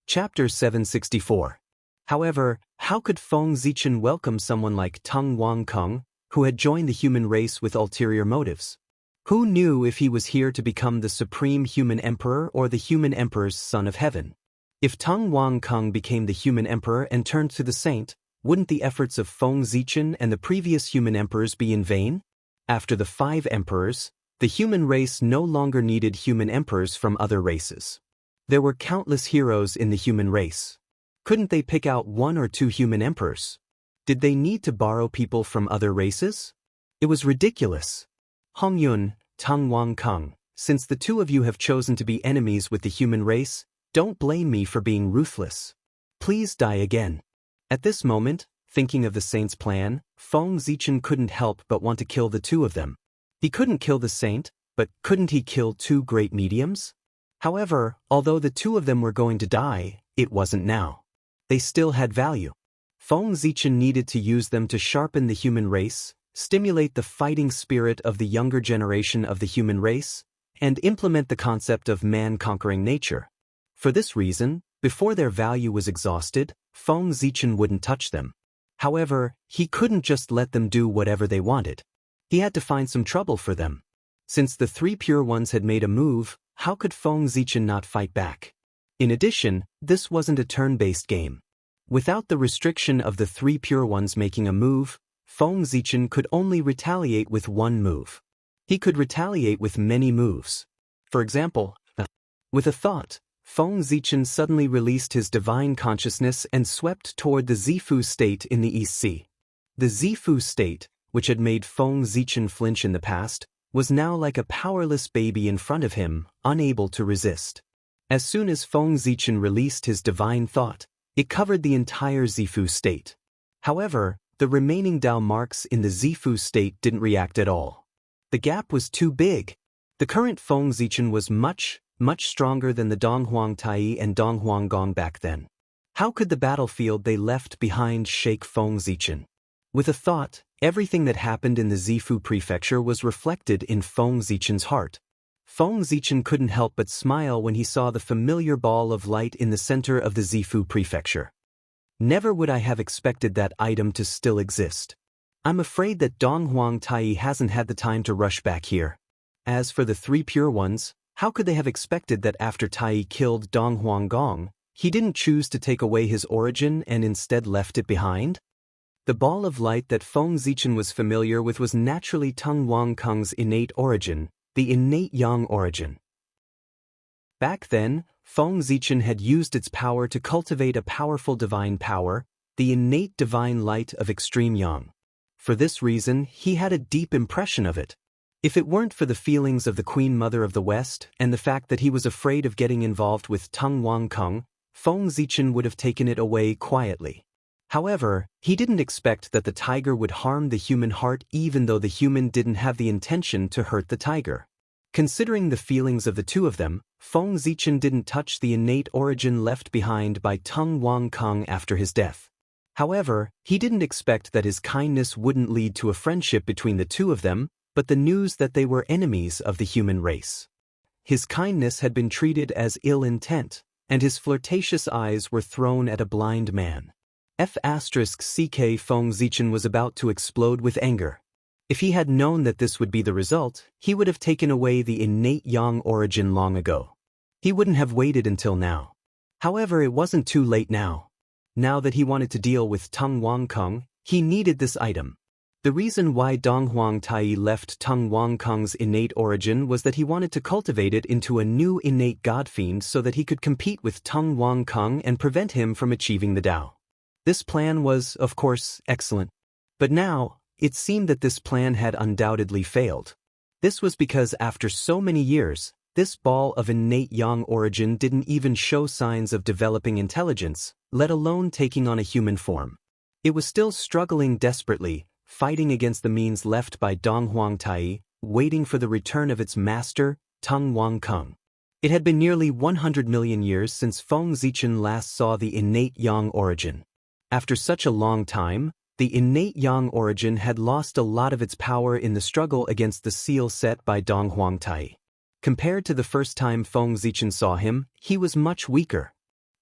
Chapter 764. However, how could Feng Zichen welcome someone like Tung Wang Kung, who had joined the human race with ulterior motives? Who knew if he was here to become the supreme human emperor or the human emperor's son of heaven? If Tung Wang Kung became the human emperor and turned to the saint, wouldn't the efforts of Feng Zichen and the previous human emperors be in vain? After the 5 emperors, the human race no longer needed human emperors from other races. There were countless heroes in the human race. Couldn't they pick out 1 or 2 human emperors? Did they need to borrow people from other races? It was ridiculous. Hong Yun, Tung Wang Kung, since the 2 of you have chosen to be enemies with the human race, don't blame me for being ruthless. Please die again. At this moment, thinking of the saint's plan, Feng Zichen couldn't help but want to kill the 2 of them. He couldn't kill the saint, but couldn't he kill 2 great mediums? However, although the 2 of them were going to die, it wasn't now. They still had value. Feng Zichen needed to use them to sharpen the human race, stimulate the fighting spirit of the younger generation of the human race, and implement the concept of man conquering nature. For this reason, before their value was exhausted, Feng Zichen wouldn't touch them. However, he couldn't just let them do whatever they wanted. He had to find some trouble for them. Since the 3 pure ones had made a move, how could Feng Zichen not fight back? In addition, this wasn't a turn-based game. Without the restriction of the 3 pure ones making a move, Feng Zichen could only retaliate with 1 move. He could retaliate with many moves. For example, with a thought, Feng Zichen suddenly released his divine consciousness and swept toward the Zifu state in the East Sea. The Zifu state, which had made Feng Zichen flinch in the past, was now like a powerless baby in front of him, unable to resist. As soon as Feng Zichen released his divine thought, it covered the entire Zifu state. However, the remaining Dao marks in the Zifu state didn't react at all. The gap was too big. The current Feng Zichen was much stronger than the Donghuang Tai and Donghuang Gong back then. How could the battlefield they left behind shake Feng Zichen? With a thought, everything that happened in the Zifu prefecture was reflected in Feng Zichen's heart. Feng Zichen couldn't help but smile when he saw the familiar ball of light in the center of the Zifu prefecture. Never would I have expected that item to still exist. I'm afraid that Donghuang Tai hasn't had the time to rush back here. As for the 3 pure ones, how could they have expected that after Tai killed Donghuang Gong, he didn't choose to take away his origin and instead left it behind? The ball of light that Feng Zichen was familiar with was naturally Tung Wang Kung's innate origin, the innate yang origin. Back then, Feng Zichen had used its power to cultivate a powerful divine power, the innate divine light of extreme yang. For this reason, he had a deep impression of it. If it weren't for the feelings of the Queen Mother of the West and the fact that he was afraid of getting involved with Tung Wang Kung, Feng Zichen would have taken it away quietly. However, he didn't expect that the tiger would harm the human heart even though the human didn't have the intention to hurt the tiger. Considering the feelings of the 2 of them, Feng Zichen didn't touch the innate origin left behind by Tung Wang Kung after his death. However, he didn't expect that his kindness wouldn't lead to a friendship between the 2 of them, but the news that they were enemies of the human race. His kindness had been treated as ill intent, and his flirtatious eyes were thrown at a blind man. F***CK Feng Zichen was about to explode with anger. If he had known that this would be the result, he would have taken away the innate yang origin long ago. He wouldn't have waited until now. However, it wasn't too late now. Now that he wanted to deal with Tung Wang Kung, he needed this item. The reason why Donghuang Tai left Tung Wang Kung's innate origin was that he wanted to cultivate it into a new innate god fiend so that he could compete with Tung Wang Kung and prevent him from achieving the Dao. This plan was, of course, excellent. But now, it seemed that this plan had undoubtedly failed. This was because after so many years, this ball of innate yang origin didn't even show signs of developing intelligence, let alone taking on a human form. It was still struggling desperately, fighting against the means left by Donghuang Tai, waiting for the return of its master, Tung Wang Kung. It had been nearly 100 million years since Feng Zichen last saw the innate yang origin. After such a long time, the innate yang origin had lost a lot of its power in the struggle against the seal set by Donghuang Tai. Compared to the first time Feng Zichen saw him, he was much weaker.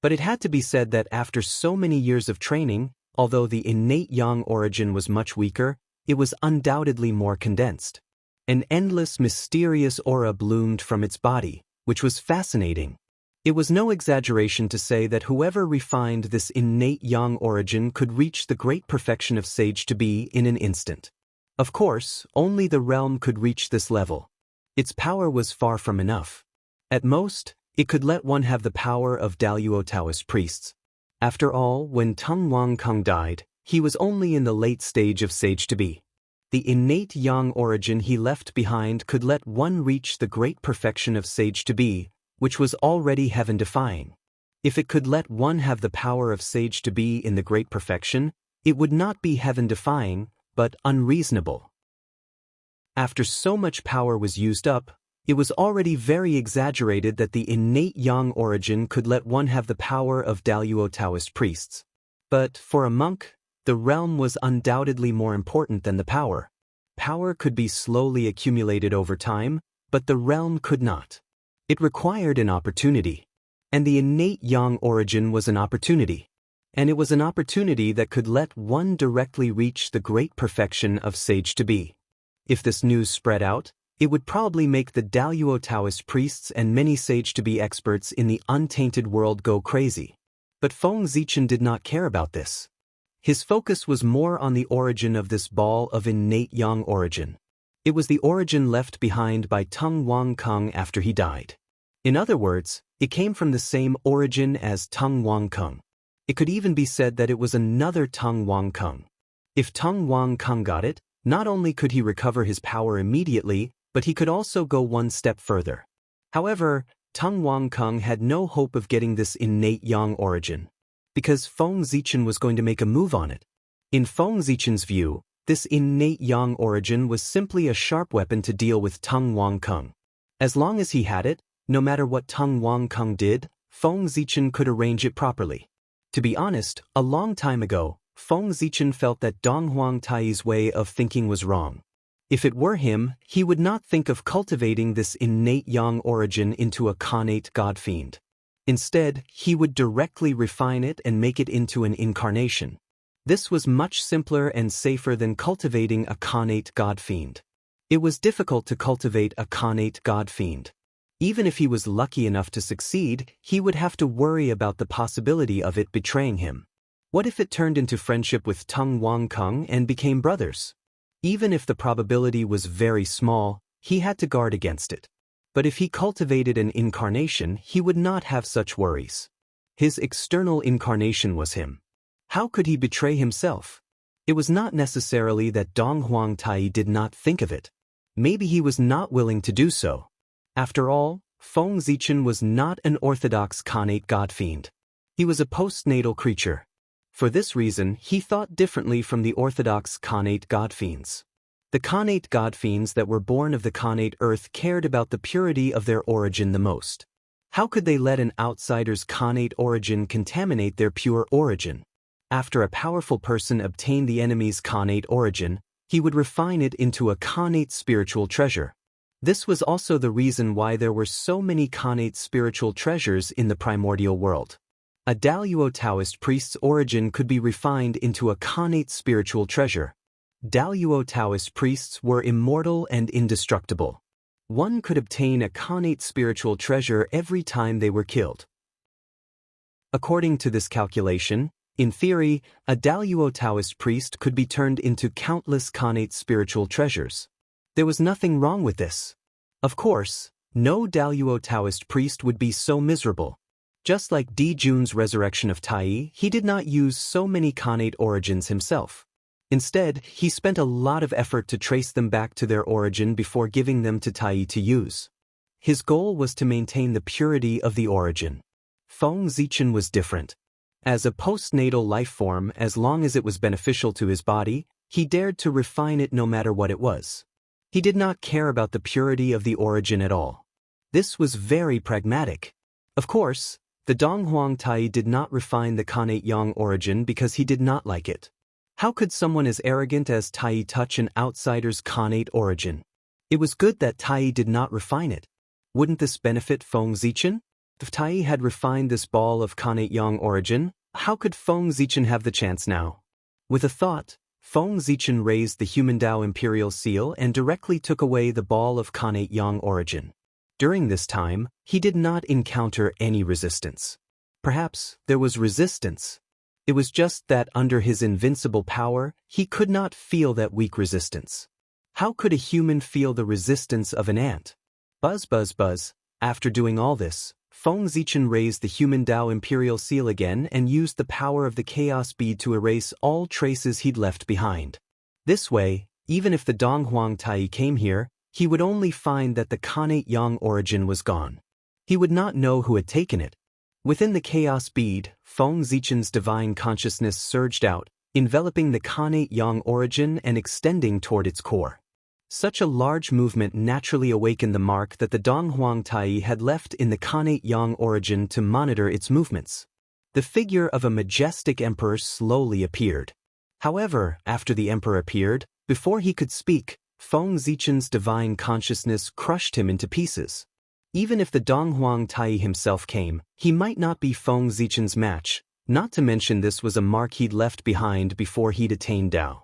But it had to be said that after so many years of training, although the innate yang origin was much weaker, it was undoubtedly more condensed. An endless, mysterious aura bloomed from its body, which was fascinating. It was no exaggeration to say that whoever refined this innate yang origin could reach the great perfection of sage to be in an instant. Of course, only the realm could reach this level. Its power was far from enough. At most, it could let one have the power of Daluo Taoist priests. After all, when Tung Wangkung died, he was only in the late stage of sage to be. The innate yang origin he left behind could let one reach the great perfection of sage to be, which was already heaven-defying. If it could let one have the power of sage to be in the great perfection, it would not be heaven-defying, but unreasonable. After so much power was used up, it was already very exaggerated that the innate yang origin could let one have the power of Daluo Taoist priests. But for a monk, the realm was undoubtedly more important than the power. Power could be slowly accumulated over time, but the realm could not. It required an opportunity. And the innate yang origin was an opportunity. And it was an opportunity that could let one directly reach the great perfection of sage to be. If this news spread out, it would probably make the Daluo Taoist priests and many sage to be experts in the untainted world go crazy. But Feng Zichen did not care about this. His focus was more on the origin of this ball of innate yang origin. It was the origin left behind by Tung Wangkung after he died. In other words, it came from the same origin as Tung Wangkung. It could even be said that it was another Tung Wangkung. If Tung Wangkung got it, not only could he recover his power immediately, but he could also go one step further. However, Tung Wangkung had no hope of getting this innate yang origin, because Feng Zichen was going to make a move on it. In Feng Zichen's view, this innate yang origin was simply a sharp weapon to deal with Tung Wangkung. As long as he had it, no matter what Tung Wangkung did, Feng Zichen could arrange it properly. To be honest, a long time ago, Feng Zichen felt that Dong Huang Tai's way of thinking was wrong. If it were him, he would not think of cultivating this innate yang origin into a connate god-fiend. Instead, he would directly refine it and make it into an incarnation. This was much simpler and safer than cultivating a connate god-fiend. It was difficult to cultivate a connate god-fiend. Even if he was lucky enough to succeed, he would have to worry about the possibility of it betraying him. What if it turned into friendship with Tung Wangkung and became brothers? Even if the probability was very small, he had to guard against it. But if he cultivated an incarnation, he would not have such worries. His external incarnation was him. How could he betray himself? It was not necessarily that Dong Huang Tai did not think of it. Maybe he was not willing to do so. After all, Feng Zichen was not an orthodox connate god-fiend. He was a postnatal creature. For this reason, he thought differently from the orthodox connate god-fiends. The connate god-fiends that were born of the connate earth cared about the purity of their origin the most. How could they let an outsider's connate origin contaminate their pure origin? After a powerful person obtained the enemy's connate origin, he would refine it into a connate spiritual treasure. This was also the reason why there were so many connate spiritual treasures in the primordial world. A Daluo Taoist priest's origin could be refined into a connate spiritual treasure. Daluo Taoist priests were immortal and indestructible. One could obtain a connate spiritual treasure every time they were killed. According to this calculation, in theory, a Daluo Taoist priest could be turned into countless connate spiritual treasures. There was nothing wrong with this. Of course, no Daluo Taoist priest would be so miserable. Just like Di Jun's resurrection of Tai, he did not use so many connate origins himself. Instead, he spent a lot of effort to trace them back to their origin before giving them to Tai to use. His goal was to maintain the purity of the origin. Feng Zichen was different. As a postnatal life form, as long as it was beneficial to his body, he dared to refine it no matter what it was. He did not care about the purity of the origin at all. This was very pragmatic. Of course, the Dong Huang Tai did not refine the connate yang origin because he did not like it. How could someone as arrogant as Tai touch an outsider's connate origin? It was good that Tai did not refine it. Wouldn't this benefit Feng Zichen? If Tai had refined this ball of Khanate Yang origin, how could Feng Zichen have the chance now? With a thought, Feng Zichen raised the Human Dao Imperial Seal and directly took away the ball of Khanate Yang origin. During this time, he did not encounter any resistance. Perhaps there was resistance. It was just that under his invincible power, he could not feel that weak resistance. How could a human feel the resistance of an ant? Buzz buzz buzz. After doing all this, Feng Zichen raised the Human Dao Imperial Seal again and used the power of the Chaos Bead to erase all traces he'd left behind. This way, even if the Donghuang Tai came here, he would only find that the Khanate Yang origin was gone. He would not know who had taken it. Within the Chaos Bead, Feng Zichen's divine consciousness surged out, enveloping the Khanate Yang origin and extending toward its core. Such a large movement naturally awakened the mark that the Donghuang Tai had left in the Khanate Yang origin to monitor its movements. The figure of a majestic emperor slowly appeared. However, after the emperor appeared, before he could speak, Feng Zichen's divine consciousness crushed him into pieces. Even if the Donghuang Tai himself came, he might not be Feng Zichen's match, not to mention this was a mark he'd left behind before he'd attained Dao.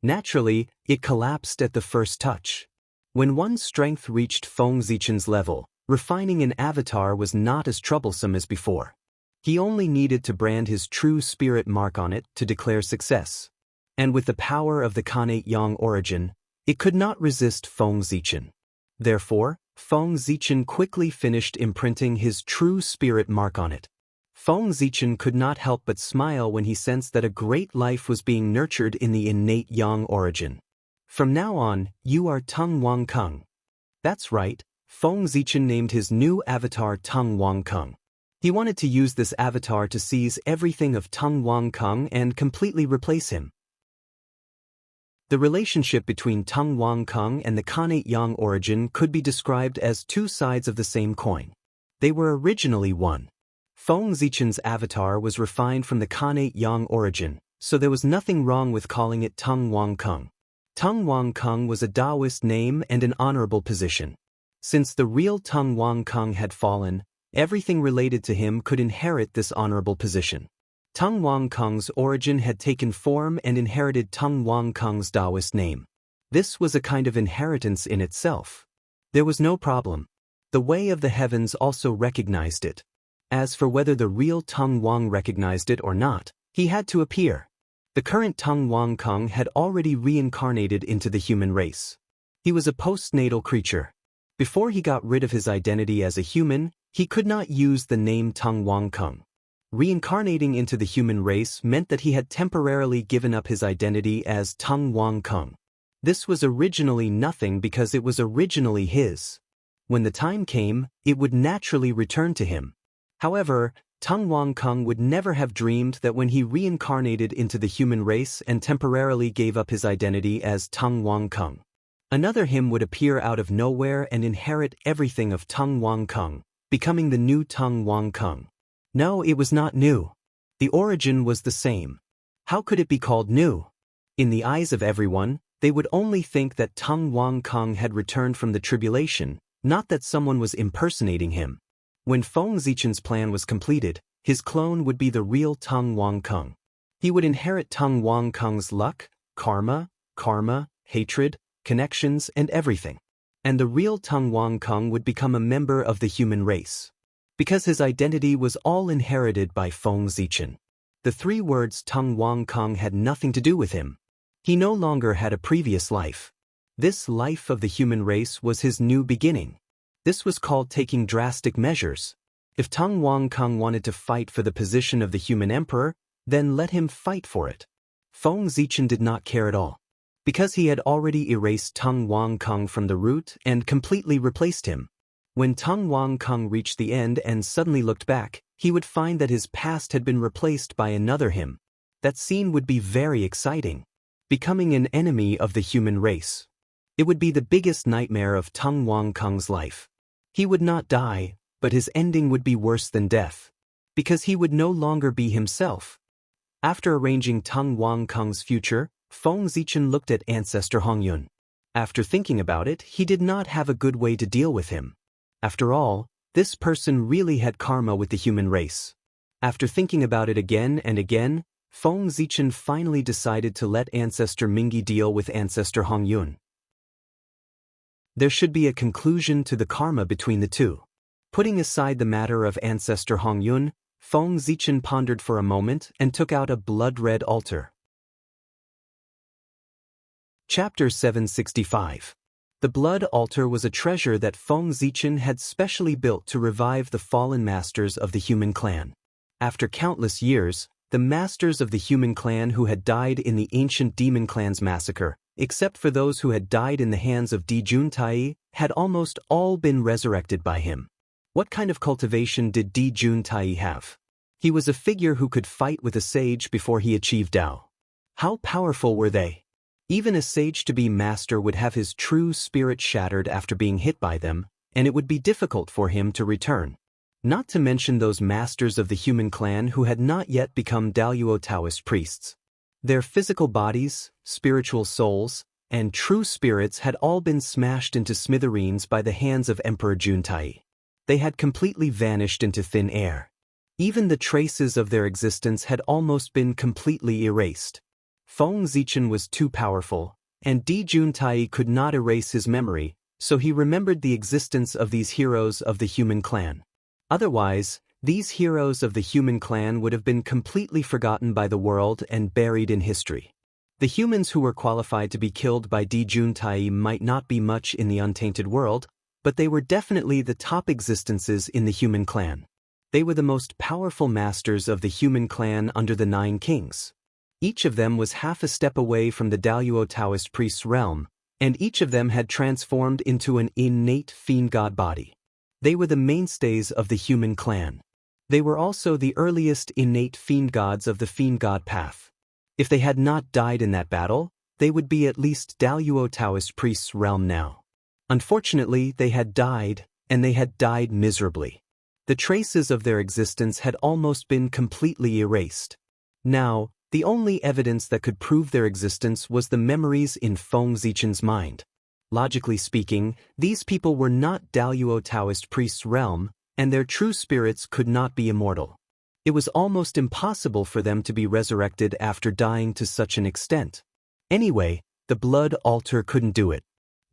Naturally, it collapsed at the first touch. When one's strength reached Feng Zichen's level, refining an avatar was not as troublesome as before. He only needed to brand his true spirit mark on it to declare success. And with the power of the Khanate Yang origin, it could not resist Feng Zichen. Therefore, Feng Zichen quickly finished imprinting his true spirit mark on it. Feng Zichen could not help but smile when he sensed that a great life was being nurtured in the innate Yang origin. From now on, you are Tung Wang Kung. That's right, Feng Zichen named his new avatar Tung Wang Kung. He wanted to use this avatar to seize everything of Tung Wang Kung and completely replace him. The relationship between Tung Wang Kung and the Khanate Yang origin could be described as two sides of the same coin. They were originally one. Feng Zichen's avatar was refined from the Khanate Yang origin, so there was nothing wrong with calling it Tung Wang Kung. Tung Wang Kung was a Taoist name and an honorable position. Since the real Tung Wang Kung had fallen, everything related to him could inherit this honorable position. Tung Wang Kung's origin had taken form and inherited Tung Wang Kung's Taoist name. This was a kind of inheritance in itself. There was no problem. The Way of the Heavens also recognized it. As for whether the real Tung Wang recognized it or not, he had to appear. The current Tung Wang Kung had already reincarnated into the human race. He was a postnatal creature. Before he got rid of his identity as a human, he could not use the name Tung Wang Kung. Reincarnating into the human race meant that he had temporarily given up his identity as Tung Wang Kung. This was originally nothing because it was originally his. When the time came, it would naturally return to him. However, Tung Wang Kung would never have dreamed that when he reincarnated into the human race and temporarily gave up his identity as Tung Wang Kung, another him would appear out of nowhere and inherit everything of Tung Wang Kung, becoming the new Tung Wang Kung. No, it was not new. The origin was the same. How could it be called new? In the eyes of everyone, they would only think that Tung Wang Kung had returned from the tribulation, not that someone was impersonating him. When Feng Zichen's plan was completed, his clone would be the real Tung Wang Kung. He would inherit Tung Wang Kung's luck, karma, hatred, connections, and everything. And the real Tung Wang Kung would become a member of the human race. Because his identity was all inherited by Feng Zichen. The three words Tung Wang Kung had nothing to do with him. He no longer had a previous life. This life of the human race was his new beginning. This was called taking drastic measures. If Tung Wang Kung wanted to fight for the position of the human emperor, then let him fight for it. Feng Zichen did not care at all. Because he had already erased Tung Wang Kung from the root and completely replaced him. When Tung Wang Kung reached the end and suddenly looked back, he would find that his past had been replaced by another him. That scene would be very exciting. Becoming an enemy of the human race. It would be the biggest nightmare of Tung Wang Kung's life. He would not die, but his ending would be worse than death. Because he would no longer be himself. After arranging Tung Wang Kung's future, Feng Zichen looked at ancestor Hongyun. After thinking about it, he did not have a good way to deal with him. After all, This person really had karma with the human race. After thinking about it again and again, Feng Zichen finally decided to let Ancestor Mingi deal with Ancestor Hongyun. There should be a conclusion to the karma between the two. Putting aside the matter of Ancestor Hongyun, Feng Zichen pondered for a moment and took out a blood-red altar. Chapter 765. The blood altar was a treasure that Feng Zichen had specially built to revive the fallen masters of the human clan. After countless years, the masters of the human clan who had died in the ancient demon clan's massacre, except for those who had died in the hands of Di Juntai, had almost all been resurrected by him. What kind of cultivation did Di Juntai have? He was a figure who could fight with a sage before he achieved Dao. How powerful were they? Even a sage-to-be master would have his true spirit shattered after being hit by them, and it would be difficult for him to return. Not to mention those masters of the human clan who had not yet become Daluo Taoist priests. Their physical bodies, spiritual souls, and true spirits had all been smashed into smithereens by the hands of Emperor Juntai. They had completely vanished into thin air. Even the traces of their existence had almost been completely erased. Feng Zichen was too powerful, and Di Juntai could not erase his memory, so he remembered the existence of these heroes of the human clan. Otherwise, these heroes of the human clan would have been completely forgotten by the world and buried in history. The humans who were qualified to be killed by Di Juntai might not be much in the untainted world, but they were definitely the top existences in the human clan. They were the most powerful masters of the human clan under the 9 kings. Each of them was half a step away from the Daluo Taoist priest's realm, and each of them had transformed into an innate fiend god body. They were the mainstays of the human clan. They were also the earliest innate fiend gods of the fiend god path. If they had not died in that battle, they would be at least Daluo Taoist priest's realm now. Unfortunately, they had died, and they had died miserably. The traces of their existence had almost been completely erased. Now, the only evidence that could prove their existence was the memories in Feng Zichen's mind. Logically speaking, these people were not Daluo Taoist priest's realm, and their true spirits could not be immortal. It was almost impossible for them to be resurrected after dying to such an extent. Anyway, the blood altar couldn't do it.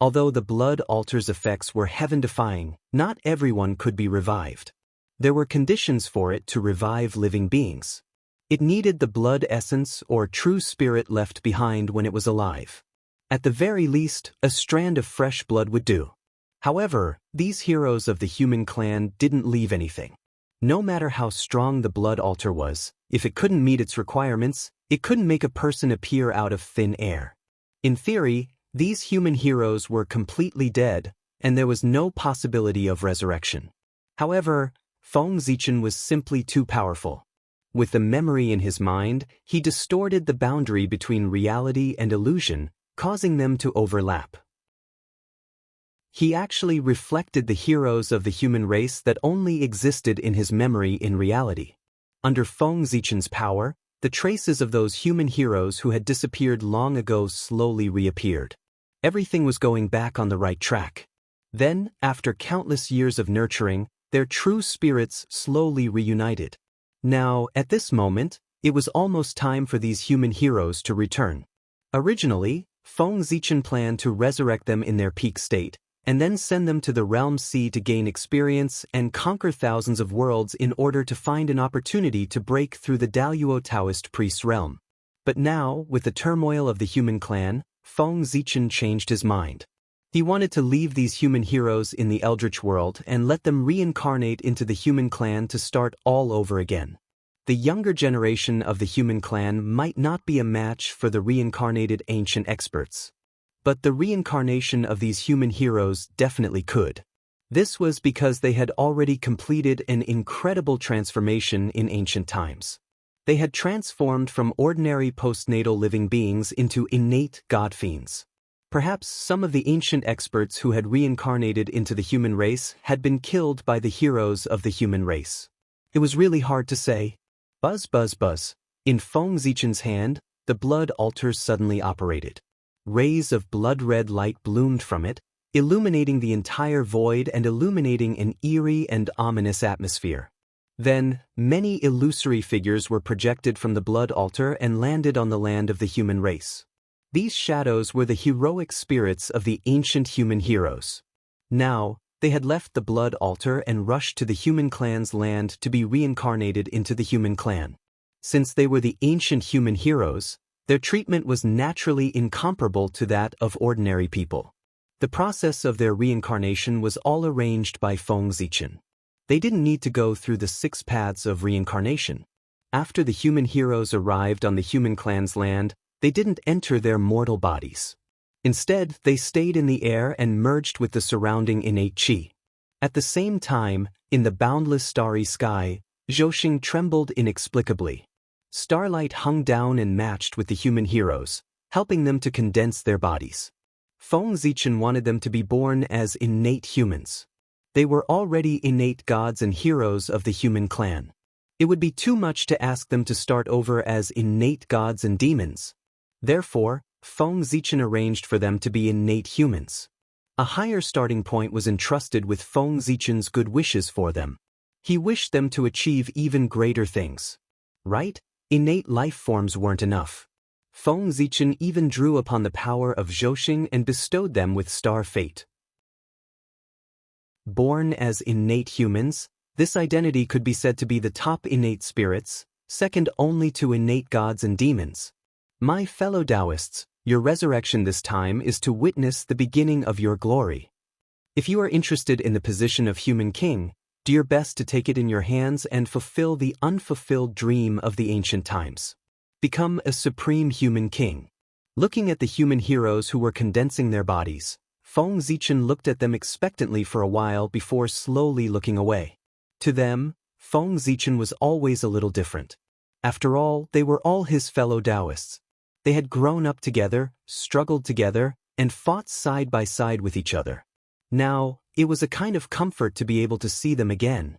Although the blood altar's effects were heaven-defying, not everyone could be revived. There were conditions for it to revive living beings. It needed the blood essence or true spirit left behind when it was alive. At the very least, a strand of fresh blood would do. However, these heroes of the human clan didn't leave anything. No matter how strong the blood altar was, if it couldn't meet its requirements, it couldn't make a person appear out of thin air. In theory, these human heroes were completely dead, and there was no possibility of resurrection. However, Feng Zichen was simply too powerful. With the memory in his mind, he distorted the boundary between reality and illusion, causing them to overlap. He actually reflected the heroes of the human race that only existed in his memory in reality. Under Feng Zichen's power, the traces of those human heroes who had disappeared long ago slowly reappeared. Everything was going back on the right track. Then, after countless years of nurturing, their true spirits slowly reunited. Now, at this moment, it was almost time for these human heroes to return. Originally, Feng Zichen planned to resurrect them in their peak state, and then send them to the Realm Sea to gain experience and conquer thousands of worlds in order to find an opportunity to break through the Daluo Taoist priest's realm. But now, with the turmoil of the human clan, Feng Zichen changed his mind. He wanted to leave these human heroes in the Eldritch world and let them reincarnate into the human clan to start all over again. The younger generation of the human clan might not be a match for the reincarnated ancient experts. But the reincarnation of these human heroes definitely could. This was because they had already completed an incredible transformation in ancient times. They had transformed from ordinary postnatal living beings into innate god fiends. Perhaps some of the ancient experts who had reincarnated into the human race had been killed by the heroes of the human race. It was really hard to say. Buzz, buzz, buzz. In Feng Zichen's hand, the blood altar suddenly operated. Rays of blood-red light bloomed from it, illuminating the entire void and illuminating an eerie and ominous atmosphere. Then, many illusory figures were projected from the blood altar and landed on the land of the human race. These shadows were the heroic spirits of the ancient human heroes. Now, they had left the blood altar and rushed to the human clan's land to be reincarnated into the human clan. Since they were the ancient human heroes, their treatment was naturally incomparable to that of ordinary people. The process of their reincarnation was all arranged by Feng Zichen. They didn't need to go through the 6 paths of reincarnation. After the human heroes arrived on the human clan's land, they didn't enter their mortal bodies. Instead, they stayed in the air and merged with the surrounding innate qi. At the same time, in the boundless starry sky, Zhouxing trembled inexplicably. Starlight hung down and matched with the human heroes, helping them to condense their bodies. Feng Zichen wanted them to be born as innate humans. They were already innate gods and heroes of the human clan. It would be too much to ask them to start over as innate gods and demons. Therefore, Feng Zichen arranged for them to be innate humans. A higher starting point was entrusted with Feng Zichen's good wishes for them. He wished them to achieve even greater things. Right? Innate life forms weren't enough. Feng Zichen even drew upon the power of Zhouxing and bestowed them with star fate. Born as innate humans, this identity could be said to be the top innate spirits, second only to innate gods and demons. My fellow Taoists, your resurrection this time is to witness the beginning of your glory. If you are interested in the position of human king, do your best to take it in your hands and fulfill the unfulfilled dream of the ancient times. Become a supreme human king. Looking at the human heroes who were condensing their bodies, Feng Zichen looked at them expectantly for a while before slowly looking away. To them, Feng Zichen was always a little different. After all, they were all his fellow Taoists. They had grown up together, struggled together, and fought side by side with each other. Now, it was a kind of comfort to be able to see them again.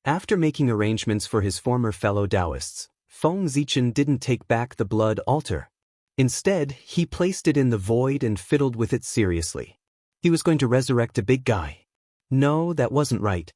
After making arrangements for his former fellow Taoists, Feng Zichen didn't take back the blood altar. Instead, he placed it in the void and fiddled with it seriously. He was going to resurrect a big guy. No, that wasn't right.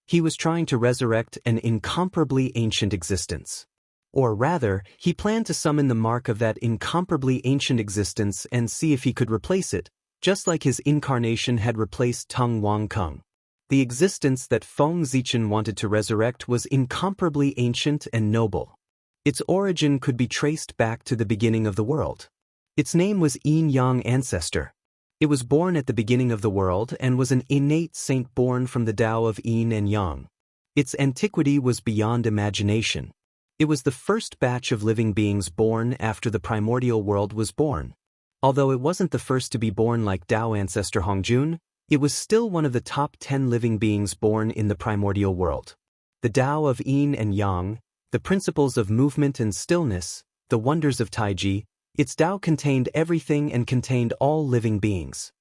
He was trying to resurrect an incomparably ancient existence. Or rather, he planned to summon the mark of that incomparably ancient existence and see if he could replace it, just like his incarnation had replaced Tung Wang Kung. The existence that Feng Zichen wanted to resurrect was incomparably ancient and noble. Its origin could be traced back to the beginning of the world. Its name was Yin-Yang Ancestor. It was born at the beginning of the world and was an innate saint born from the Tao of Yin and Yang. Its antiquity was beyond imagination. It was the first batch of living beings born after the primordial world was born. Although it wasn't the first to be born like Tao ancestor Hongjun, it was still one of the top 10 living beings born in the primordial world. The Tao of Yin and Yang, the principles of movement and stillness, the wonders of Taiji, its Tao contained everything and contained all living beings.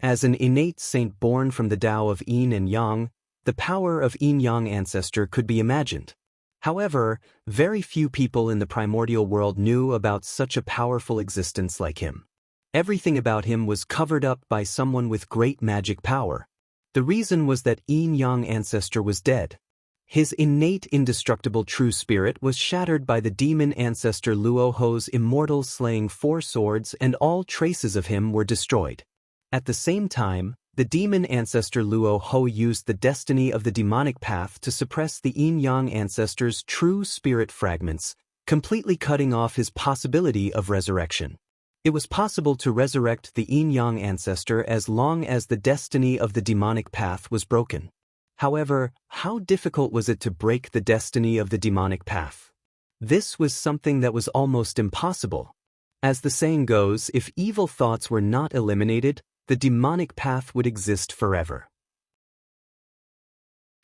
As an innate saint born from the Tao of Yin and Yang, the power of Yin-Yang ancestor could be imagined. However, very few people in the primordial world knew about such a powerful existence like him. Everything about him was covered up by someone with great magic power. The reason was that Yin-Yang ancestor was dead. His innate indestructible true spirit was shattered by the demon ancestor Luo Ho's immortal slaying 4 swords, and all traces of him were destroyed. At the same time, the demon ancestor Luo Ho used the destiny of the demonic path to suppress the Yin-Yang ancestor's true spirit fragments, completely cutting off his possibility of resurrection. It was possible to resurrect the Yin-Yang ancestor as long as the destiny of the demonic path was broken. However, how difficult was it to break the destiny of the demonic path? This was something that was almost impossible. As the saying goes, if evil thoughts were not eliminated, the demonic path would exist forever.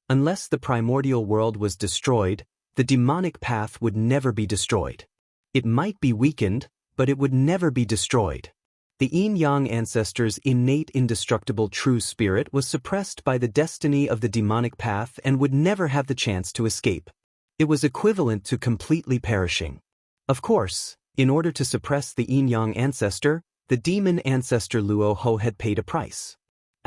Unless the primordial world was destroyed, the demonic path would never be destroyed. It might be weakened, but it would never be destroyed. The Yin-Yang ancestor's innate indestructible true spirit was suppressed by the destiny of the demonic path and would never have the chance to escape. It was equivalent to completely perishing. Of course, in order to suppress the Yin-Yang ancestor, the demon ancestor Luo Ho had paid a price.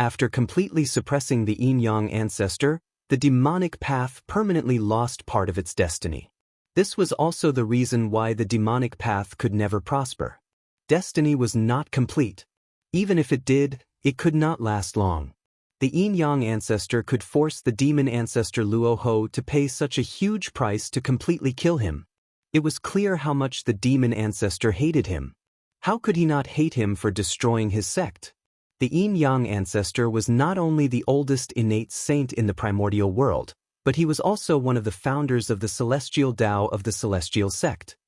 After completely suppressing the yin-yang ancestor, the demonic path permanently lost part of its destiny. This was also the reason why the demonic path could never prosper. Destiny was not complete. Even if it did, it could not last long. The yin-yang ancestor could force the demon ancestor Luo Ho to pay such a huge price to completely kill him. It was clear how much the demon ancestor hated him. How could he not hate him for destroying his sect? The yin-yang ancestor was not only the oldest innate saint in the primordial world, but he was also one of the founders of the celestial Tao of the celestial sect.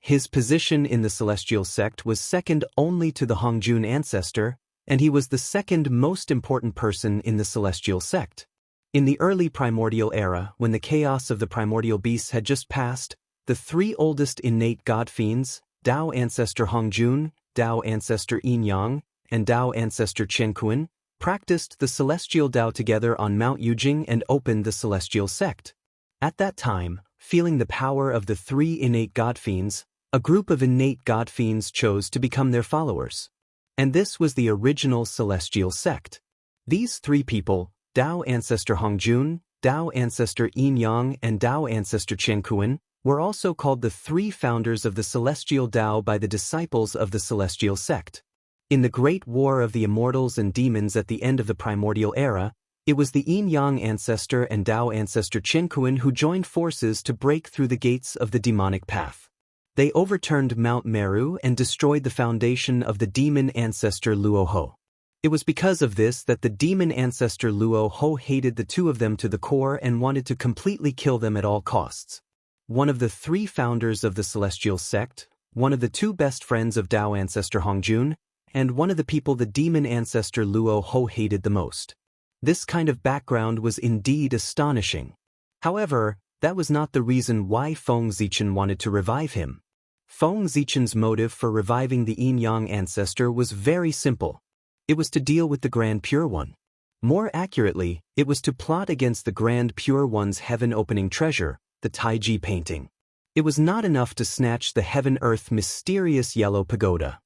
His position in the celestial sect was second only to the Hongjun ancestor, and he was the second most important person in the celestial sect. In the early primordial era, when the chaos of the primordial beasts had just passed, the three oldest innate god fiends, Tao ancestor Hongjun, Tao ancestor Yin-yang, and Tao ancestor Qianquan, practiced the celestial Tao together on Mount Yujing and opened the celestial sect. At that time, feeling the power of the three innate god fiends, a group of innate god fiends chose to become their followers. And this was the original celestial sect. These three people, Tao ancestor Hongjun, Tao ancestor Yin-yang, and Tao ancestor Qianquan, were also called the three founders of the celestial Tao by the disciples of the celestial sect. In the Great War of the Immortals and Demons at the end of the primordial era, it was the Yin-yang ancestor and Tao ancestor Qianquan who joined forces to break through the gates of the demonic path. They overturned Mount Meru and destroyed the foundation of the demon ancestor Luo Ho. It was because of this that the demon ancestor Luo Ho hated the two of them to the core and wanted to completely kill them at all costs. One of the three founders of the celestial sect, one of the two best friends of Tao ancestor Hongjun, and one of the people the demon ancestor Luo Ho hated the most. This kind of background was indeed astonishing. However, that was not the reason why Feng Zichen wanted to revive him. Feng Zichen's motive for reviving the yin-yang ancestor was very simple. It was to deal with the Grand Pure One. More accurately, it was to plot against the Grand Pure One's heaven-opening treasure, the Taiji painting. It was not enough to snatch the heaven-earth mysterious yellow pagoda.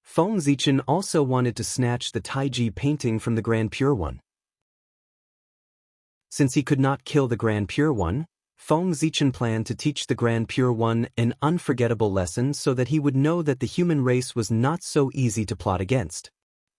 Feng Zichen also wanted to snatch the Taiji painting from the Grand Pure One. Since he could not kill the Grand Pure One, Feng Zichen planned to teach the Grand Pure One an unforgettable lesson so that he would know that the human race was not so easy to plot against.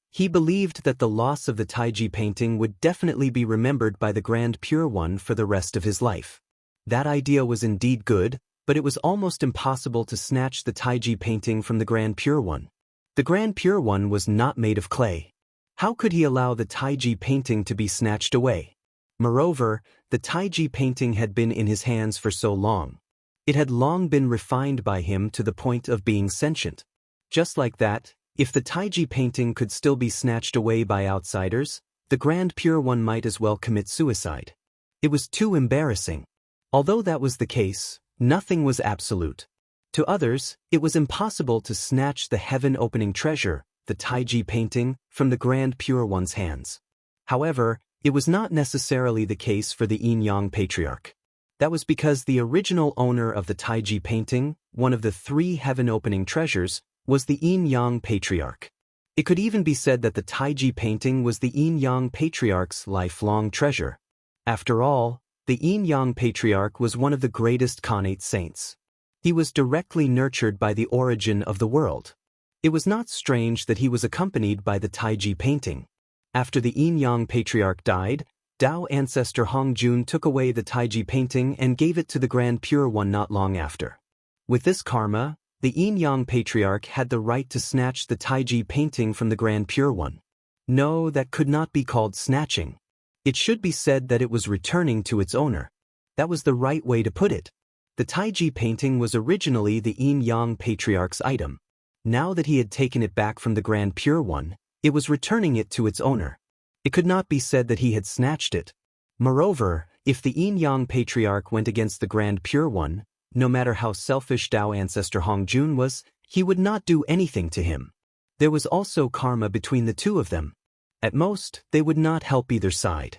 He believed that the loss of the Taiji painting would definitely be remembered by the Grand Pure One for the rest of his life. That idea was indeed good, but it was almost impossible to snatch the Taiji painting from the Grand Pure One. The Grand Pure One was not made of clay. How could he allow the Taiji painting to be snatched away? Moreover, the Taiji painting had been in his hands for so long. It had long been refined by him to the point of being sentient. Just like that, if the Taiji painting could still be snatched away by outsiders, the Grand Pure One might as well commit suicide. It was too embarrassing. Although that was the case, nothing was absolute. To others, it was impossible to snatch the heaven-opening treasure, the Taiji painting, from the Grand Pure One's hands. However, it was not necessarily the case for the Yin-yang patriarch. That was because the original owner of the Taiji painting, one of the three heaven-opening treasures, was the Yin-yang patriarch. It could even be said that the Taiji painting was the Yin-yang patriarch's lifelong treasure. After all, the Yin-yang patriarch was one of the greatest Khanate saints. He was directly nurtured by the origin of the world. It was not strange that he was accompanied by the Taiji painting. After the Yin-yang patriarch died, Tao ancestor Hongjun took away the Taiji painting and gave it to the Grand Pure One not long after. With this karma, the Yin-yang patriarch had the right to snatch the Taiji painting from the Grand Pure One. No, that could not be called snatching. It should be said that it was returning to its owner. That was the right way to put it. The Taiji painting was originally the Yin-yang patriarch's item. Now that he had taken it back from the Grand Pure One, it was returning it to its owner. It could not be said that he had snatched it. Moreover, if the Yin-yang patriarch went against the Grand Pure One, no matter how selfish Tao ancestor Hongjun was, he would not do anything to him. There was also karma between the two of them. At most, they would not help either side.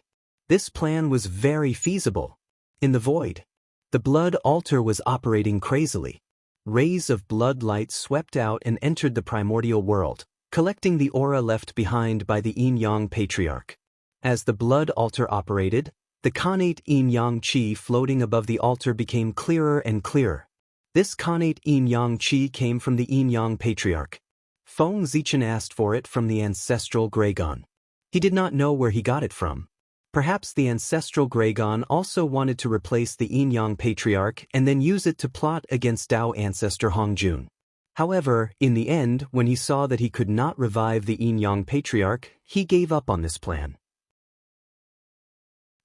This plan was very feasible. In the void, the blood altar was operating crazily. Rays of blood light swept out and entered the primordial world, collecting the aura left behind by the yin-yang patriarch. As the blood altar operated, the connate yin-yang qi floating above the altar became clearer and clearer. This connate yin-yang qi came from the yin-yang patriarch. Feng Zichen asked for it from the ancestral Graygon. He did not know where he got it from. Perhaps the ancestral Graygon also wanted to replace the yin-yang patriarch and then use it to plot against Dao ancestor Hongjun. However, in the end, when he saw that he could not revive the yin-yang patriarch, he gave up on this plan.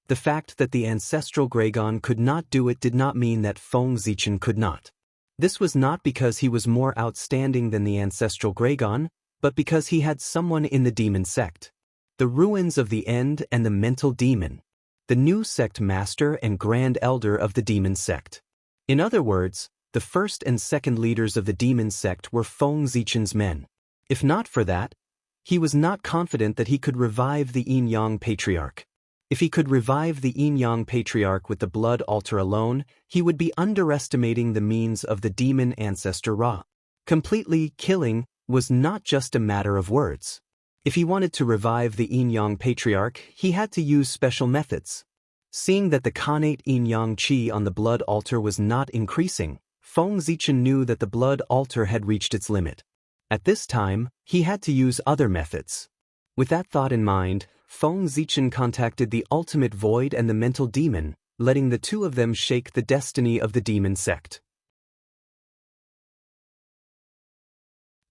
The fact that the ancestral Graygon could not do it did not mean that Feng Zichen could not. This was not because he was more outstanding than the ancestral Graygon, but because he had someone in the demon sect. The ruins of the End and the mental demon. The new sect master and grand elder of the demon sect. In other words, the first and second leaders of the demon sect were Feng Zichen's men. If not for that, he was not confident that he could revive the yin-yang patriarch. If he could revive the yin-yang patriarch with the blood altar alone, he would be underestimating the means of the demon ancestor Ra. Completely killing was not just a matter of words. If he wanted to revive the yin-yang patriarch, he had to use special methods. Seeing that the connate yin-yang qi on the blood altar was not increasing, Feng Zichen knew that the blood altar had reached its limit. At this time, he had to use other methods. With that thought in mind, Feng Zichen contacted the ultimate void and the mental demon, letting the two of them shake the destiny of the demon sect.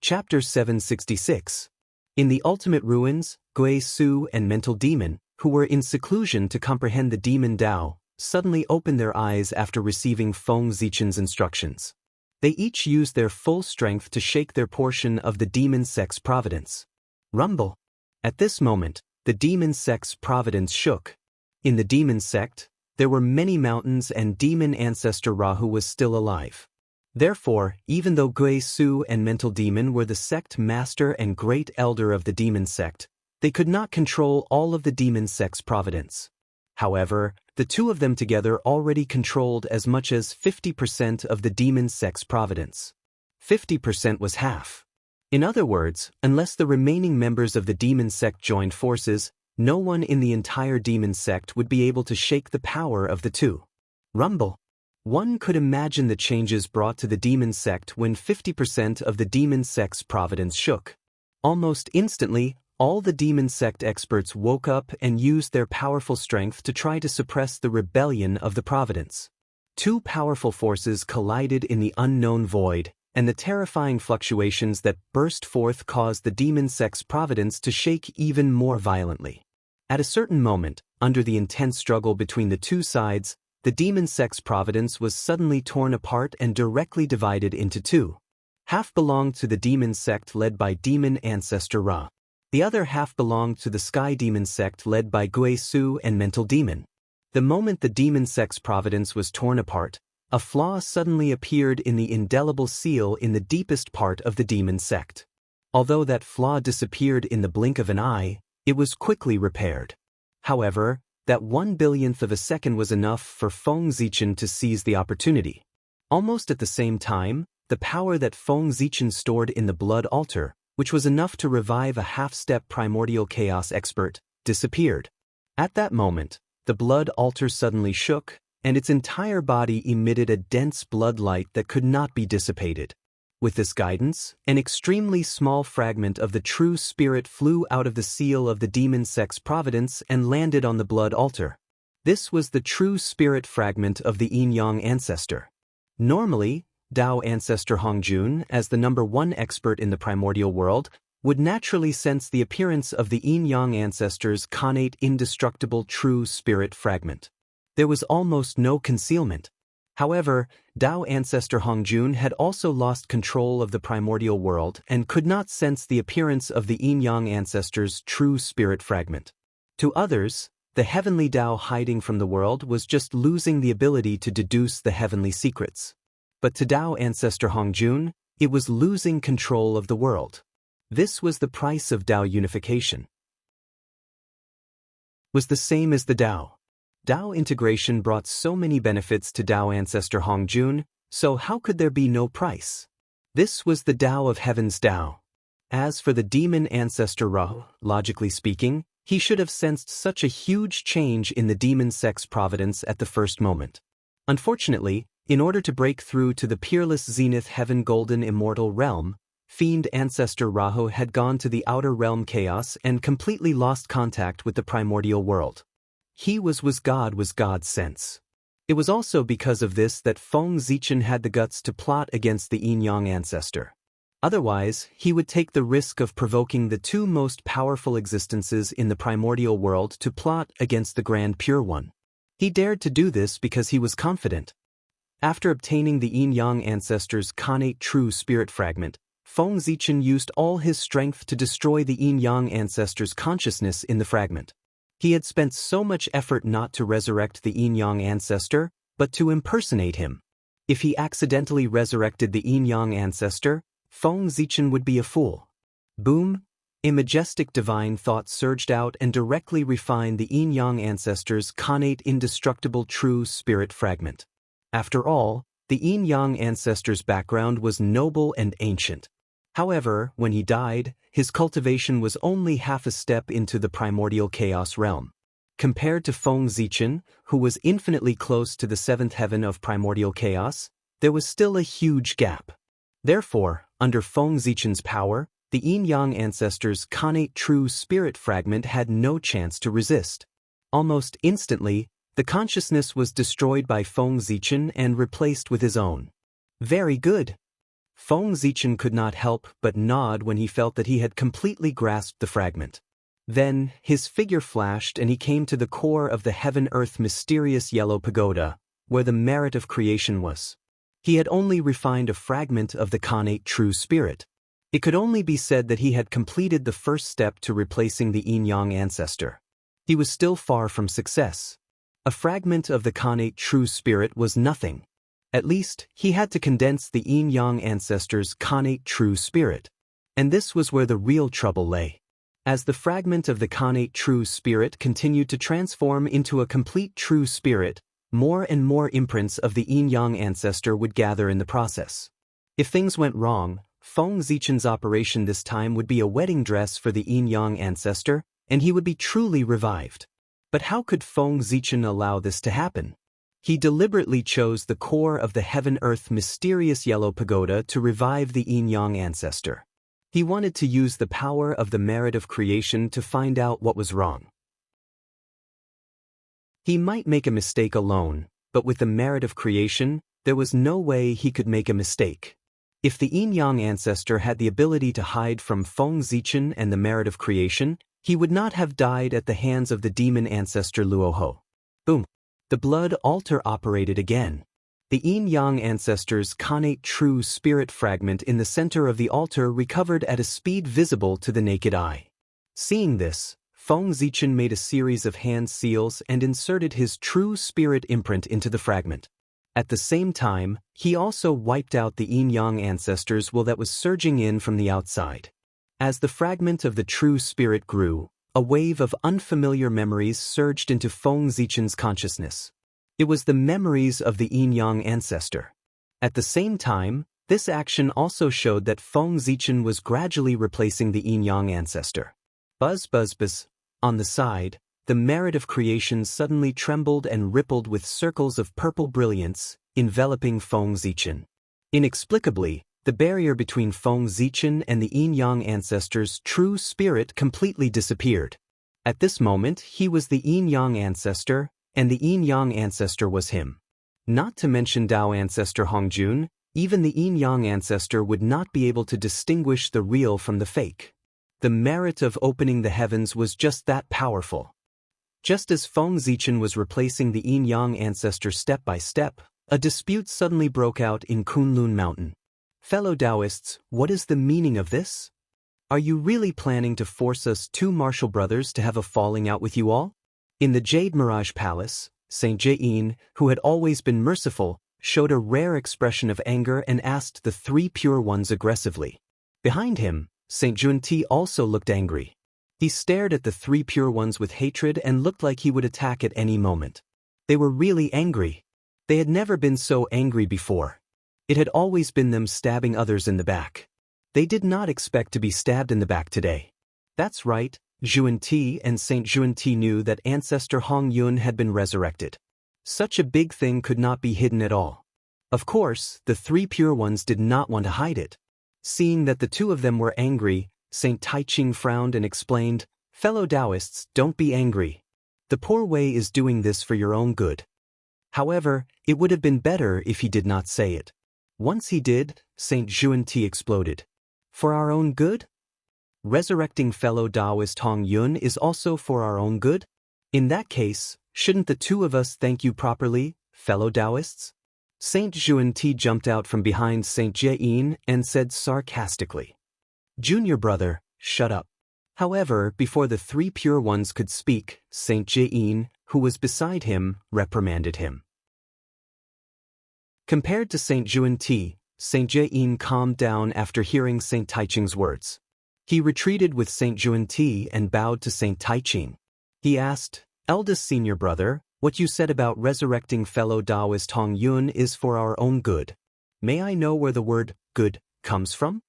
Chapter 766. In the ultimate ruins, Gui Su and mental demon, who were in seclusion to comprehend the demon Dao, suddenly opened their eyes after receiving Feng Zichen's instructions. They each used their full strength to shake their portion of the demon sect's providence. Rumble. At this moment, the demon sect's providence shook. In the demon sect, there were many mountains and demon ancestor Rahu was still alive. Therefore, even though Gui Su and mental demon were the sect master and great elder of the demon sect, they could not control all of the demon sect's providence. However, the two of them together already controlled as much as 50% of the demon sect's providence. 50% was half. In other words, unless the remaining members of the demon sect joined forces, no one in the entire demon sect would be able to shake the power of the two. Rumble. One could imagine the changes brought to the demon sect when 50% of the demon sect's providence shook. Almost instantly, all the demon sect experts woke up and used their powerful strength to try to suppress the rebellion of the providence. Two powerful forces collided in the unknown void, and the terrifying fluctuations that burst forth caused the demon sect's providence to shake even more violently. At a certain moment, under the intense struggle between the two sides, the demon sect's providence was suddenly torn apart and directly divided into two. Half belonged to the demon sect led by demon ancestor Ra. The other half belonged to the sky demon sect led by Gui Su and mental demon. The moment the demon sect's providence was torn apart, a flaw suddenly appeared in the indelible seal in the deepest part of the demon sect. Although that flaw disappeared in the blink of an eye, it was quickly repaired. However, that 1/1000th of a second was enough for Feng Zichen to seize the opportunity. Almost at the same time, the power that Feng Zichen stored in the blood altar, which was enough to revive a half-step primordial chaos expert, disappeared. At that moment, the blood altar suddenly shook, and its entire body emitted a dense blood light that could not be dissipated. With this guidance, an extremely small fragment of the true spirit flew out of the seal of the demon sect's providence and landed on the blood altar. This was the true spirit fragment of the yin-yang ancestor. Normally, Dao ancestor Hongjun, as the #1 expert in the primordial world, would naturally sense the appearance of the yin-yang ancestor's connate indestructible true spirit fragment. There was almost no concealment. However, Dao ancestor Hongjun had also lost control of the primordial world and could not sense the appearance of the yin-yang ancestor's true spirit fragment. To others, the heavenly Dao hiding from the world was just losing the ability to deduce the heavenly secrets. But to Dao ancestor Hongjun, it was losing control of the world. This was the price of Dao unification. Was the same as the Dao. Dao integration brought so many benefits to Dao ancestor Hongjun, so how could there be no price? This was the Dao of Heaven's Dao. As for the demon ancestor Rahu, logically speaking, he should have sensed such a huge change in the demon sect's providence at the first moment. Unfortunately, in order to break through to the peerless zenith heaven golden immortal realm, fiend ancestor Rahu had gone to the outer realm chaos and completely lost contact with the primordial world. He was God's sense. It was also because of this that Feng Zichen had the guts to plot against the yin-yang ancestor. Otherwise, he would take the risk of provoking the two most powerful existences in the primordial world to plot against the Grand Pure One. He dared to do this because he was confident. After obtaining the yin-yang ancestor's connate true spirit fragment, Feng Zichen used all his strength to destroy the yin-yang ancestor's consciousness in the fragment. He had spent so much effort not to resurrect the yin-yang ancestor, but to impersonate him. If he accidentally resurrected the yin-yang ancestor, Feng Zichen would be a fool. Boom! A majestic divine thought surged out and directly refined the yin-yang ancestor's connate indestructible true spirit fragment. After all, the yin-yang ancestor's background was noble and ancient. However, when he died, his cultivation was only half a step into the primordial chaos realm. Compared to Feng Zichen, who was infinitely close to the seventh heaven of primordial chaos, there was still a huge gap. Therefore, under Feng Zichen's power, the yin-yang ancestor's connate true spirit fragment had no chance to resist. Almost instantly, the consciousness was destroyed by Feng Zichen and replaced with his own. Very good. Feng Zichen could not help but nod when he felt that he had completely grasped the fragment. Then, his figure flashed and he came to the core of the heaven-earth mysterious yellow pagoda, where the merit of creation was. He had only refined a fragment of the connate true spirit. It could only be said that he had completed the first step to replacing the yin-yang ancestor. He was still far from success. A fragment of the connate true spirit was nothing. At least, he had to condense the yin-yang ancestor's connate true spirit. And this was where the real trouble lay. As the fragment of the connate true spirit continued to transform into a complete true spirit, more and more imprints of the yin-yang ancestor would gather in the process. If things went wrong, Feng Zichen's operation this time would be a wedding dress for the yin-yang ancestor, and he would be truly revived. But how could Feng Zichen allow this to happen? He deliberately chose the core of the heaven-earth mysterious yellow pagoda to revive the yin-yang ancestor. He wanted to use the power of the merit of creation to find out what was wrong. He might make a mistake alone, but with the merit of creation, there was no way he could make a mistake. If the yin-yang ancestor had the ability to hide from Feng Zichen and the merit of creation, he would not have died at the hands of the demon ancestor Luoho. Boom! The blood altar operated again. The yin-yang ancestor's connate true spirit fragment in the center of the altar recovered at a speed visible to the naked eye. Seeing this, Feng Zichen made a series of hand seals and inserted his true spirit imprint into the fragment. At the same time, he also wiped out the yin-yang ancestor's will that was surging in from the outside. As the fragment of the true spirit grew, a wave of unfamiliar memories surged into Feng Zichen's consciousness. It was the memories of the yin-yang ancestor. At the same time, this action also showed that Feng Zichen was gradually replacing the yin-yang ancestor. Buzz buzz buzz. On the side, the merit of creation suddenly trembled and rippled with circles of purple brilliance, enveloping Feng Zichen. Inexplicably, the barrier between Feng Zichen and the yin-yang ancestor's true spirit completely disappeared. At this moment, he was the yin-yang ancestor, and the yin-yang ancestor was him. Not to mention Dao ancestor Hongjun, even the yin-yang ancestor would not be able to distinguish the real from the fake. The merit of opening the heavens was just that powerful. Just as Feng Zichen was replacing the yin-yang ancestor step by step, a dispute suddenly broke out in Kunlun Mountain. Fellow Taoists, what is the meaning of this? Are you really planning to force us two martial brothers to have a falling out with you all? In the Jade Mirage Palace, Saint Jain, who had always been merciful, showed a rare expression of anger and asked the three pure ones aggressively. Behind him, Saint Junti also looked angry. He stared at the three pure ones with hatred and looked like he would attack at any moment. They were really angry. They had never been so angry before. It had always been them stabbing others in the back. They did not expect to be stabbed in the back today. That's right, Xuanti and Saint Xuanti knew that ancestor Hong Yun had been resurrected. Such a big thing could not be hidden at all. Of course, the three pure ones did not want to hide it. Seeing that the two of them were angry, Saint Taiching frowned and explained, "Fellow Taoists, don't be angry. The poor way is doing this for your own good." However, it would have been better if he did not say it. Once he did, Saint Xuanti exploded. For our own good? Resurrecting fellow Taoist Hong Yun is also for our own good? In that case, shouldn't the two of us thank you properly, fellow Taoists? Saint Xuanti jumped out from behind Saint Jieyin and said sarcastically. Junior brother, shut up. However, before the three pure ones could speak, Saint Jieyin, who was beside him, reprimanded him. Compared to Saint Xuanti, Saint Jieyin calmed down after hearing Saint Taiching's words. He retreated with Saint Xuanti and bowed to Saint Taiching. He asked, "Eldest senior brother, what you said about resurrecting fellow Taoist Hong Yun is for our own good. May I know where the word good comes from?"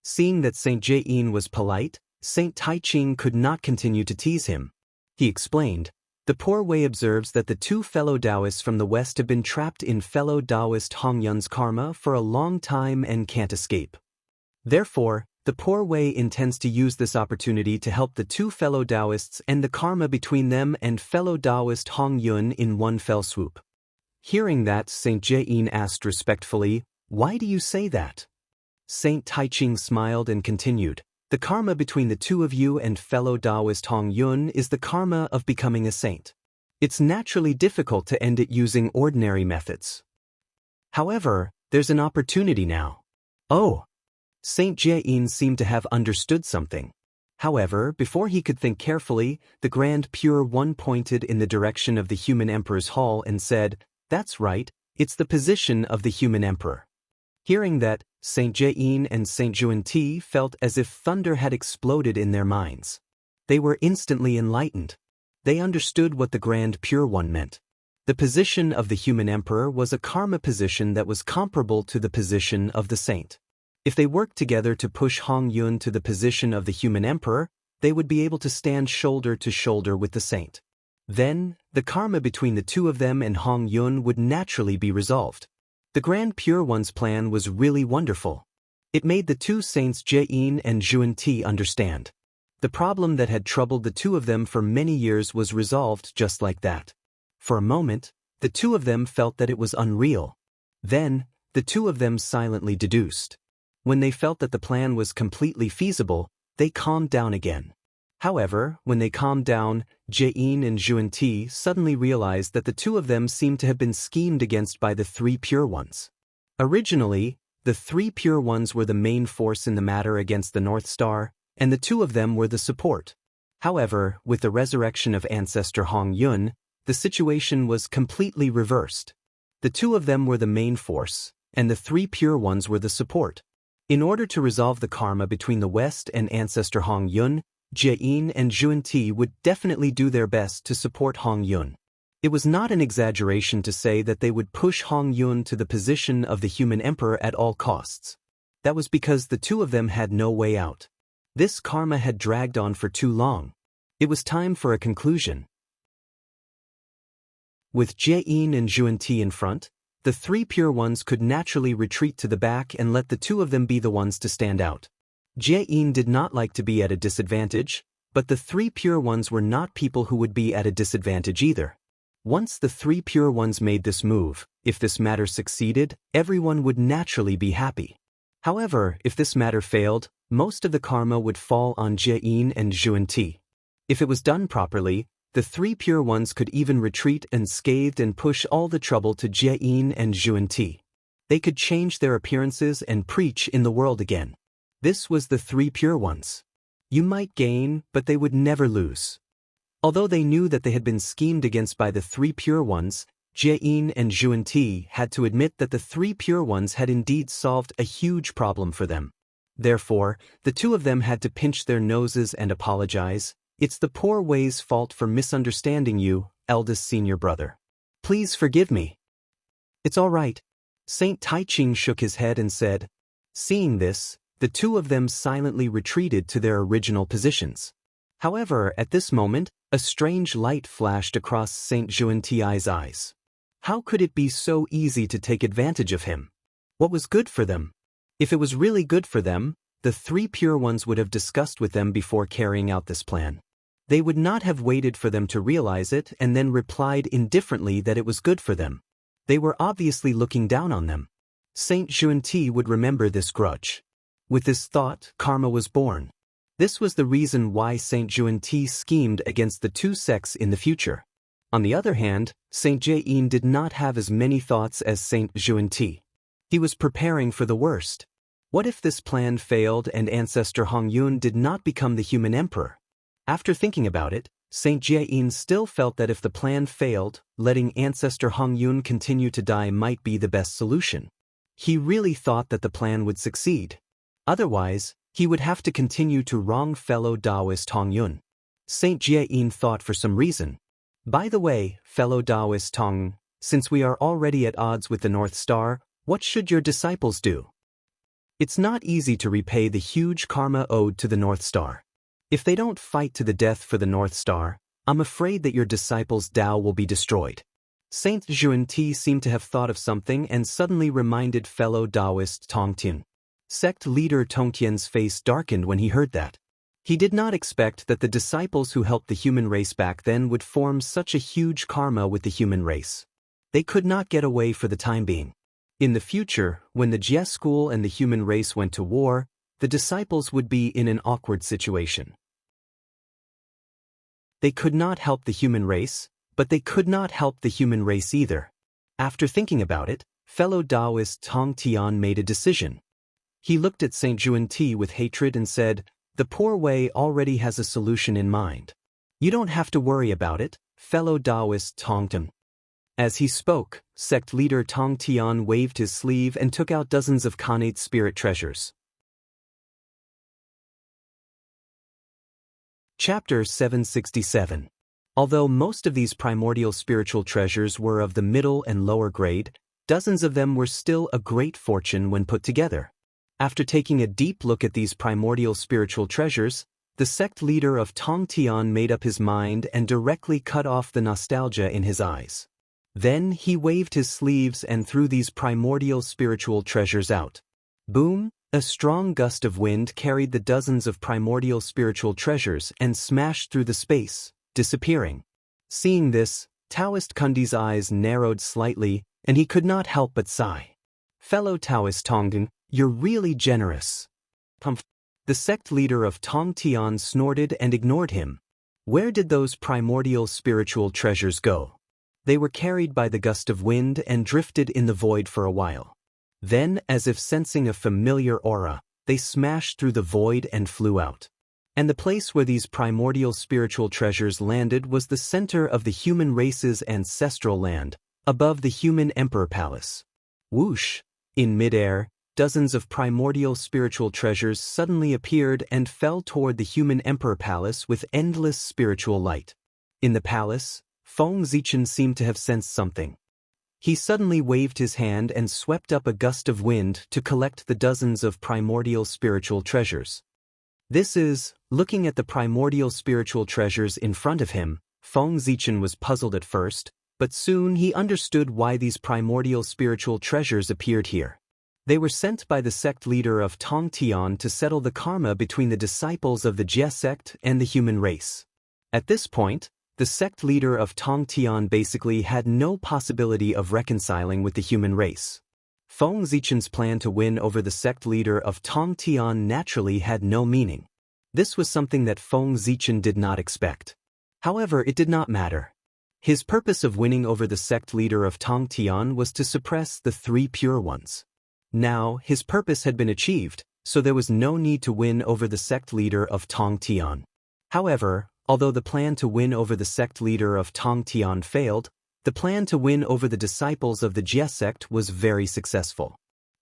Seeing that Saint Jieyin was polite, Saint Taiching could not continue to tease him. He explained, "The poor way observes that the two fellow Taoists from the West have been trapped in fellow Taoist Hong Yun's karma for a long time and can't escape. Therefore, the poor way intends to use this opportunity to help the two fellow Taoists end the karma between them and fellow Taoist Hong Yun in one fell swoop." Hearing that, Saint Jieyin asked respectfully, "Why do you say that?" Saint Taiching smiled and continued, "The karma between the two of you and fellow Taoist Hong Yun is the karma of becoming a saint. It's naturally difficult to end it using ordinary methods. However, there's an opportunity now." Oh! Saint Jieyin seemed to have understood something. However, before he could think carefully, the Grand Pure One pointed in the direction of the Human Emperor's hall and said, "That's right, it's the position of the Human Emperor." Hearing that, Saint Jieyin and Saint Xuanti felt as if thunder had exploded in their minds. They were instantly enlightened. They understood what the Grand Pure One meant. The position of the Human Emperor was a karma position that was comparable to the position of the saint. If they worked together to push Hong Yun to the position of the Human Emperor, they would be able to stand shoulder to shoulder with the saint. Then, the karma between the two of them and Hong Yun would naturally be resolved. The Grand Pure One's plan was really wonderful. It made the two saints Jieyin and Xuanti understand. The problem that had troubled the two of them for many years was resolved just like that. For a moment, the two of them felt that it was unreal. Then, the two of them silently deduced. When they felt that the plan was completely feasible, they calmed down again. However, when they calmed down, Jieyin and Xuanti suddenly realized that the two of them seemed to have been schemed against by the three pure ones. Originally, the three pure ones were the main force in the matter against the North Star, and the two of them were the support. However, with the resurrection of ancestor Hong Yun, the situation was completely reversed. The two of them were the main force, and the three pure ones were the support. In order to resolve the karma between the West and ancestor Hong Yun, Jieyin and Xuanti would definitely do their best to support Hong Yun. It was not an exaggeration to say that they would push Hong Yun to the position of the Human Emperor at all costs. That was because the two of them had no way out. This karma had dragged on for too long. It was time for a conclusion. With Jieyin and Xuanti in front, the three pure ones could naturally retreat to the back and let the two of them be the ones to stand out. Jieyin did not like to be at a disadvantage, but the three pure ones were not people who would be at a disadvantage either. Once the three pure ones made this move, if this matter succeeded, everyone would naturally be happy. However, if this matter failed, most of the karma would fall on Jieyin and Xuanti. If it was done properly, the three pure ones could even retreat unscathed and push all the trouble to Jieyin and Xuanti. They could change their appearances and preach in the world again. This was the three pure ones. You might gain, but they would never lose. Although they knew that they had been schemed against by the three pure ones, Jieyin and Xuanti had to admit that the three pure ones had indeed solved a huge problem for them. Therefore, the two of them had to pinch their noses and apologize. "It's the poor way's fault for misunderstanding you, eldest senior brother. Please forgive me." "It's all right." Saint Taiching shook his head and said. Seeing this, The two of them silently retreated to their original positions. However, at this moment, a strange light flashed across Saint Xuanti's eyes. How could it be so easy to take advantage of him? What was good for them? If it was really good for them, the three pure ones would have discussed with them before carrying out this plan. They would not have waited for them to realize it and then replied indifferently that it was good for them. They were obviously looking down on them. Saint Xuanti would remember this grudge. With this thought, karma was born. This was the reason why Saint Xuanti schemed against the two sects in the future. On the other hand, Saint Jian did not have as many thoughts as Saint Xuanti. He was preparing for the worst. What if this plan failed and Ancestor Hongyun did not become the human emperor? After thinking about it, Saint Jian still felt that if the plan failed, letting Ancestor Hongyun continue to die might be the best solution. He really thought that the plan would succeed. Otherwise, he would have to continue to wrong fellow Taoist Hongyun. Saint Jian thought for some reason. By the way, fellow Taoist Tong, since we are already at odds with the North Star, what should your disciples do? It's not easy to repay the huge karma owed to the North Star. If they don't fight to the death for the North Star, I'm afraid that your disciples' Tao will be destroyed. Saint Xuanti seemed to have thought of something and suddenly reminded fellow Taoist Tongtian. Sect leader Tongtian's face darkened when he heard that. He did not expect that the disciples who helped the human race back then would form such a huge karma with the human race. They could not get away for the time being. In the future, when the Jie school and the human race went to war, the disciples would be in an awkward situation. They could not help the human race, but they could not help the human race either. After thinking about it, fellow Taoist Tong Tian made a decision. He looked at Saint Xuanti with hatred and said, "The poor way already has a solution in mind. You don't have to worry about it, fellow Taoist Tong Tian." As he spoke, sect leader Tong Tian waved his sleeve and took out dozens of Khanate spirit treasures. Chapter 767. Although most of these primordial spiritual treasures were of the middle and lower grade, dozens of them were still a great fortune when put together. After taking a deep look at these primordial spiritual treasures, the sect leader of Tong Tian made up his mind and directly cut off the nostalgia in his eyes. Then he waved his sleeves and threw these primordial spiritual treasures out. Boom! A strong gust of wind carried the dozens of primordial spiritual treasures and smashed through the space, disappearing. Seeing this, Taoist Kundi's eyes narrowed slightly, and he could not help but sigh. "Fellow Taoist Tonggen, you're really generous." Pumph. The sect leader of Tong Tian snorted and ignored him. Where did those primordial spiritual treasures go? They were carried by the gust of wind and drifted in the void for a while. Then, as if sensing a familiar aura, they smashed through the void and flew out. And the place where these primordial spiritual treasures landed was the center of the human race's ancestral land, above the human emperor palace. Whoosh! In midair, dozens of primordial spiritual treasures suddenly appeared and fell toward the human emperor palace with endless spiritual light. In the palace, Feng Zichen seemed to have sensed something. He suddenly waved his hand and swept up a gust of wind to collect the dozens of primordial spiritual treasures. Looking at the primordial spiritual treasures in front of him, Feng Zichen was puzzled at first, but soon he understood why these primordial spiritual treasures appeared here. They were sent by the sect leader of Tong Tian to settle the karma between the disciples of the Jie sect and the human race. At this point, the sect leader of Tong Tian basically had no possibility of reconciling with the human race. Feng Zichen's plan to win over the sect leader of Tong Tian naturally had no meaning. This was something that Feng Zichen did not expect. However, it did not matter. His purpose of winning over the sect leader of Tong Tian was to suppress the three pure ones. Now, his purpose had been achieved, so there was no need to win over the sect leader of Tong Tian. However, although the plan to win over the sect leader of Tong Tian failed, the plan to win over the disciples of the Jie sect was very successful.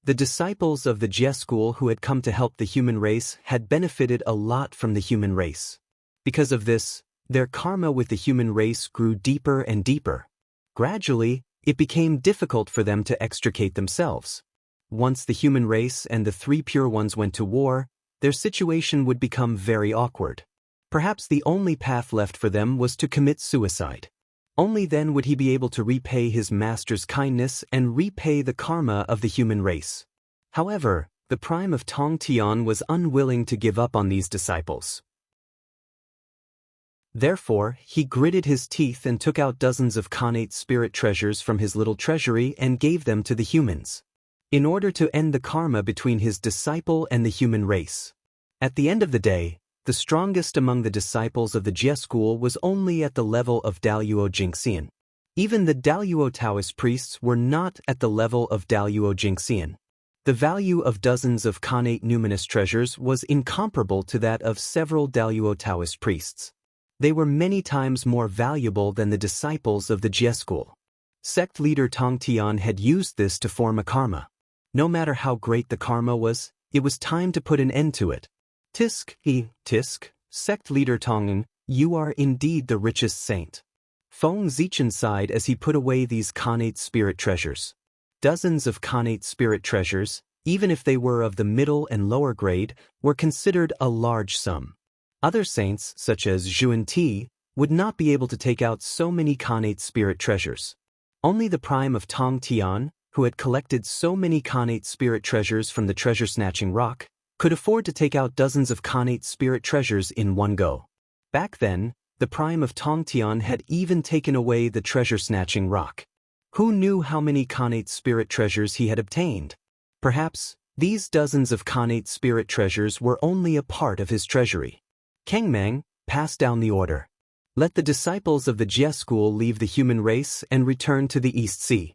The disciples of the Jie school who had come to help the human race had benefited a lot from the human race. Because of this, their karma with the human race grew deeper and deeper. Gradually, it became difficult for them to extricate themselves. Once the human race and the three pure ones went to war, their situation would become very awkward. Perhaps the only path left for them was to commit suicide. Only then would he be able to repay his master's kindness and repay the karma of the human race. However, the prime of Tong Tian was unwilling to give up on these disciples. Therefore, he gritted his teeth and took out dozens of Khanate spirit treasures from his little treasury and gave them to the humans, in order to end the karma between his disciple and the human race. At the end of the day, the strongest among the disciples of the Jie school was only at the level of Daluo Jingxian. Even the Daluo Taoist priests were not at the level of Daluo Jingxian. The value of dozens of Khanate numinous treasures was incomparable to that of several Daluo Taoist priests. They were many times more valuable than the disciples of the Jie school. Sect leader Tong Tian had used this to form a karma. No matter how great the karma was, it was time to put an end to it. Tisk, sect leader Tong'en, you are indeed the richest saint. Feng Zichen sighed as he put away these Khanate spirit treasures. Dozens of Khanate spirit treasures, even if they were of the middle and lower grade, were considered a large sum. Other saints, such as Zhuan Ti, would not be able to take out so many Khanate spirit treasures. Only the prime of Tong Tian, who had collected so many Khanate spirit treasures from the treasure-snatching rock, could afford to take out dozens of Khanate spirit treasures in one go. Back then, the prime of Tong Tian had even taken away the treasure-snatching rock. Who knew how many Khanate spirit treasures he had obtained? Perhaps, these dozens of Khanate spirit treasures were only a part of his treasury. Kengmeng, pass down the order. Let the disciples of the Jie school leave the human race and return to the East Sea.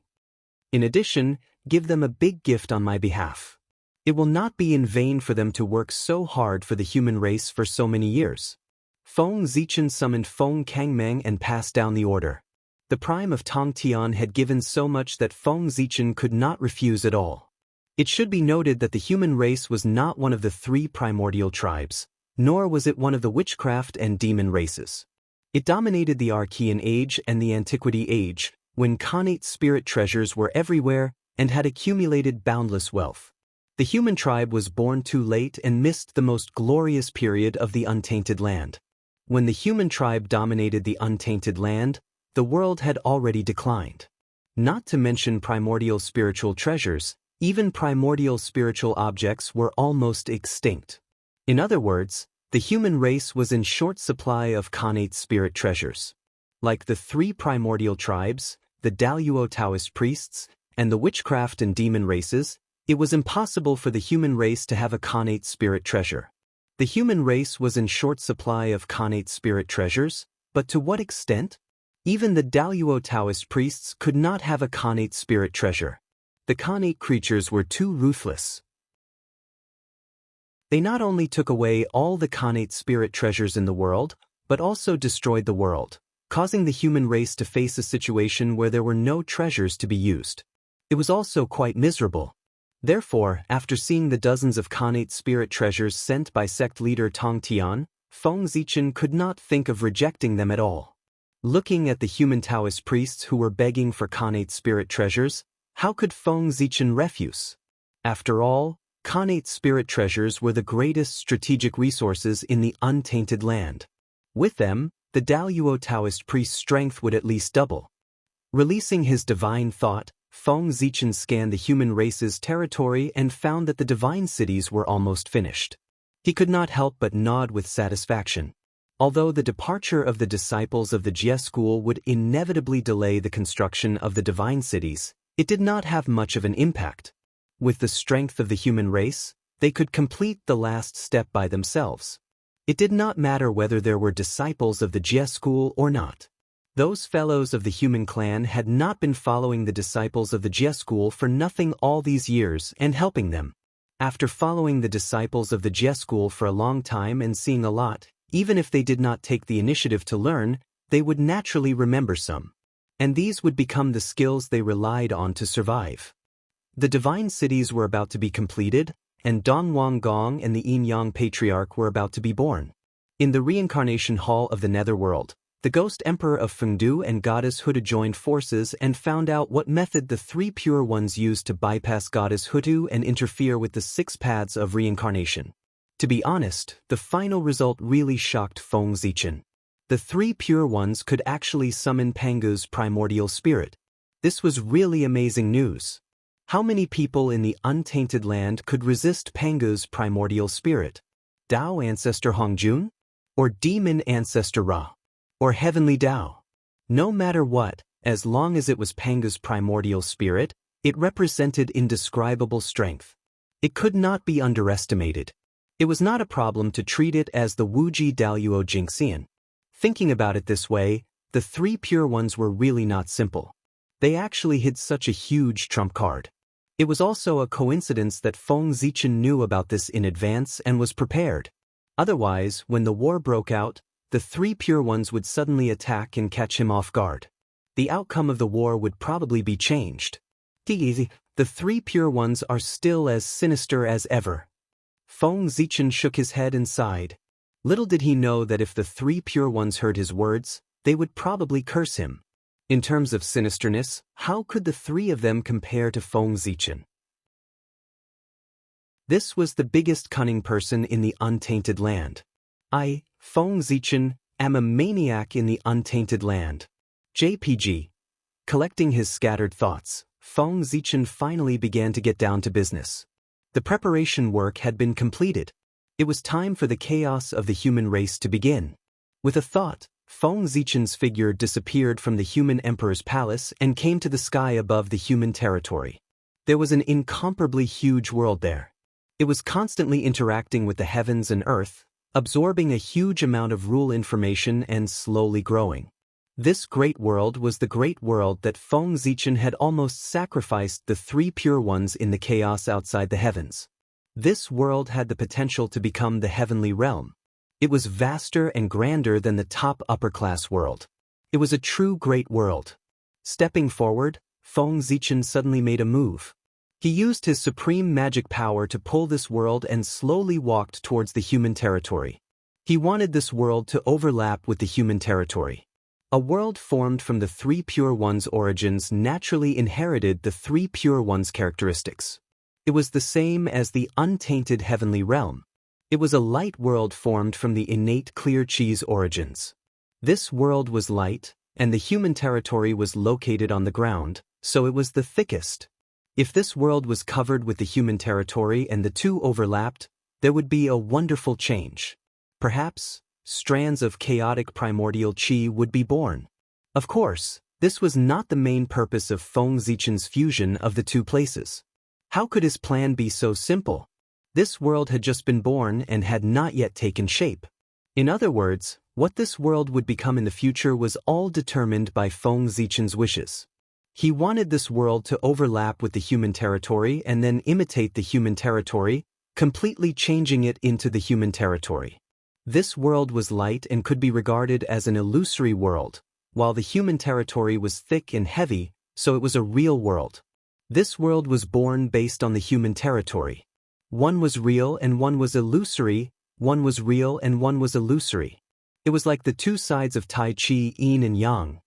In addition, give them a big gift on my behalf. It will not be in vain for them to work so hard for the human race for so many years. Feng Zichen summoned Feng Kangmeng and passed down the order. The prime of Tong Tian had given so much that Feng Zichen could not refuse at all. It should be noted that the human race was not one of the three primordial tribes, nor was it one of the witchcraft and demon races. It dominated the Archean Age and the Antiquity Age, when Khanate spirit treasures were everywhere and had accumulated boundless wealth. The human tribe was born too late and missed the most glorious period of the untainted land. When the human tribe dominated the untainted land, the world had already declined. Not to mention primordial spiritual treasures, even primordial spiritual objects were almost extinct. In other words, the human race was in short supply of Khanate spirit treasures. Like the three primordial tribes, the Daluo Taoist priests, and the witchcraft and demon races, it was impossible for the human race to have a Khanate spirit treasure. The human race was in short supply of Khanate spirit treasures, but to what extent? Even the Daluo Taoist priests could not have a Khanate spirit treasure. The Khanate creatures were too ruthless. They not only took away all the Khanate spirit treasures in the world, but also destroyed the world, causing the human race to face a situation where there were no treasures to be used. It was also quite miserable. Therefore, after seeing the dozens of Khanate spirit treasures sent by sect leader Tong Tian, Feng Zichen could not think of rejecting them at all. Looking at the human Taoist priests who were begging for Khanate spirit treasures, how could Feng Zichen refuse? After all, Khanate spirit treasures were the greatest strategic resources in the untainted land. With them, the Daluo Taoist priest's strength would at least double. Releasing his divine thought, Feng Zichen scanned the human race's territory and found that the divine cities were almost finished. He could not help but nod with satisfaction. Although the departure of the disciples of the Jie school would inevitably delay the construction of the divine cities, it did not have much of an impact. With the strength of the human race, they could complete the last step by themselves. It did not matter whether there were disciples of the Jie school or not. Those fellows of the human clan had not been following the disciples of the Jie school for nothing all these years and helping them. After following the disciples of the Jie school for a long time and seeing a lot, even if they did not take the initiative to learn, they would naturally remember some. And these would become the skills they relied on to survive. The divine cities were about to be completed, and Dongwang Gong and the Yin Yang Patriarch were about to be born. In the reincarnation hall of the Netherworld, The ghost emperor of Fengdu and goddess Hutu joined forces and found out what method the three pure ones used to bypass goddess Hutu and interfere with the 6 paths of reincarnation. To be honest, the final result really shocked Feng Zichen. The three pure ones could actually summon Pangu's primordial spirit. This was really amazing news. How many people in the untainted land could resist Pangu's primordial spirit? Dao Ancestor Hongjun? Or Demon Ancestor Ra? Or Heavenly Dao? No matter what, as long as it was Pangu's primordial spirit, it represented indescribable strength. It could not be underestimated. It was not a problem to treat it as the Wuji Daluo Jingxian. Thinking about it this way, the three pure ones were really not simple. They actually hid such a huge trump card. It was also a coincidence that Feng Zichen knew about this in advance and was prepared. Otherwise, when the war broke out, the three pure ones would suddenly attack and catch him off guard. The outcome of the war would probably be changed. The three pure ones are still as sinister as ever. Feng Zichen shook his head and sighed. Little did he know that if the three pure ones heard his words, they would probably curse him. In terms of sinisterness, how could the three of them compare to Feng Zichen? This was the biggest cunning person in the untainted land. I, Feng Zichen, am a maniac in the untainted land. JPG. Collecting his scattered thoughts, Feng Zichen finally began to get down to business. The preparation work had been completed. It was time for the chaos of the human race to begin. With a thought, Feng Zichen's figure disappeared from the human emperor's palace and came to the sky above the human territory. There was an incomparably huge world there. It was constantly interacting with the heavens and earth, absorbing a huge amount of rule information and slowly growing. This great world was the great world that Feng Zichen had almost sacrificed the three pure ones in the chaos outside the heavens. This world had the potential to become the heavenly realm. It was vaster and grander than the top upper-class world. It was a true great world. Stepping forward, Feng Zichen suddenly made a move. He used his supreme magic power to pull this world and slowly walked towards the human territory. He wanted this world to overlap with the human territory. A world formed from the three pure ones' origins naturally inherited the three pure ones' characteristics. It was the same as the untainted heavenly realm. It was a light world formed from the innate clear cheese origins. This world was light, and the human territory was located on the ground, so it was the thickest. If this world was covered with the human territory and the two overlapped, there would be a wonderful change. Perhaps, strands of chaotic primordial qi would be born. Of course, this was not the main purpose of Feng Zichen's fusion of the two places. How could his plan be so simple? This world had just been born and had not yet taken shape. In other words, what this world would become in the future was all determined by Feng Zichen's wishes. He wanted this world to overlap with the human territory and then imitate the human territory, completely changing it into the human territory. This world was light and could be regarded as an illusory world, while the human territory was thick and heavy, so it was a real world. This world was born based on the human territory. One was real and one was illusory, one was real and one was illusory. It was like the two sides of Tai Chi, yin and yang.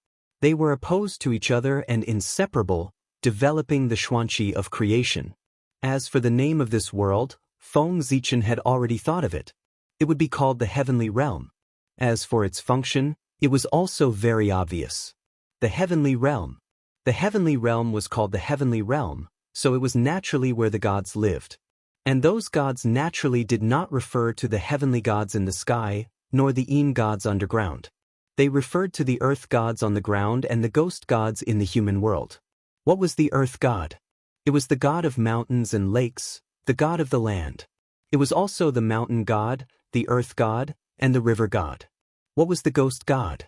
They were opposed to each other and inseparable, developing the Xianxia of creation. As for the name of this world, Feng Zichen had already thought of it. It would be called the Heavenly Realm. As for its function, it was also very obvious. The Heavenly Realm. The Heavenly Realm was called the Heavenly Realm, so it was naturally where the gods lived. And those gods naturally did not refer to the heavenly gods in the sky, nor the yin gods underground. They referred to the earth gods on the ground and the ghost gods in the human world. What was the earth god? It was the god of mountains and lakes, the god of the land. It was also the mountain god, the earth god, and the river god. What was the ghost god?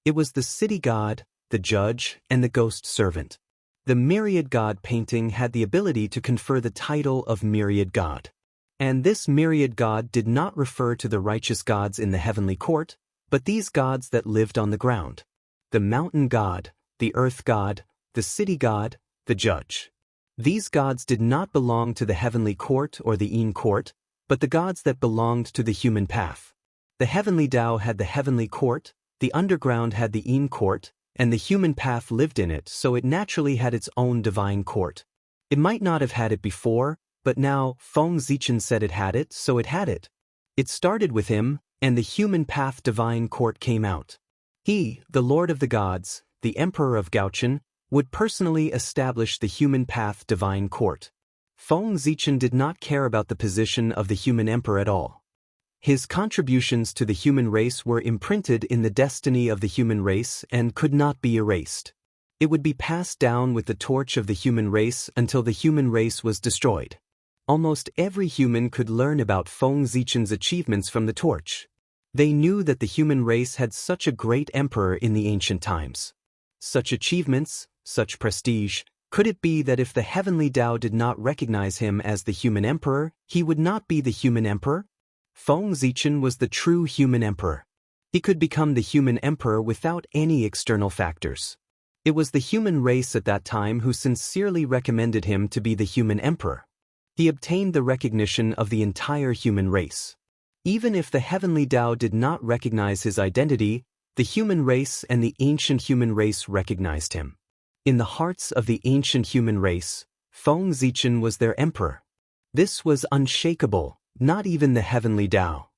It was the city god, the judge, and the ghost servant. The myriad god painting had the ability to confer the title of myriad god. And this myriad god did not refer to the righteous gods in the heavenly court, but these gods that lived on the ground. The mountain god, the earth god, the city god, the judge. These gods did not belong to the heavenly court or the yin court, but the gods that belonged to the human path. The heavenly Tao had the heavenly court, the underground had the Yin court, and the human path lived in it, so it naturally had its own divine court. It might not have had it before, but now Feng Zichen said it had it, so it had it. It started with him, and the human path divine court came out. He, the Lord of the Gods, the Emperor of Gaochen, would personally establish the human path divine court. Feng Zichen did not care about the position of the human emperor at all. His contributions to the human race were imprinted in the destiny of the human race and could not be erased. It would be passed down with the torch of the human race until the human race was destroyed. Almost every human could learn about Feng Zichen's achievements from the torch. They knew that the human race had such a great emperor in the ancient times. Such achievements, such prestige, could it be that if the heavenly Tao did not recognize him as the human emperor, he would not be the human emperor? Feng Zichen was the true human emperor. He could become the human emperor without any external factors. It was the human race at that time who sincerely recommended him to be the human emperor. He obtained the recognition of the entire human race. Even if the heavenly Tao did not recognize his identity, the human race and the ancient human race recognized him. In the hearts of the ancient human race, Feng Zichen was their emperor. This was unshakable, not even the heavenly Tao.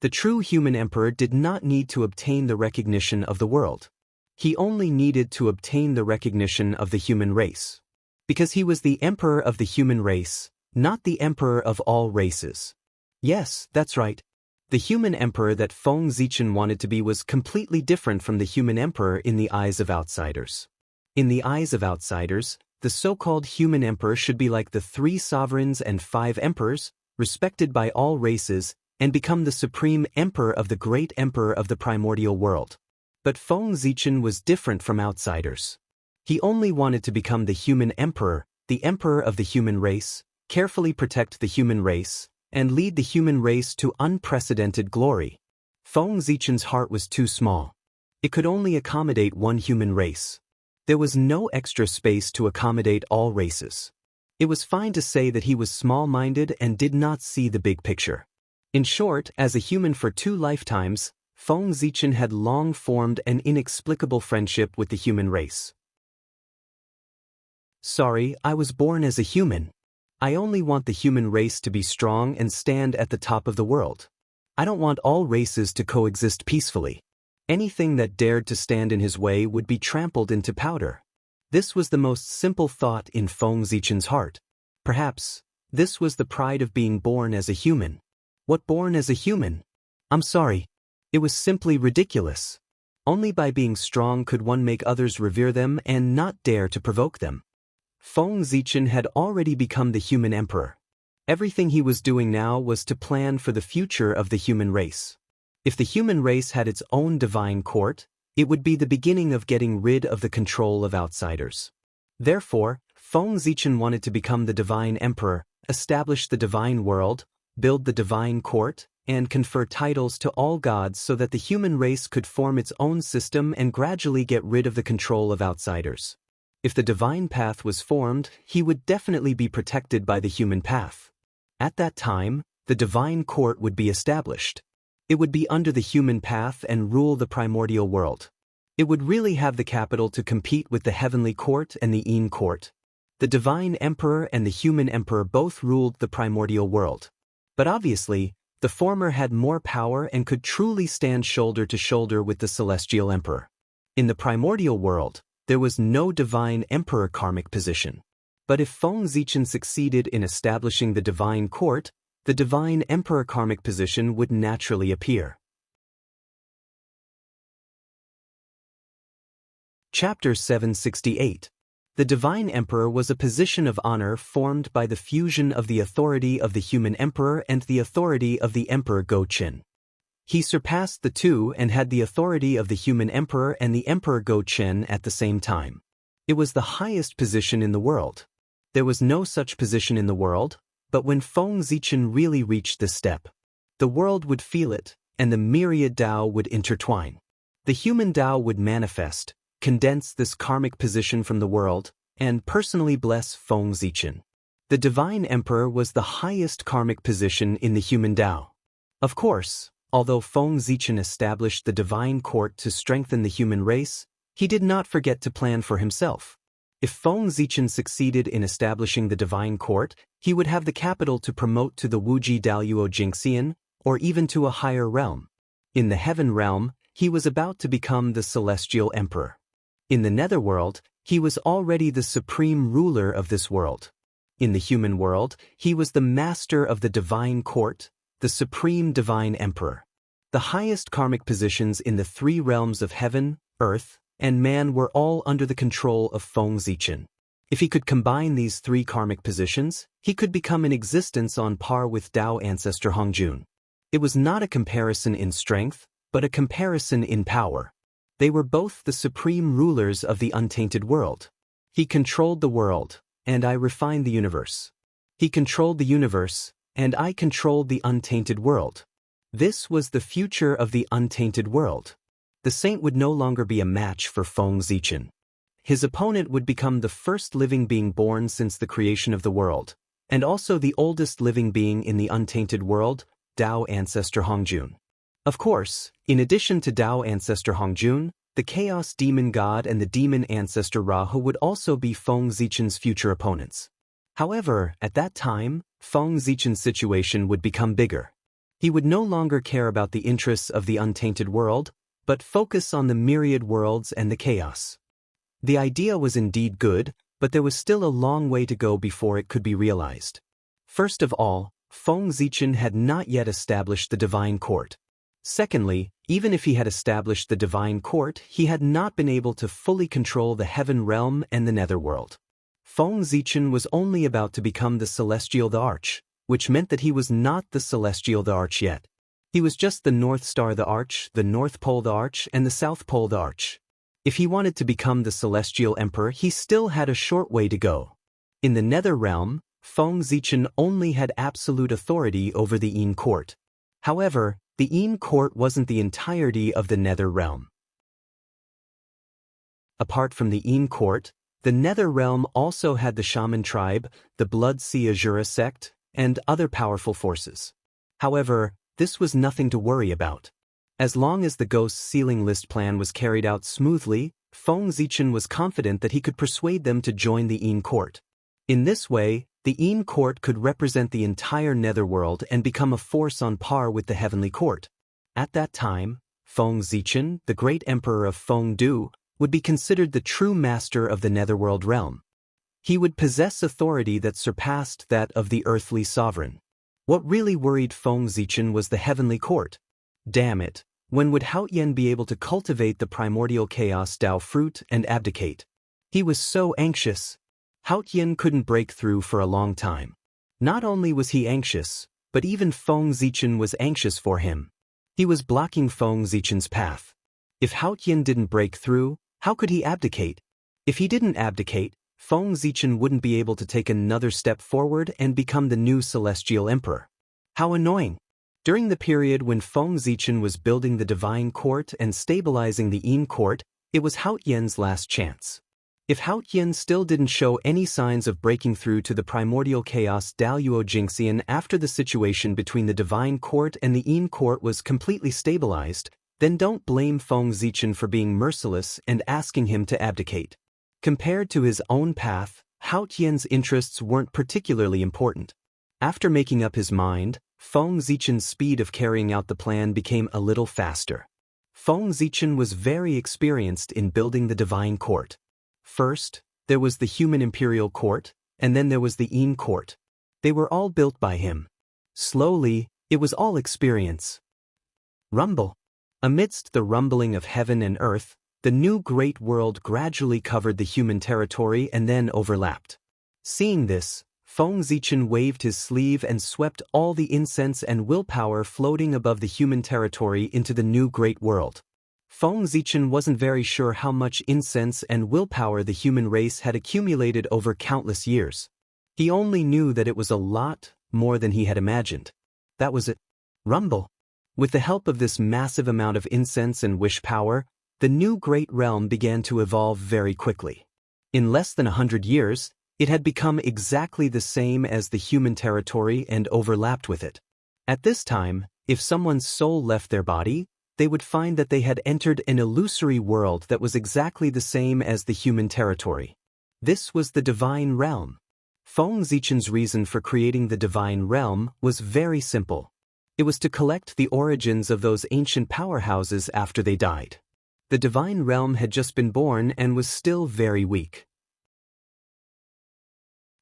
The true human emperor did not need to obtain the recognition of the world. He only needed to obtain the recognition of the human race. Because he was the emperor of the human race, not the emperor of all races. Yes, that's right. The human emperor that Feng Zichen wanted to be was completely different from the human emperor in the eyes of outsiders. In the eyes of outsiders, the so-called human emperor should be like the 3 sovereigns and 5 emperors, respected by all races, and become the supreme emperor of the great emperor of the primordial world. But Feng Zichen was different from outsiders. He only wanted to become the human emperor, the emperor of the human race, carefully protect the human race, and lead the human race to unprecedented glory. Feng Zichen's heart was too small. It could only accommodate one human race. There was no extra space to accommodate all races. It was fine to say that he was small-minded and did not see the big picture. In short, as a human for 2 lifetimes, Feng Zichen had long formed an inexplicable friendship with the human race. Sorry, I was born as a human. I only want the human race to be strong and stand at the top of the world. I don't want all races to coexist peacefully. Anything that dared to stand in his way would be trampled into powder. This was the most simple thought in Feng Zichen's heart. Perhaps, this was the pride of being born as a human. What born as a human? I'm sorry. It was simply ridiculous. Only by being strong could one make others revere them and not dare to provoke them. Feng Zichen had already become the human emperor. Everything he was doing now was to plan for the future of the human race. If the human race had its own divine court, it would be the beginning of getting rid of the control of outsiders. Therefore, Feng Zichen wanted to become the divine emperor, establish the divine world, build the divine court, and confer titles to all gods so that the human race could form its own system and gradually get rid of the control of outsiders. If the divine path was formed, he would definitely be protected by the human path. At that time, the divine court would be established. It would be under the human path and rule the primordial world. It would really have the capital to compete with the heavenly court and the Yin court. The divine emperor and the human emperor both ruled the primordial world. But obviously, the former had more power and could truly stand shoulder to shoulder with the celestial emperor. In the primordial world, there was no divine emperor karmic position. But if Feng Zichen succeeded in establishing the divine court, the divine emperor karmic position would naturally appear. Chapter 768. The divine emperor was a position of honor formed by the fusion of the authority of the human emperor and the authority of the emperor Go-Qin. He surpassed the two and had the authority of the human emperor and the emperor Go-Qin at the same time. It was the highest position in the world. There was no such position in the world, but when Feng Zichen really reached this step, the world would feel it, and the myriad Tao would intertwine. The human Tao would manifest, condense this karmic position from the world, and personally bless Feng Zichen. The divine emperor was the highest karmic position in the human Tao. Of course, Although Feng Zichen established the divine court to strengthen the human race, he did not forget to plan for himself. If Feng Zichen succeeded in establishing the divine court, he would have the capital to promote to the Wuji Daluo Jingxian, or even to a higher realm. In the heaven realm, he was about to become the celestial emperor. In the netherworld, he was already the supreme ruler of this world. In the human world, he was the master of the divine court, the supreme divine emperor. The highest karmic positions in the three realms of heaven, earth, and man were all under the control of Feng Zichen. If he could combine these three karmic positions, he could become an existence on par with Tao ancestor Hongjun. It was not a comparison in strength, but a comparison in power. They were both the supreme rulers of the untainted world. He controlled the world, and I refined the universe. He controlled the universe, and I controlled the untainted world. This was the future of the untainted world. The saint would no longer be a match for Feng Zichen. His opponent would become the first living being born since the creation of the world, and also the oldest living being in the untainted world, Tao ancestor Hongjun. Of course, in addition to Tao ancestor Hongjun, the chaos demon god and the demon ancestor Rahu would also be Feng Zichen's future opponents. However, at that time, Feng Zichen's situation would become bigger. He would no longer care about the interests of the untainted world, but focus on the myriad worlds and the chaos. The idea was indeed good, but there was still a long way to go before it could be realized. First of all, Feng Zichen had not yet established the divine court. Secondly, even if he had established the divine court, he had not been able to fully control the heaven realm and the netherworld. Feng Zichen was only about to become the celestial the arch, which meant that he was not the celestial the arch yet. He was just the North Star the arch, the North Pole the arch, and the South Pole the arch. If he wanted to become the celestial emperor, he still had a short way to go. In the nether realm, Feng Zichen only had absolute authority over the Yin court. However, the Yin court wasn't the entirety of the nether realm. Apart from the Yin court, the nether realm also had the shaman tribe, the Blood Sea Azura sect, and other powerful forces. However, this was nothing to worry about. As long as the Ghost's sealing list plan was carried out smoothly, Feng Zichen was confident that he could persuade them to join the Yin court. In this way, the Yin court could represent the entire netherworld and become a force on par with the heavenly court. At that time, Feng Zichen, the great emperor of Feng Du, would be considered the true master of the netherworld realm. He would possess authority that surpassed that of the earthly sovereign. What really worried Feng Zichen was the heavenly court. Damn it, when would Haotian be able to cultivate the primordial chaos Tao fruit and abdicate? He was so anxious. Haotian couldn't break through for a long time. Not only was he anxious, but even Feng Zichen was anxious for him. He was blocking Feng Zichen's path. If Haotian didn't break through, how could he abdicate? If he didn't abdicate, Feng Zichen wouldn't be able to take another step forward and become the new celestial emperor. How annoying! During the period when Feng Zichen was building the divine court and stabilizing the Yin court, it was Haotian's last chance. If Haotian still didn't show any signs of breaking through to the primordial chaos Daluo Jingxian after the situation between the divine court and the Yin court was completely stabilized, then don't blame Feng Zichen for being merciless and asking him to abdicate. Compared to his own path, Haotian's interests weren't particularly important. After making up his mind, Feng Zichen's speed of carrying out the plan became a little faster. Feng Zichen was very experienced in building the divine court. First, there was the human imperial court, and then there was the Yin court. They were all built by him. Slowly, it was all experience. Rumble. Amidst the rumbling of heaven and earth, the new great world gradually covered the human territory and then overlapped. Seeing this, Feng Zichen waved his sleeve and swept all the incense and willpower floating above the human territory into the new great world. Feng Zichen wasn't very sure how much incense and willpower the human race had accumulated over countless years. He only knew that it was a lot more than he had imagined. That was it. Rumble. With the help of this massive amount of incense and wish power, the new great realm began to evolve very quickly. In less than 100 years, it had become exactly the same as the human territory and overlapped with it. At this time, If someone's soul left their body, they would find that they had entered an illusory world that was exactly the same as the human territory. This was the divine realm. Feng Zichen's reason for creating the divine realm was very simple. It was to collect the origins of those ancient powerhouses after they died. The divine realm had just been born and was still very weak.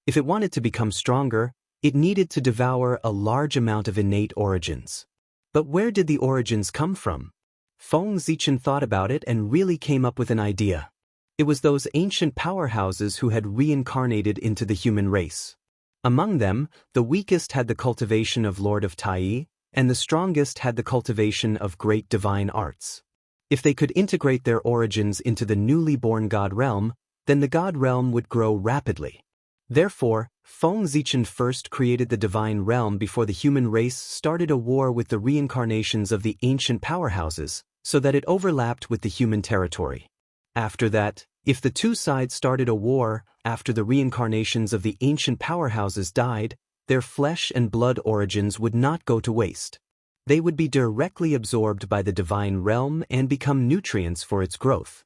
If it wanted to become stronger, it needed to devour a large amount of innate origins. But where did the origins come from? Feng Zichen thought about it and really came up with an idea. It was those ancient powerhouses who had reincarnated into the human race. Among them, the weakest had the cultivation of Lord of Tai, and the strongest had the cultivation of great divine arts. If they could integrate their origins into the newly born God realm, then the God realm would grow rapidly. Therefore, Feng Zichen first created the divine realm before the human race started a war with the reincarnations of the ancient powerhouses, so that it overlapped with the human territory. After that, if the two sides started a war after the reincarnations of the ancient powerhouses died, their flesh and blood origins would not go to waste. They would be directly absorbed by the divine realm and become nutrients for its growth.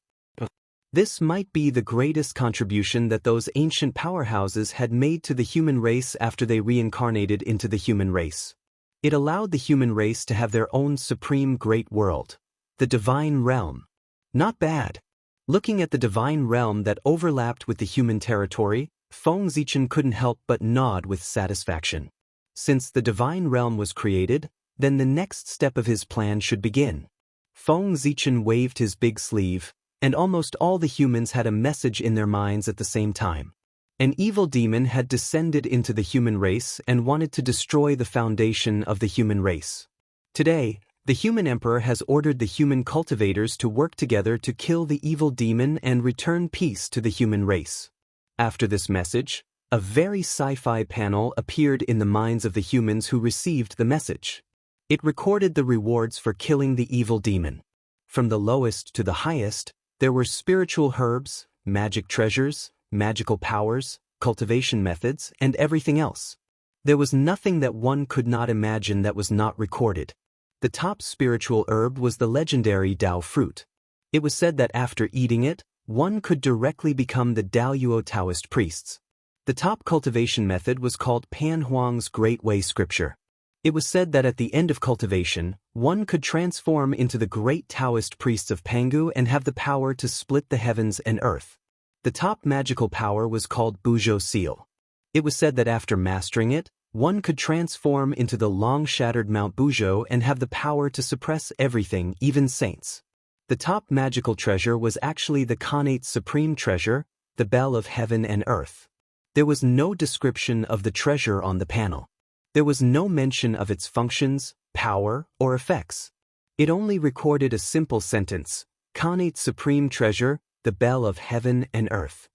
This might be the greatest contribution that those ancient powerhouses had made to the human race after they reincarnated into the human race. It allowed the human race to have their own supreme great world, the divine realm. Not bad. Looking at the divine realm that overlapped with the human territory, Feng Zichen couldn't help but nod with satisfaction. Since the divine realm was created, then the next step of his plan should begin. Feng Zichen waved his big sleeve, and almost all the humans had a message in their minds at the same time. An evil demon had descended into the human race and wanted to destroy the foundation of the human race. Today, the human emperor has ordered the human cultivators to work together to kill the evil demon and return peace to the human race. After this message, a very sci-fi panel appeared in the minds of the humans who received the message. It recorded the rewards for killing the evil demon. From the lowest to the highest, there were spiritual herbs, magic treasures, magical powers, cultivation methods, and everything else. There was nothing that one could not imagine that was not recorded. The top spiritual herb was the legendary Dao fruit. It was said that after eating it, one could directly become the Daoyuo Taoist priests. The top cultivation method was called Pan Huang's Great Way Scripture. It was said that at the end of cultivation, one could transform into the great Taoist priests of Pangu and have the power to split the heavens and earth. The top magical power was called Buzhou Seal. It was said that after mastering it, one could transform into the long-shattered Mount Buzhou and have the power to suppress everything, even saints. The top magical treasure was actually the Khanate's supreme treasure, the Bell of Heaven and Earth. There was no description of the treasure on the panel. There was no mention of its functions, power, or effects. It only recorded a simple sentence, Khanate's supreme treasure, the Bell of Heaven and Earth.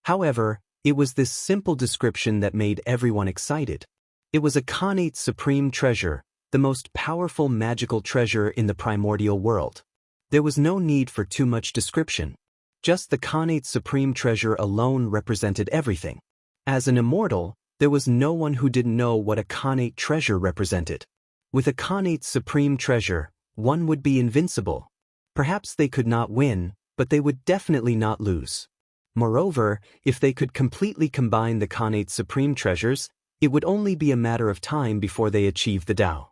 However, it was this simple description that made everyone excited. It was a Khanate's supreme treasure, the most powerful magical treasure in the primordial world. There was no need for too much description. Just the Khanate's supreme treasure alone represented everything. As an immortal, there was no one who didn't know what a Khanate treasure represented. With a Khanate's supreme treasure, one would be invincible. Perhaps they could not win, but they would definitely not lose. Moreover, if they could completely combine the Khanate's supreme treasures, it would only be a matter of time before they achieved the Tao.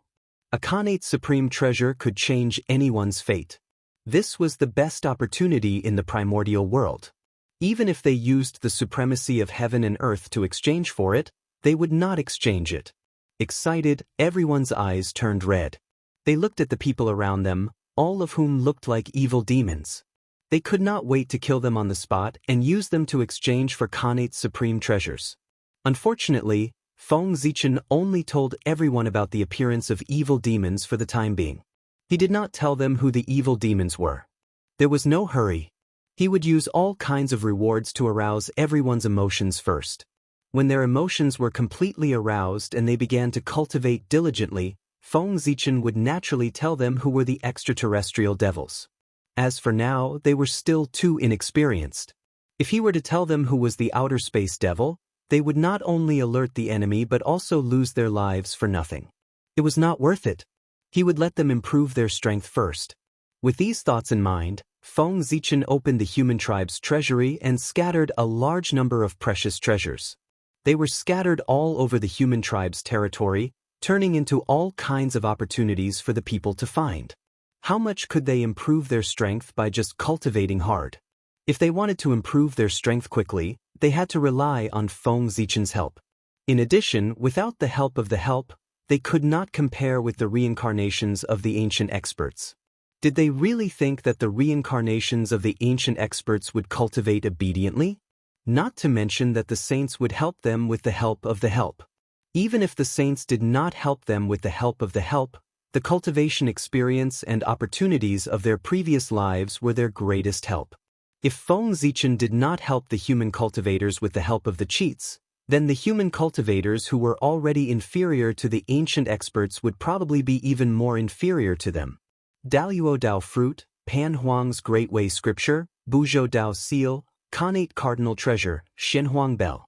A Khanate's supreme treasure could change anyone's fate. This was the best opportunity in the primordial world. Even if they used the supremacy of heaven and earth to exchange for it, they would not exchange it. Excited, everyone's eyes turned red. They looked at the people around them, all of whom looked like evil demons. They could not wait to kill them on the spot and use them to exchange for Khanate's supreme treasures. Unfortunately, Feng Zichen only told everyone about the appearance of evil demons for the time being. He did not tell them who the evil demons were. There was no hurry. He would use all kinds of rewards to arouse everyone's emotions first. When their emotions were completely aroused and they began to cultivate diligently, Feng Zichen would naturally tell them who were the extraterrestrial devils. As for now, they were still too inexperienced. If he were to tell them who was the outer space devil, they would not only alert the enemy but also lose their lives for nothing. It was not worth it. He would let them improve their strength first. With these thoughts in mind, Feng Zichen opened the human tribe's treasury and scattered a large number of precious treasures. They were scattered all over the human tribe's territory, turning into all kinds of opportunities for the people to find. How much could they improve their strength by just cultivating hard? If they wanted to improve their strength quickly, they had to rely on Feng Zichen's help. In addition, without the help, they could not compare with the reincarnations of the ancient experts. Did they really think that the reincarnations of the ancient experts would cultivate obediently? Not to mention that the saints would help them with the help of the help. Even if the saints did not help them with the help of the cultivation experience and opportunities of their previous lives were their greatest help. If Feng Zichen did not help the human cultivators with the help of the cheats, then the human cultivators who were already inferior to the ancient experts would probably be even more inferior to them. Daluo Dao Fruit, Pan Huang's Great Way Scripture, Buzhou Dao Seal, Khanate Cardinal Treasure, Shenhuang Bell.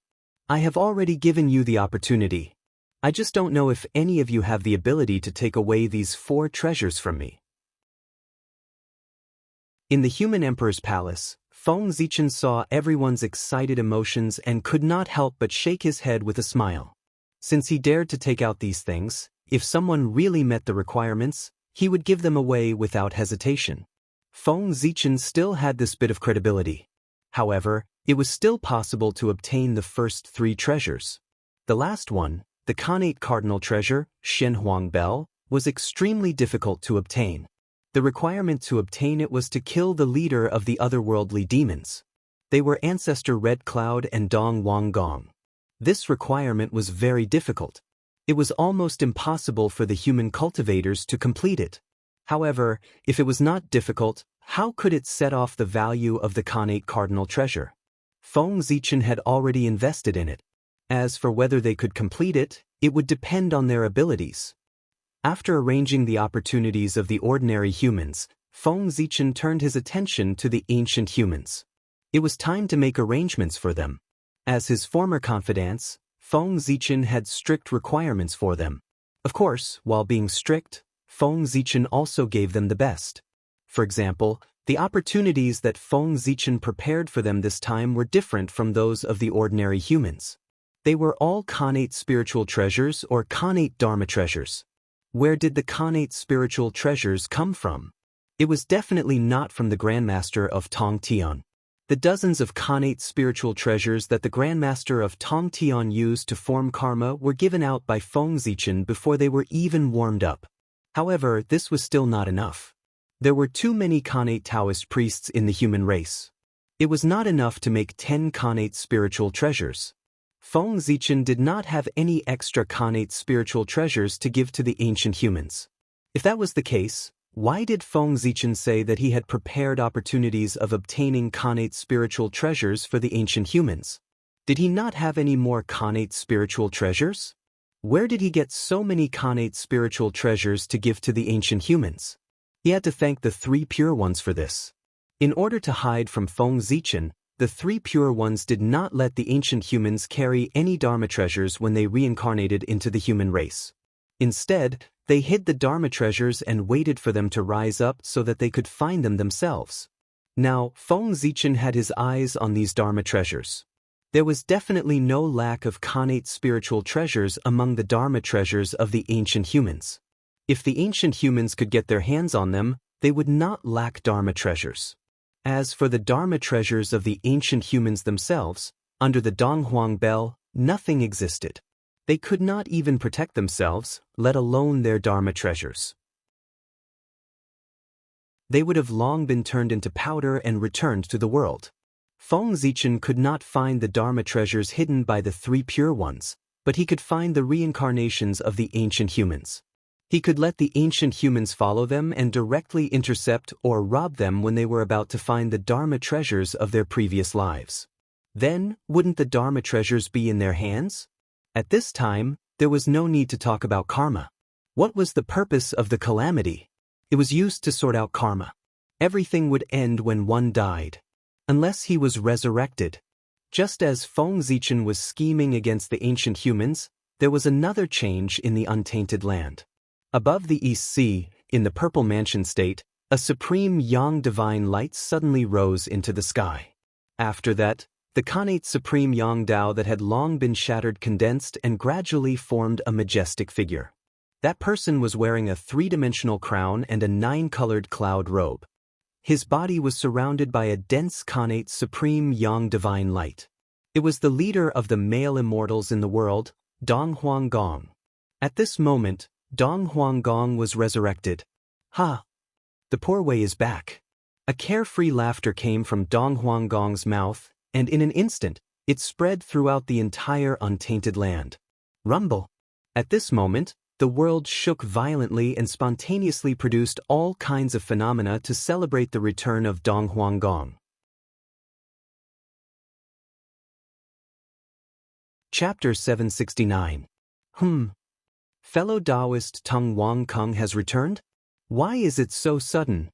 I have already given you the opportunity. I just don't know if any of you have the ability to take away these 4 treasures from me. In the human emperor's palace, Feng Zichen saw everyone's excited emotions and could not help but shake his head with a smile. Since he dared to take out these things, if someone really met the requirements, he would give them away without hesitation. Feng Zichen still had this bit of credibility. However, it was still possible to obtain the first 3 treasures. The last one, the Khanate Cardinal Treasure, Shenhuang Bell, was extremely difficult to obtain. The requirement to obtain it was to kill the leader of the otherworldly demons. They were Ancestor Red Cloud and Dong Wang Gong. This requirement was very difficult. It was almost impossible for the human cultivators to complete it. However, if it was not difficult, how could it set off the value of the Khanate Cardinal Treasure? Feng Zichen had already invested in it. As for whether they could complete it, it would depend on their abilities. After arranging the opportunities of the ordinary humans, Feng Zichen turned his attention to the ancient humans. It was time to make arrangements for them. As his former confidants, Feng Zichen had strict requirements for them. Of course, while being strict, Feng Zichen also gave them the best. For example, the opportunities that Feng Zichen prepared for them this time were different from those of the ordinary humans. They were all Khanate spiritual treasures or Khanate Dharma treasures. Where did the Khanate spiritual treasures come from? It was definitely not from the Grandmaster of Tongtian. The dozens of Khanate spiritual treasures that the Grandmaster of Tongtian used to form karma were given out by Feng Zichen before they were even warmed up. However, this was still not enough. There were too many Khanate Taoist priests in the human race. It was not enough to make 10 Khanate spiritual treasures. Feng Zichen did not have any extra Khanate spiritual treasures to give to the ancient humans. If that was the case, why did Feng Zichen say that he had prepared opportunities of obtaining Khanate spiritual treasures for the ancient humans? Did he not have any more Khanate spiritual treasures? Where did he get so many Khanate spiritual treasures to give to the ancient humans? He had to thank the 3 pure ones for this. In order to hide from Feng Zichen, the 3 pure ones did not let the ancient humans carry any Dharma treasures when they reincarnated into the human race. Instead, they hid the Dharma treasures and waited for them to rise up so that they could find them themselves. Now, Feng Zichen had his eyes on these Dharma treasures. There was definitely no lack of Khanate spiritual treasures among the Dharma treasures of the ancient humans. If the ancient humans could get their hands on them, they would not lack Dharma treasures. As for the Dharma treasures of the ancient humans themselves, under the Donghuang Bell, nothing existed. They could not even protect themselves, let alone their Dharma treasures. They would have long been turned into powder and returned to the world. Feng Zichen could not find the Dharma treasures hidden by the 3 pure ones, but he could find the reincarnations of the ancient humans. He could let the ancient humans follow them and directly intercept or rob them when they were about to find the Dharma treasures of their previous lives. Then, wouldn't the Dharma treasures be in their hands? At this time, there was no need to talk about karma. What was the purpose of the calamity? It was used to sort out karma. Everything would end when one died. Unless he was resurrected. Just as Feng Zichen was scheming against the ancient humans, there was another change in the untainted land. Above the East Sea, in the Purple Mansion State, a supreme yang divine light suddenly rose into the sky. After that, the Khanate supreme yang Dao that had long been shattered condensed and gradually formed a majestic figure. That person was wearing a three-dimensional crown and a nine-colored cloud robe. His body was surrounded by a dense Khanate supreme yang divine light. It was the leader of the male immortals in the world, Dong Huanggong. At this moment, Dong Huanggong was resurrected. Ha! The poor way is back. A carefree laughter came from Dong Huanggong's mouth, and in an instant, it spread throughout the entire untainted land. Rumble! At this moment, the world shook violently and spontaneously produced all kinds of phenomena to celebrate the return of Dong Huanggong. Chapter 769. Fellow Taoist Tung Wang Kung has returned? Why is it so sudden?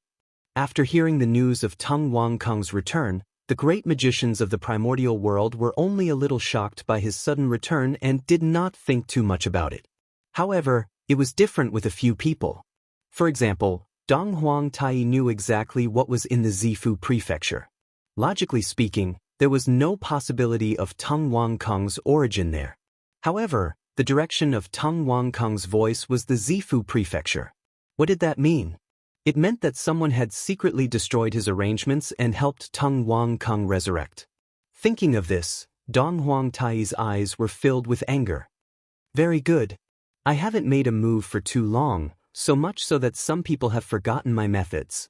After hearing the news of Tung Wang Kung's return, the great magicians of the primordial world were only a little shocked by his sudden return and did not think too much about it. However, it was different with a few people. For example, Dong Huang Tai knew exactly what was in the Zifu prefecture. Logically speaking, there was no possibility of Tung Wang Kung's origin there. However, the direction of Tung Wang Kung's voice was the Zifu prefecture. What did that mean? It meant that someone had secretly destroyed his arrangements and helped Tung Wang Kung resurrect. Thinking of this, Dong Huang Tai's eyes were filled with anger. Very good. I haven't made a move for too long, so much so that some people have forgotten my methods.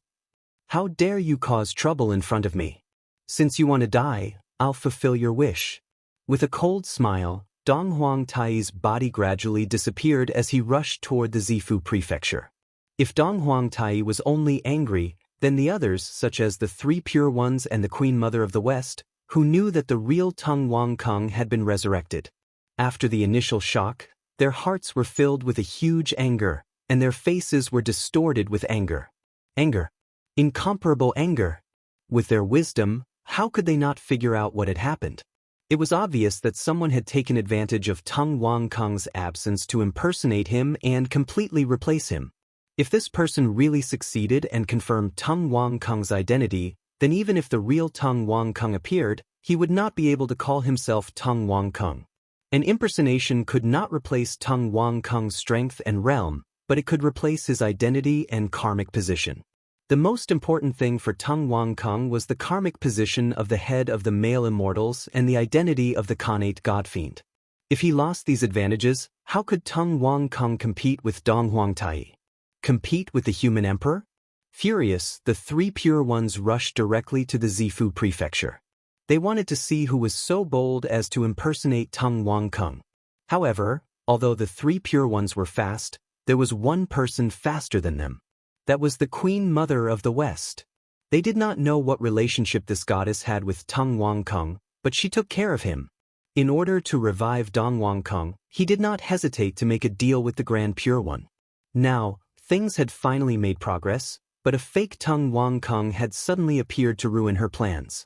How dare you cause trouble in front of me? Since you want to die, I'll fulfill your wish. With a cold smile, Dong Huang Tai's body gradually disappeared as he rushed toward the Zifu prefecture. If Dong Huang Tai was only angry, then the others, such as the Three Pure Ones and the Queen Mother of the West, who knew that the real Tung Wang Kung had been resurrected. After the initial shock, their hearts were filled with a huge anger, and their faces were distorted with anger. Anger. Incomparable anger. With their wisdom, how could they not figure out what had happened? It was obvious that someone had taken advantage of Tung Wang Kung's absence to impersonate him and completely replace him. If this person really succeeded and confirmed Tung Wang Kung's identity, then even if the real Tung Wang Kung appeared, he would not be able to call himself Tung Wang Kung. An impersonation could not replace Tung Wang Kung's strength and realm, but it could replace his identity and karmic position. The most important thing for Tung Wang Kung was the karmic position of the head of the male immortals and the identity of the Khanate Godfiend. If he lost these advantages, how could Tung Wang Kung compete with Dong Huang Tai? Compete with the human emperor? Furious, the Three Pure Ones rushed directly to the Zifu prefecture. They wanted to see who was so bold as to impersonate Tung Wang Kung. However, although the Three Pure Ones were fast, there was one person faster than them. That was the Queen Mother of the West. They did not know what relationship this goddess had with Tung Wang Kung, but she took care of him. In order to revive Dong Wang Kung, he did not hesitate to make a deal with the Grand Pure One. Now, things had finally made progress, but a fake Tung Wang Kung had suddenly appeared to ruin her plans.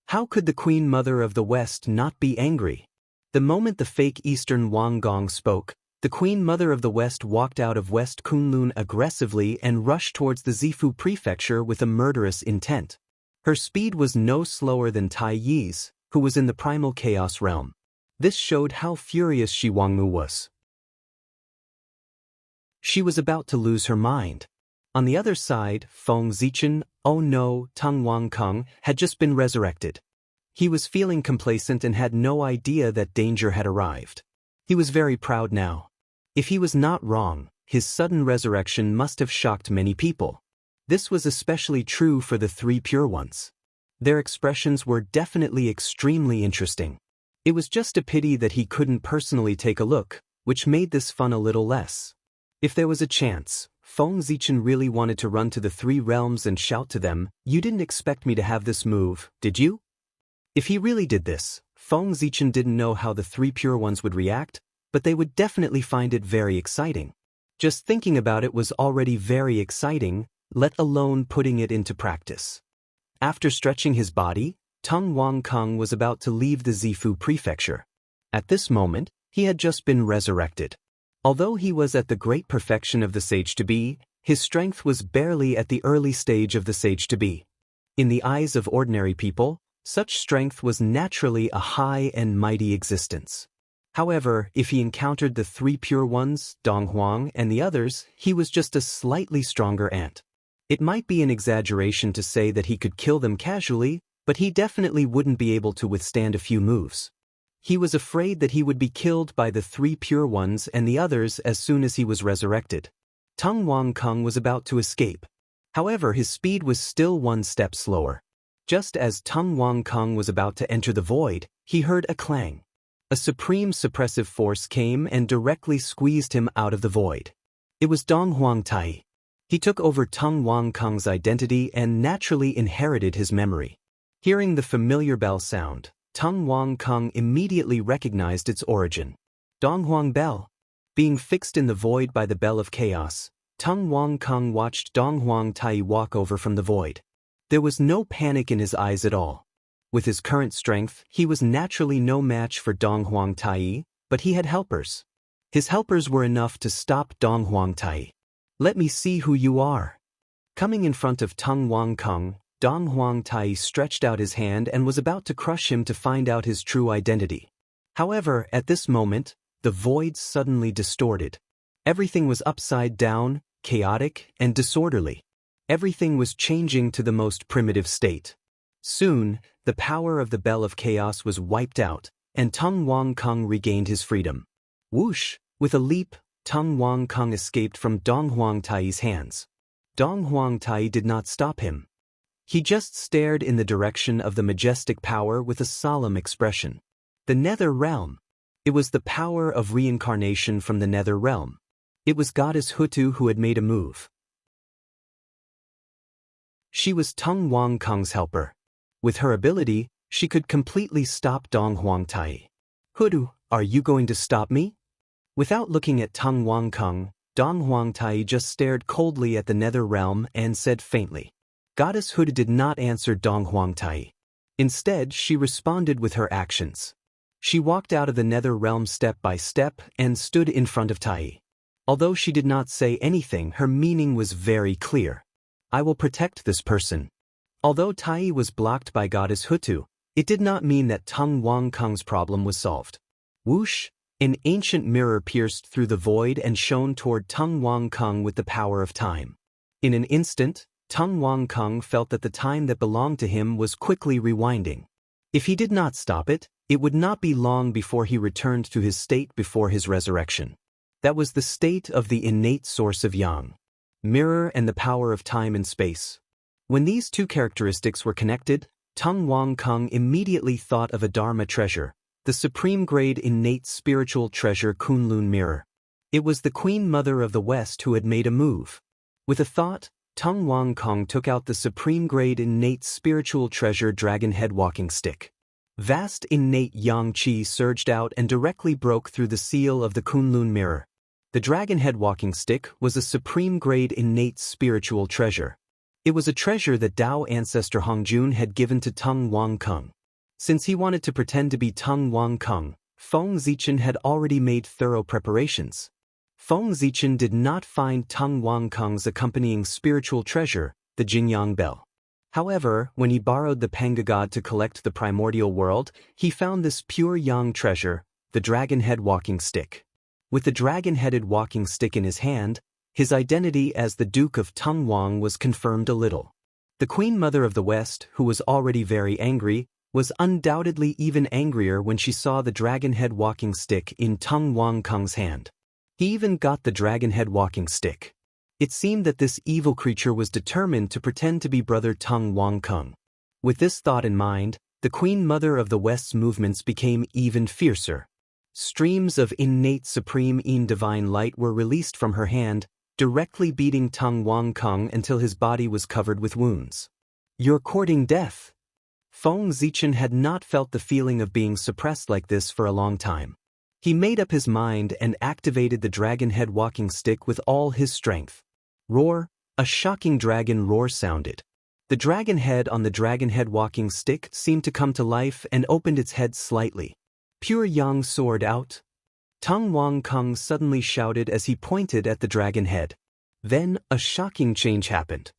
How could the Queen Mother of the West not be angry? The moment the fake Eastern Wang Gong spoke, the Queen Mother of the West walked out of West Kunlun aggressively and rushed towards the Zifu prefecture with a murderous intent. Her speed was no slower than Tai Yi's, who was in the primal chaos realm. This showed how furious Shi Wangmu was. She was about to lose her mind. On the other side, Feng Zichen, oh no, Tung Wang Kung, had just been resurrected. He was feeling complacent and had no idea that danger had arrived. He was very proud now. If he was not wrong, his sudden resurrection must have shocked many people. This was especially true for the Three Pure Ones. Their expressions were definitely extremely interesting. It was just a pity that he couldn't personally take a look, which made this fun a little less. If there was a chance, Feng Zichen really wanted to run to the Three Realms and shout to them, "You didn't expect me to have this move, did you?" If he really did this, Feng Zichen didn't know how the Three Pure Ones would react, but they would definitely find it very exciting. Just thinking about it was already very exciting, let alone putting it into practice. After stretching his body, Tung Wang Kung was about to leave the Zifu prefecture. At this moment, he had just been resurrected. Although he was at the great perfection of the sage-to-be, his strength was barely at the early stage of the sage-to-be. In the eyes of ordinary people, such strength was naturally a high and mighty existence. However, if he encountered the three pure ones, Dong Huang and the others, he was just a slightly stronger ant. It might be an exaggeration to say that he could kill them casually, but he definitely wouldn't be able to withstand a few moves. He was afraid that he would be killed by the three pure ones and the others as soon as he was resurrected. Tung Wang Kung was about to escape. However, his speed was still one step slower. Just as Tung Wang Kung was about to enter the void, he heard a clang. A supreme suppressive force came and directly squeezed him out of the void. It was Dong Huang Tai. He took over Tung Wang Kung's identity and naturally inherited his memory. Hearing the familiar bell sound, Tung Wang Kung immediately recognized its origin. Dong Huang Bell. Being fixed in the void by the bell of chaos, Tung Wang Kung watched Dong Huang Tai walk over from the void. There was no panic in his eyes at all. With his current strength, he was naturally no match for Dong Huang Tai, but he had helpers. His helpers were enough to stop Dong Huang Tai. "Let me see who you are." Coming in front of Tung Wang Kung, Dong Huang Tai stretched out his hand and was about to crush him to find out his true identity. However, at this moment, the void suddenly distorted. Everything was upside down, chaotic, and disorderly. Everything was changing to the most primitive state. Soon, the power of the Bell of Chaos was wiped out, and Tung Wang Kung regained his freedom. Whoosh! With a leap, Tung Wang Kung escaped from Dong Huang Tai's hands. Dong Huang Tai did not stop him. He just stared in the direction of the majestic power with a solemn expression. The Nether Realm. It was the power of reincarnation from the Nether Realm. It was Goddess Hutu who had made a move. She was Tung Wang Kung's helper. With her ability, she could completely stop Dong Huang Tai. "Hutu, are you going to stop me?" Without looking at Tung Wang Kung, Dong Huang Tai just stared coldly at the Nether Realm and said faintly. Goddess Hutu did not answer Dong Huang Tai. Instead, she responded with her actions. She walked out of the Nether Realm step by step and stood in front of Tai. Although she did not say anything, her meaning was very clear. "I will protect this person." Although Tai was blocked by Goddess Hutu, it did not mean that Tung Wang Kung's problem was solved. Whoosh! An ancient mirror pierced through the void and shone toward Tung Wang Kung with the power of time. In an instant, Tung Wang Kung felt that the time that belonged to him was quickly rewinding. If he did not stop it, it would not be long before he returned to his state before his resurrection. That was the state of the innate source of Yang. Mirror and the power of time and space. When these two characteristics were connected, Tung Wang Kung immediately thought of a Dharma treasure, the supreme grade innate spiritual treasure Kunlun Mirror. It was the Queen Mother of the West who had made a move. With a thought, Tung Wang Kung took out the supreme grade innate spiritual treasure Dragon Head Walking Stick. Vast innate Yang Qi surged out and directly broke through the seal of the Kunlun Mirror. The Dragon Head Walking Stick was a supreme grade innate spiritual treasure. It was a treasure that Tao ancestor Hongjun had given to Tung Wang Kung. Since he wanted to pretend to be Tung Wang Kung, Feng Zichen had already made thorough preparations. Feng Zichen did not find Tung Wang Kung's accompanying spiritual treasure, the Jingyang Bell. However, when he borrowed the Panga God to collect the primordial world, he found this pure Yang treasure, the Dragon Head Walking Stick. With the dragon-headed walking stick in his hand, his identity as the Duke of Tung Wang was confirmed a little. The Queen Mother of the West, who was already very angry, was undoubtedly even angrier when she saw the dragon-head walking stick in Tung Wang Kung's hand. He even got the dragon-head walking stick. It seemed that this evil creature was determined to pretend to be brother Tung Wang Kung. With this thought in mind, the Queen Mother of the West's movements became even fiercer. Streams of innate supreme divine light were released from her hand, directly beating Tung Wang Kung until his body was covered with wounds. "You're courting death." Feng Zichen had not felt the feeling of being suppressed like this for a long time. He made up his mind and activated the dragon head walking stick with all his strength. Roar! A shocking dragon roar sounded. The dragon head on the dragon head walking stick seemed to come to life and opened its head slightly. Pure Yang soared out. Tung Wang Kung suddenly shouted as he pointed at the dragon head. Then, a shocking change happened.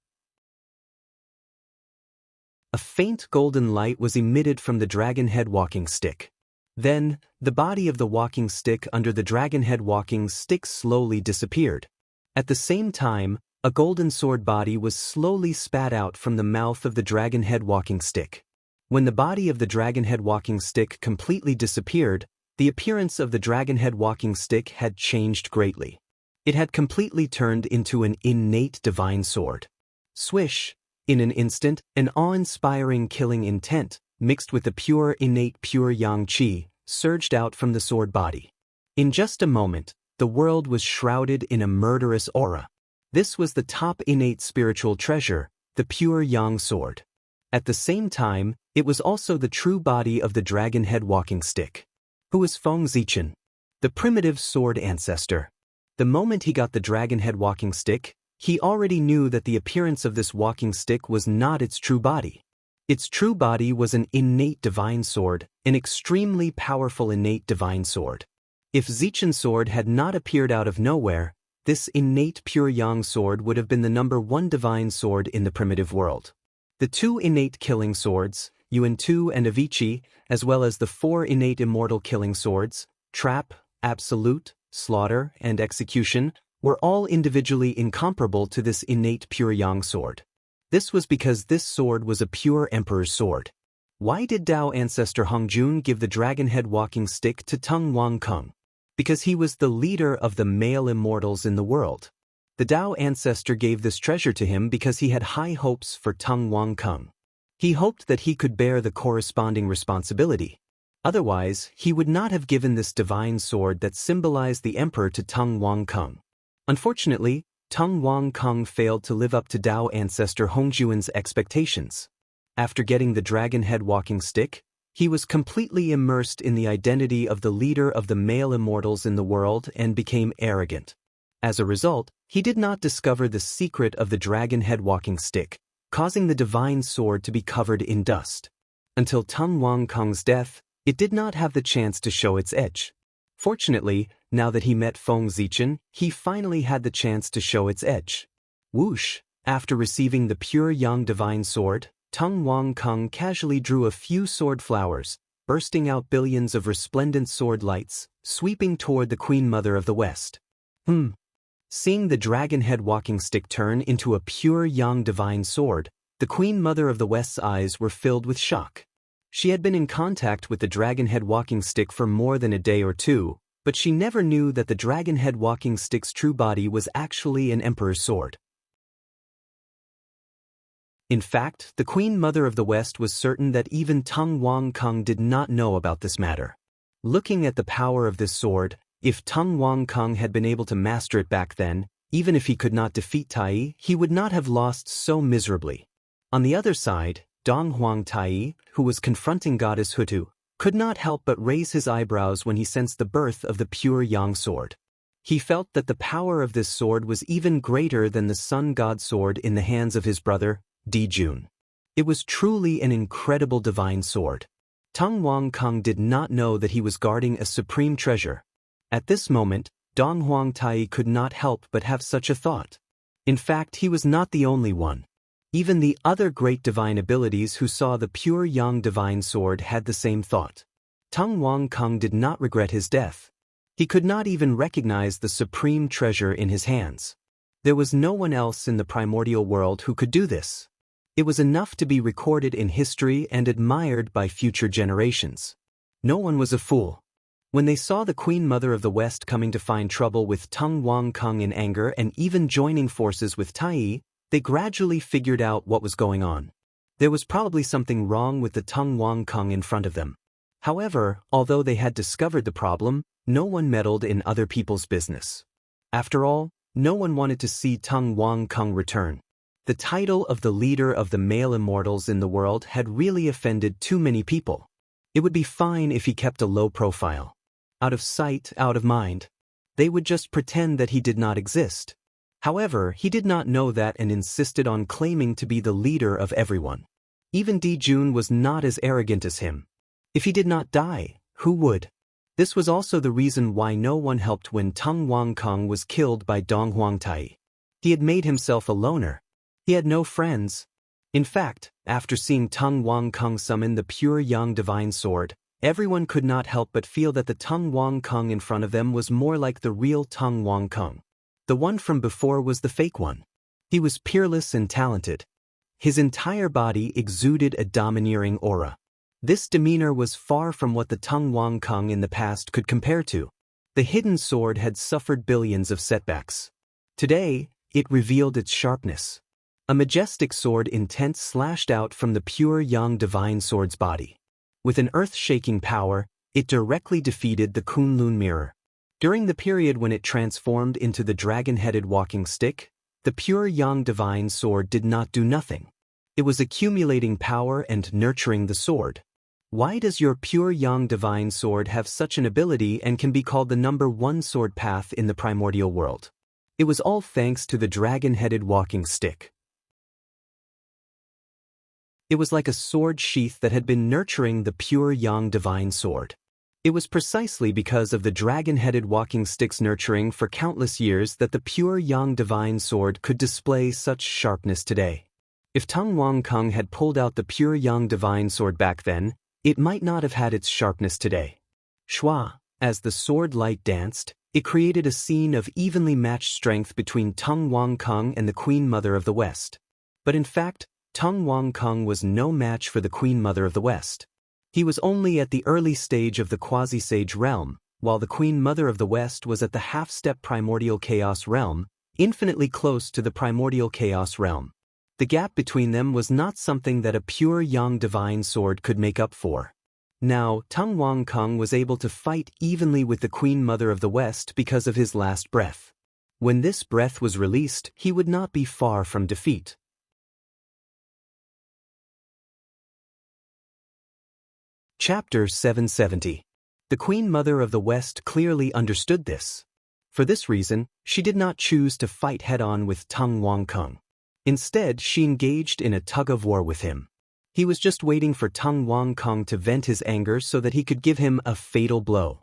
A faint golden light was emitted from the dragon head walking stick. Then, the body of the walking stick under the dragon head walking stick slowly disappeared. At the same time, a golden sword body was slowly spat out from the mouth of the dragon head walking stick. When the body of the dragon head walking stick completely disappeared, the appearance of the dragon head walking stick had changed greatly. It had completely turned into an innate divine sword. Swish! In an instant, an awe-inspiring killing intent, mixed with the pure innate pure yang qi, surged out from the sword body. In just a moment, the world was shrouded in a murderous aura. This was the top innate spiritual treasure, the pure yang sword. At the same time, it was also the true body of the dragon head walking stick. Who was Feng Zichen? The primitive sword ancestor. The moment he got the dragon head walking stick, he already knew that the appearance of this walking stick was not its true body. Its true body was an innate divine sword, an extremely powerful innate divine sword. If Zichen's sword had not appeared out of nowhere, this innate pure yang sword would have been the #1 divine sword in the primitive world. The 2 innate killing swords, Yuan 2 and Avicii, as well as the 4 innate immortal killing swords, Trap, Absolute, Slaughter, and Execution, were all individually incomparable to this innate pure yang sword. This was because this sword was a pure emperor's sword. Why did Dao ancestor Hongjun give the dragon head walking stick to Tung Wang Kung? Because he was the leader of the male immortals in the world. The Dao ancestor gave this treasure to him because he had high hopes for Tung Wang Kung. He hoped that he could bear the corresponding responsibility. Otherwise, he would not have given this divine sword that symbolized the emperor to Tung Wang Kung. Unfortunately, Tung Wang Kung failed to live up to Dao ancestor Hongjuan's expectations. After getting the dragon head walking stick, he was completely immersed in the identity of the leader of the male immortals in the world and became arrogant. As a result, he did not discover the secret of the dragon head walking stick, causing the divine sword to be covered in dust. Until Tung Wang Kung's death, it did not have the chance to show its edge. Fortunately, now that he met Feng Zichen, he finally had the chance to show its edge. Whoosh! After receiving the pure yang divine sword, Tung Wang Kung casually drew a few sword flowers, bursting out billions of resplendent sword lights, sweeping toward the Queen Mother of the West. Seeing the dragon head walking stick turn into a pure yang divine sword, the Queen Mother of the West's eyes were filled with shock. She had been in contact with the dragon head walking stick for more than a day or two, but she never knew that the dragon head walking stick's true body was actually an emperor's sword. In fact, the Queen Mother of the West was certain that even Tung Wang Kung did not know about this matter. Looking at the power of this sword, if Tung Wang Kung had been able to master it back then, even if he could not defeat Tai, he would not have lost so miserably. On the other side, Dong Huang Tai, who was confronting Goddess Hutu, could not help but raise his eyebrows when he sensed the birth of the pure yang sword. He felt that the power of this sword was even greater than the sun god sword in the hands of his brother, Di Jun. It was truly an incredible divine sword. Tung Wang Kung did not know that he was guarding a supreme treasure. At this moment, Dong Huang Tai could not help but have such a thought. In fact, he was not the only one. Even the other great divine abilities who saw the pure yang divine sword had the same thought. Tung Wang Kung did not regret his death. He could not even recognize the supreme treasure in his hands. There was no one else in the primordial world who could do this. It was enough to be recorded in history and admired by future generations. No one was a fool. When they saw the Queen Mother of the West coming to find trouble with Tung Wang Kung in anger and even joining forces with Tai, they gradually figured out what was going on. There was probably something wrong with the Tung Wang Kung in front of them. However, although they had discovered the problem, no one meddled in other people's business. After all, no one wanted to see Tung Wang Kung return. The title of the leader of the male immortals in the world had really offended too many people. It would be fine if he kept a low profile. Out of sight, out of mind. They would just pretend that he did not exist. However, he did not know that and insisted on claiming to be the leader of everyone. Even Di Jun was not as arrogant as him. If he did not die, who would? This was also the reason why no one helped when Tung Wangkong was killed by Dong Huangtai. He had made himself a loner. He had no friends. In fact, after seeing Tung Wangkong summon the pure Yang divine sword, everyone could not help but feel that the Tung Wangkong in front of them was more like the real Tung Wangkong. The one from before was the fake one. He was peerless and talented. His entire body exuded a domineering aura. This demeanor was far from what the Tung Wangkong in the past could compare to. The hidden sword had suffered billions of setbacks. Today, it revealed its sharpness. A majestic sword intent slashed out from the pure Yang divine sword's body. With an earth-shaking power, it directly defeated the Kunlun mirror. During the period when it transformed into the dragon-headed walking stick, the pure Yang divine sword did not do nothing. It was accumulating power and nurturing the sword. Why does your pure Yang divine sword have such an ability and can be called the #1 sword path in the primordial world? It was all thanks to the dragon-headed walking stick. It was like a sword sheath that had been nurturing the pure Yang divine sword. It was precisely because of the dragon-headed walking stick's nurturing for countless years that the pure Yang divine sword could display such sharpness today. If Tung Wangkong had pulled out the pure Yang divine sword back then, it might not have had its sharpness today. Shua, as the sword light danced, it created a scene of evenly matched strength between Tung Wangkong and the Queen Mother of the West. But in fact, Tung Wangkong was no match for the Queen Mother of the West. He was only at the early stage of the quasi-sage realm, while the Queen Mother of the West was at the half-step primordial chaos realm, infinitely close to the primordial chaos realm. The gap between them was not something that a pure Yang divine sword could make up for. Now, Tung Wangkong was able to fight evenly with the Queen Mother of the West because of his last breath. When this breath was released, he would not be far from defeat. Chapter 770. The Queen Mother of the West clearly understood this. For this reason, she did not choose to fight head-on with Tung Wangkong. Instead, she engaged in a tug-of-war with him. He was just waiting for Tung Wangkong to vent his anger so that he could give him a fatal blow.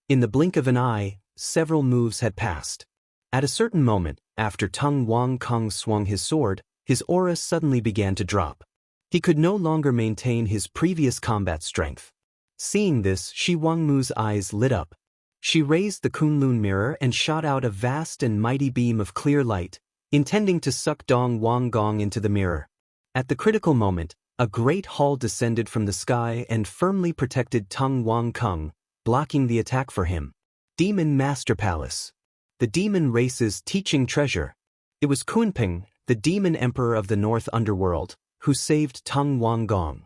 In the blink of an eye, several moves had passed. At a certain moment, after Tung Wangkong swung his sword, his aura suddenly began to drop. He could no longer maintain his previous combat strength. Seeing this, Shi Wangmu's eyes lit up. She raised the Kunlun mirror and shot out a vast and mighty beam of clear light, intending to suck Dong Wanggong into the mirror. At the critical moment, a great hall descended from the sky and firmly protected Tung Wangkong, blocking the attack for him. Demon Master Palace. The demon race's teaching treasure. It was Kunping, the demon emperor of the North Underworld, who saved Tung Wanggong.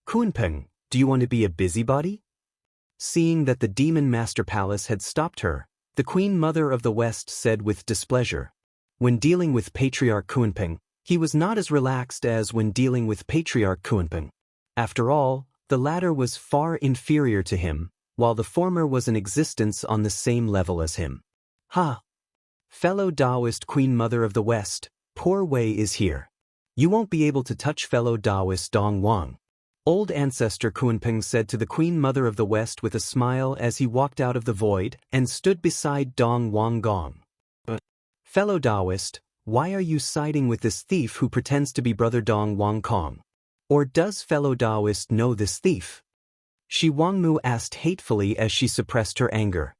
Kunping, do you want to be a busybody? Seeing that the demon Master Palace had stopped her, the Queen Mother of the West said with displeasure. When dealing with Patriarch Kunping, he was not as relaxed as when dealing with Patriarch Kunping. After all, the latter was far inferior to him, while the former was in existence on the same level as him. Ha! Fellow Taoist Queen Mother of the West, Poor Wei is here. You won't be able to touch fellow Taoist Dong Wang. Old Ancestor Kunping said to the Queen Mother of the West with a smile as he walked out of the void and stood beside Dong Wanggong. Fellow Taoist, why are you siding with this thief who pretends to be Brother Dong Wangkong? Or does fellow Taoist know this thief? Shi Wangmu asked hatefully as she suppressed her anger.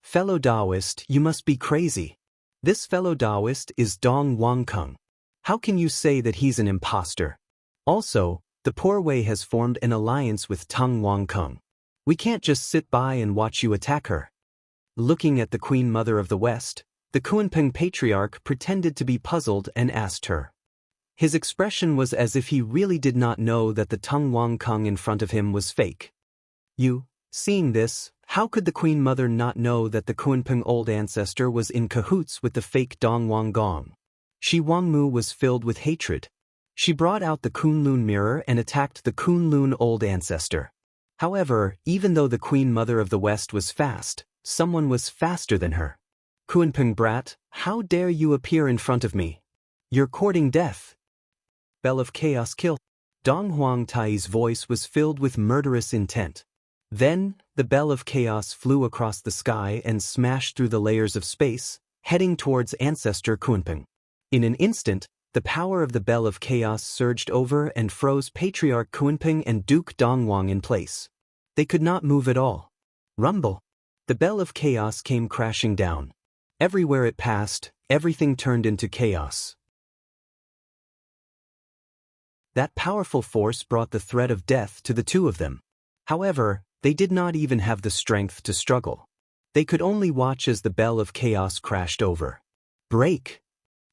Fellow Taoist, you must be crazy. This fellow Taoist is Dong Wangkong. How can you say that he's an imposter? Also, the Poor Wei has formed an alliance with Tung Wangkong. We can't just sit by and watch you attack her. Looking at the Queen Mother of the West, the Kunping Patriarch pretended to be puzzled and asked her. His expression was as if he really did not know that the Tung Wangkong in front of him was fake. Seeing this, how could the Queen Mother not know that the Kunping Old Ancestor was in cahoots with the fake Dong Wanggong? Shi Wangmu was filled with hatred. She brought out the Kunlun mirror and attacked the Kunlun Old Ancestor. However, even though the Queen Mother of the West was fast, someone was faster than her. Kunping brat, how dare you appear in front of me? You're courting death. Bell of Chaos kill. Dong Huangtai's voice was filled with murderous intent. Then, the bell of chaos flew across the sky and smashed through the layers of space, heading towards ancestor Kunpeng. In an instant, the power of the bell of chaos surged over and froze Patriarch Kunpeng and Duke Dongwang in place. They could not move at all. Rumble! The bell of chaos came crashing down. Everywhere it passed, everything turned into chaos. That powerful force brought the threat of death to the two of them. However, they did not even have the strength to struggle. They could only watch as the bell of chaos crashed over. Break!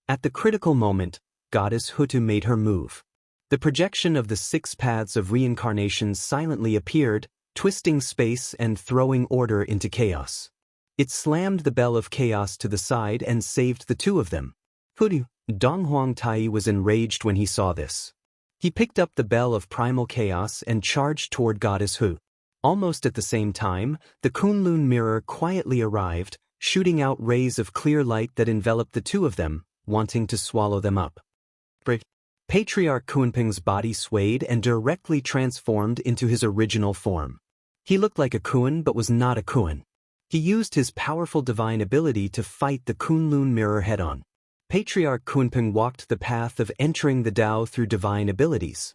At the critical moment, Goddess Hutu made her move. The projection of the 6 paths of reincarnation silently appeared, twisting space and throwing order into chaos. It slammed the bell of chaos to the side and saved the two of them. Hutu, Donghuang Tai was enraged when he saw this. He picked up the bell of primal chaos and charged toward Goddess Hu. Almost at the same time, the Kunlun mirror quietly arrived, shooting out rays of clear light that enveloped the two of them, wanting to swallow them up. Patriarch Kunpeng's body swayed and directly transformed into his original form. He looked like a Kun but was not a Kun. He used his powerful divine ability to fight the Kunlun mirror head-on. Patriarch Kunpeng walked the path of entering the Tao through divine abilities.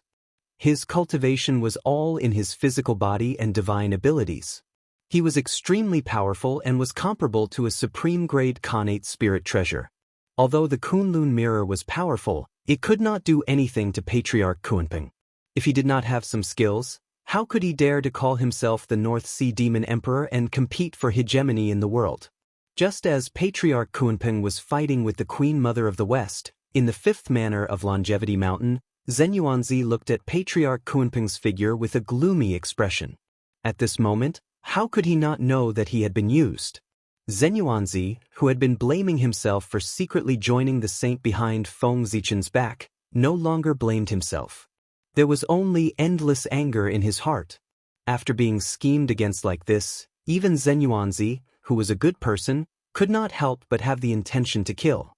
His cultivation was all in his physical body and divine abilities. He was extremely powerful and was comparable to a supreme-grade Khanate spirit treasure. Although the Kunlun mirror was powerful, it could not do anything to Patriarch Kunpeng. If he did not have some skills, how could he dare to call himself the North Sea Demon Emperor and compete for hegemony in the world? Just as Patriarch Kunpeng was fighting with the Queen Mother of the West, in the 5th manor of Longevity Mountain, Zenyuanzi looked at Patriarch Kunpeng's figure with a gloomy expression. At this moment, how could he not know that he had been used? Zenyuanzi, who had been blaming himself for secretly joining the saint behind Feng Zichen's back, no longer blamed himself. There was only endless anger in his heart. After being schemed against like this, even Zenyuanzi, who was a good person, could not help but have the intention to kill.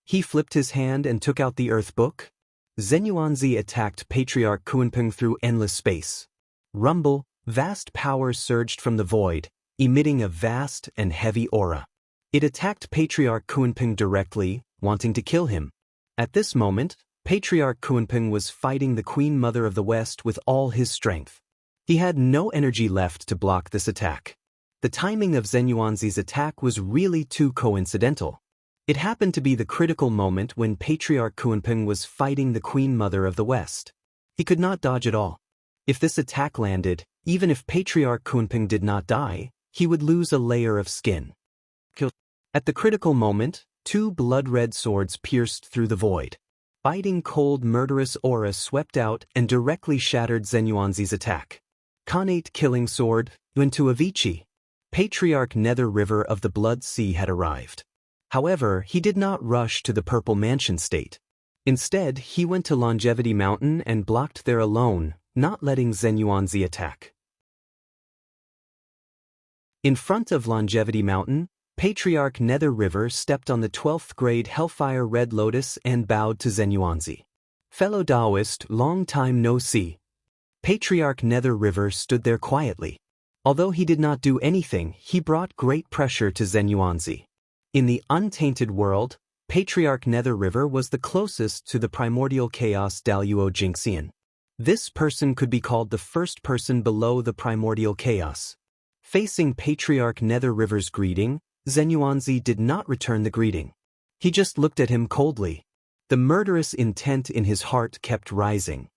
He flipped his hand and took out the Earth Book. Zenyuanzi attacked Patriarch Kunpeng through endless space. Rumble, vast power surged from the void, emitting a vast and heavy aura. It attacked Patriarch Kunpeng directly, wanting to kill him. At this moment, Patriarch Kunpeng was fighting the Queen Mother of the West with all his strength. He had no energy left to block this attack. The timing of Zenyuanzi's attack was really too coincidental. It happened to be the critical moment when Patriarch Kunpeng was fighting the Queen Mother of the West. He could not dodge at all. If this attack landed, even if Patriarch Kunpeng did not die, he would lose a layer of skin. At the critical moment, 2 blood-red swords pierced through the void. Biting cold murderous aura swept out and directly shattered Zenyuanzi's attack. Khanate killing sword, into Avicii. Patriarch Nether River of the Blood Sea had arrived. However, he did not rush to the Purple Mansion state. Instead, he went to Longevity Mountain and blocked there alone, not letting Zenyuanzi attack. In front of Longevity Mountain, Patriarch Nether River stepped on the 12th grade Hellfire Red Lotus and bowed to Zenyuanzi. Fellow Taoist, long time no see. Patriarch Nether River stood there quietly. Although he did not do anything, he brought great pressure to Zenyuanzi. In the untainted world, Patriarch Nether River was the closest to the primordial chaos Daluo Jinxian. This person could be called the first person below the primordial chaos. Facing Patriarch Nether River's greeting, Zenyuanzi did not return the greeting. He just looked at him coldly. The murderous intent in his heart kept rising.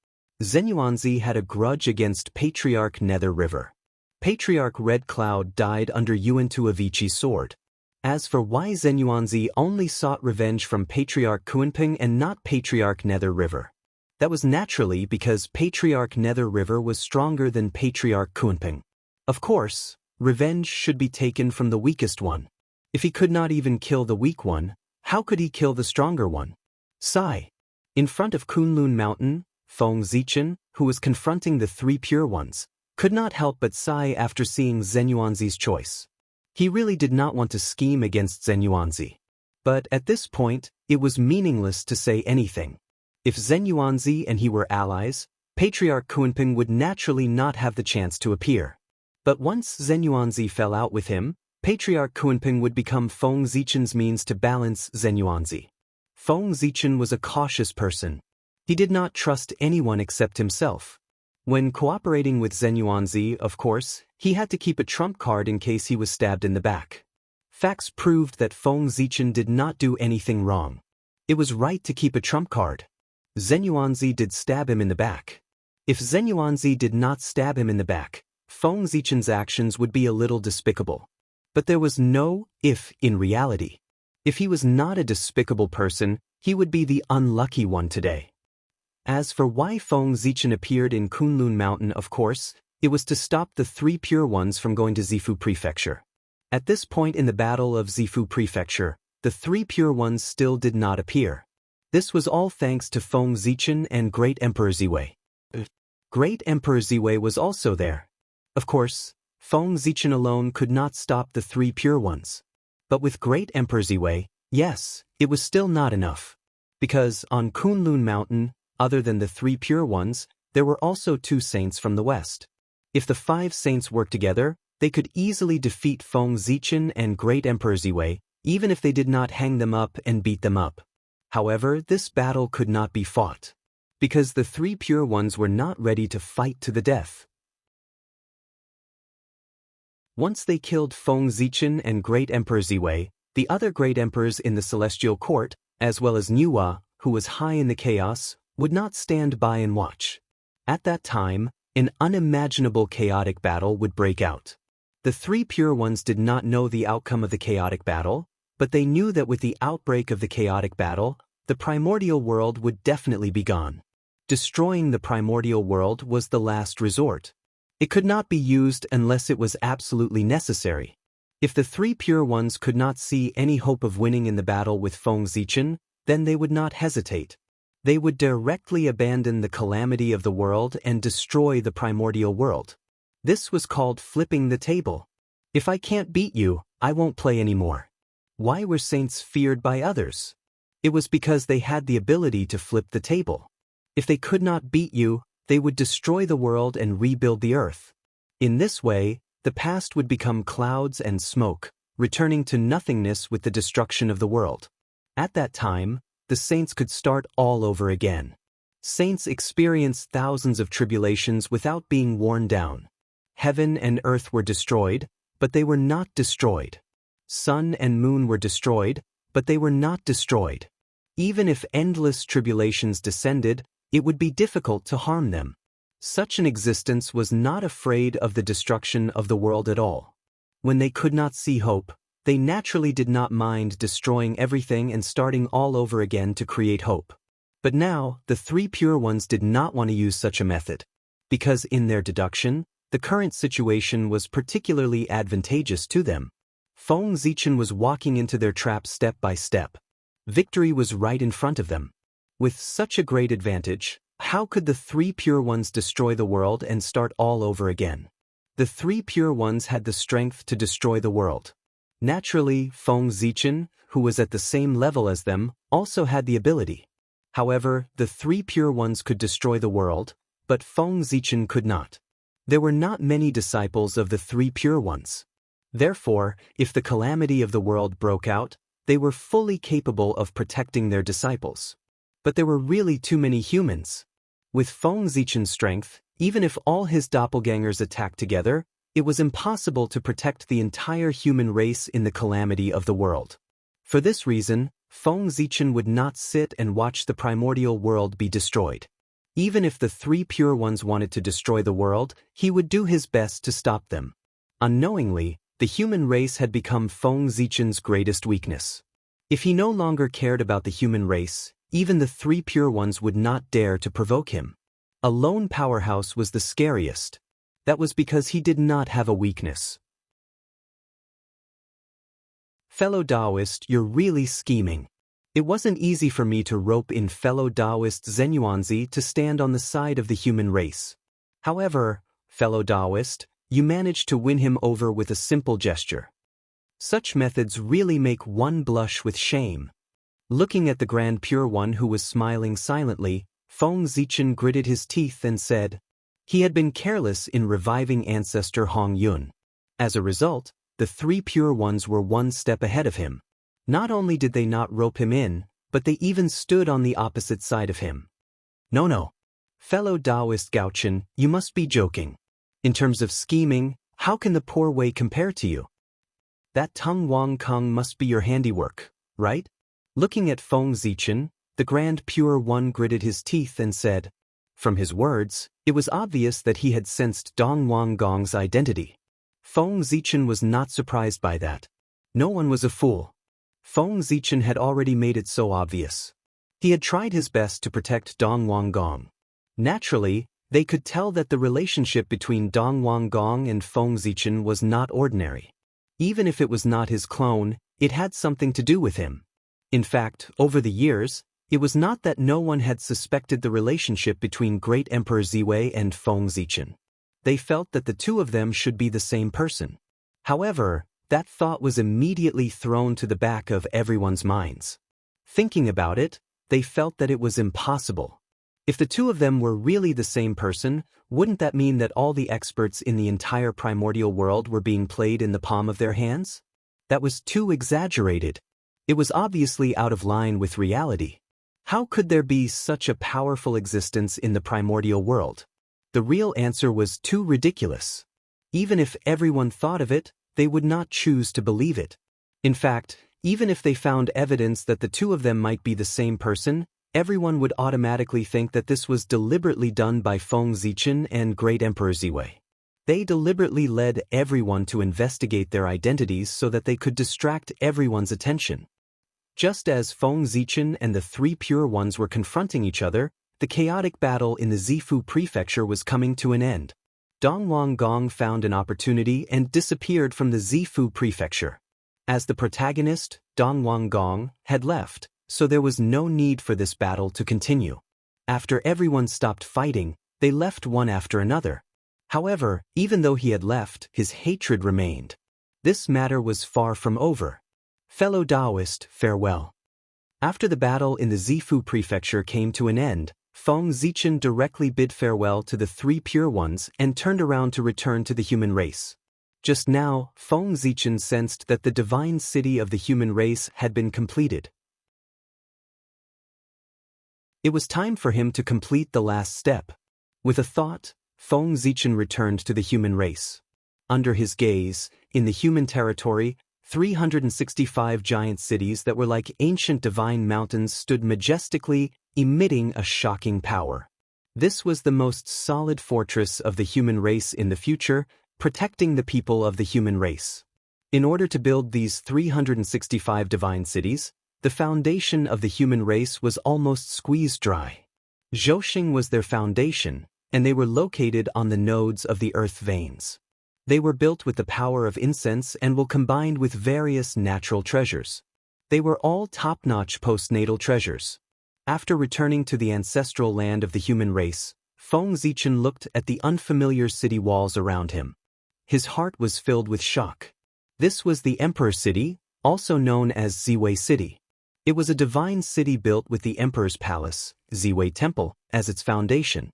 Zenyuanzi had a grudge against Patriarch Nether River. Patriarch Red Cloud died under Yuantu Avicii's sword. As for why Zenyuanzi only sought revenge from Patriarch Kunpeng and not Patriarch Nether River, that was naturally because Patriarch Nether River was stronger than Patriarch Kunpeng. Of course, revenge should be taken from the weakest one. If he could not even kill the weak one, how could he kill the stronger one? Sigh. In front of Kunlun Mountain, Feng Zichen, who was confronting the 3 pure ones, could not help but sigh after seeing Zenyuanzi's choice. He really did not want to scheme against Zenyuanzi. But at this point, it was meaningless to say anything. If Zenyuanzi and he were allies, Patriarch Kunpeng would naturally not have the chance to appear. But once Zenyuanzi fell out with him, Patriarch Kuanping would become Feng Zichen's means to balance Zenyuanzi. Feng Zichen was a cautious person. He did not trust anyone except himself. When cooperating with Zenyuanzi, of course, he had to keep a trump card in case he was stabbed in the back. Facts proved that Feng Zichen did not do anything wrong. It was right to keep a trump card. Zenyuanzi did stab him in the back. If Zenyuanzi did not stab him in the back, Feng Zichen's actions would be a little despicable. But there was no if in reality. If he was not a despicable person, he would be the unlucky one today. As for why Feng Zichen appeared in Kunlun Mountain, of course, it was to stop the three pure ones from going to Zifu Prefecture. At this point in the Battle of Zifu Prefecture, the three pure ones still did not appear. This was all thanks to Feng Zichen and Great Emperor Ziwei. Great Emperor Ziwei was also there. Of course, Feng Zichen alone could not stop the three pure ones. But with Great Emperor Ziwei, yes, it was still not enough. Because on Kunlun Mountain, other than the three pure ones, there were also 2 saints from the west. If the 5 saints worked together, they could easily defeat Feng Zichen and Great Emperor Ziwei, even if they did not hang them up and beat them up. However, this battle could not be fought. Because the 3 pure ones were not ready to fight to the death. Once they killed Feng Zichen and Great Emperor Ziwei, the other great emperors in the Celestial Court, as well as Nuwa, who was high in the chaos, would not stand by and watch. At that time, an unimaginable chaotic battle would break out. The 3 pure ones did not know the outcome of the chaotic battle, but they knew that with the outbreak of the chaotic battle, the primordial world would definitely be gone. Destroying the primordial world was the last resort. It could not be used unless it was absolutely necessary. If the 3 pure ones could not see any hope of winning in the battle with Feng Zichen, then they would not hesitate. They would directly abandon the calamity of the world and destroy the primordial world. This was called flipping the table. If I can't beat you, I won't play anymore. Why were saints feared by others? It was because they had the ability to flip the table. If they could not beat you, they would destroy the world and rebuild the earth. In this way, the past would become clouds and smoke, returning to nothingness with the destruction of the world. At that time, the saints could start all over again. Saints experienced thousands of tribulations without being worn down. Heaven and earth were destroyed, but they were not destroyed. Sun and moon were destroyed, but they were not destroyed. Even if endless tribulations descended, it would be difficult to harm them. Such an existence was not afraid of the destruction of the world at all. When they could not see hope, they naturally did not mind destroying everything and starting all over again to create hope. But now, the 3 pure ones did not want to use such a method. Because in their deduction, the current situation was particularly advantageous to them. Feng Zichen was walking into their trap step by step. Victory was right in front of them. With such a great advantage, how could the 3 pure ones destroy the world and start all over again? The 3 pure ones had the strength to destroy the world. Naturally, Feng Zichen, who was at the same level as them, also had the ability. However, the 3 pure ones could destroy the world, but Feng Zichen could not. There were not many disciples of the 3 pure ones. Therefore, if the calamity of the world broke out, they were fully capable of protecting their disciples. But there were really too many humans. With Feng Zichen's strength, even if all his doppelgangers attacked together, it was impossible to protect the entire human race in the calamity of the world. For this reason, Feng Zichen would not sit and watch the primordial world be destroyed. Even if the 3 pure ones wanted to destroy the world, he would do his best to stop them. Unknowingly, the human race had become Feng Zichen's greatest weakness. If he no longer cared about the human race, even the 3 pure ones would not dare to provoke him. A lone powerhouse was the scariest. That was because he did not have a weakness. Fellow Taoist, you're really scheming. It wasn't easy for me to rope in fellow Taoist Zenyuanzi to stand on the side of the human race. However, fellow Taoist, you managed to win him over with a simple gesture. Such methods really make one blush with shame. Looking at the Grand Pure One who was smiling silently, Feng Zichen gritted his teeth and said, He had been careless in reviving ancestor Hong Yun. As a result, the three pure ones were one step ahead of him. Not only did they not rope him in, but they even stood on the opposite side of him. No. Fellow Taoist Gaochen, you must be joking. In terms of scheming, how can the poor way compare to you? That Tung Wang Kung must be your handiwork, right? Looking at Feng Zichen, the Grand Pure One gritted his teeth and said. From his words, it was obvious that he had sensed Dong Wang Gong's identity. Feng Zichen was not surprised by that. No one was a fool. Feng Zichen had already made it so obvious. He had tried his best to protect Dong Wang Gong. Naturally, they could tell that the relationship between Dong Wang Gong and Feng Zichen was not ordinary. Even if it was not his clone, it had something to do with him. In fact, over the years, it was not that no one had suspected the relationship between Great Emperor Ziwei and Feng Zichen. They felt that the two of them should be the same person. However, that thought was immediately thrown to the back of everyone's minds. Thinking about it, they felt that it was impossible. If the two of them were really the same person, wouldn't that mean that all the experts in the entire primordial world were being played in the palm of their hands? That was too exaggerated. It was obviously out of line with reality. How could there be such a powerful existence in the primordial world? The real answer was too ridiculous. Even if everyone thought of it, they would not choose to believe it. In fact, even if they found evidence that the two of them might be the same person, everyone would automatically think that this was deliberately done by Feng Zichen and Great Emperor Ziwei. They deliberately led everyone to investigate their identities so that they could distract everyone's attention. Just as Feng Zichen and the three pure ones were confronting each other, the chaotic battle in the Zifu prefecture was coming to an end. Dong Wang Gong found an opportunity and disappeared from the Zifu prefecture. As the protagonist, Dong Wang Gong, had left, so there was no need for this battle to continue. After everyone stopped fighting, they left one after another. However, even though he had left, his hatred remained. This matter was far from over. Fellow Taoist, farewell. After the battle in the Zifu prefecture came to an end, Feng Zichen directly bid farewell to the three pure ones and turned around to return to the human race. Just now, Feng Zichen sensed that the divine city of the human race had been completed. It was time for him to complete the last step. With a thought, Feng Zichen returned to the human race. Under his gaze, in the human territory, 365 giant cities that were like ancient divine mountains stood majestically, emitting a shocking power. This was the most solid fortress of the human race in the future, protecting the people of the human race. In order to build these 365 divine cities, the foundation of the human race was almost squeezed dry. Zhouxing was their foundation, and they were located on the nodes of the earth veins. They were built with the power of incense and were combined with various natural treasures. They were all top-notch postnatal treasures. After returning to the ancestral land of the human race, Feng Zichen looked at the unfamiliar city walls around him. His heart was filled with shock. This was the Emperor City, also known as Ziwei City. It was a divine city built with the Emperor's Palace, Ziwei Temple, as its foundation.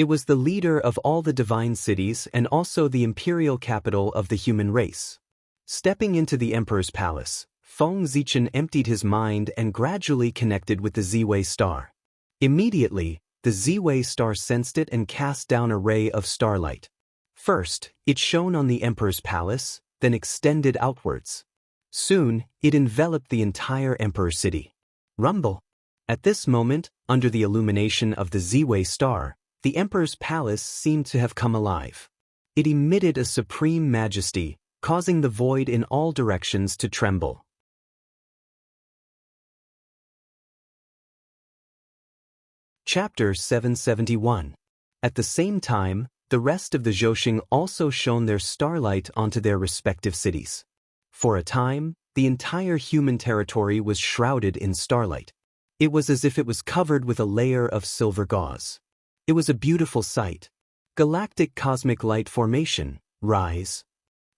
It was the leader of all the divine cities and also the imperial capital of the human race. Stepping into the Emperor's Palace, Feng Zichen emptied his mind and gradually connected with the Ziwei star. Immediately, the Ziwei star sensed it and cast down a ray of starlight. First, it shone on the Emperor's Palace, then extended outwards. Soon, it enveloped the entire Emperor City. Rumble! At this moment, under the illumination of the Ziwei star, the Emperor's Palace seemed to have come alive. It emitted a supreme majesty, causing the void in all directions to tremble. Chapter 771. At the same time, the rest of the Zhouxing also shone their starlight onto their respective cities. For a time, the entire human territory was shrouded in starlight. It was as if it was covered with a layer of silver gauze. It was a beautiful sight. Galactic cosmic light formation, rise.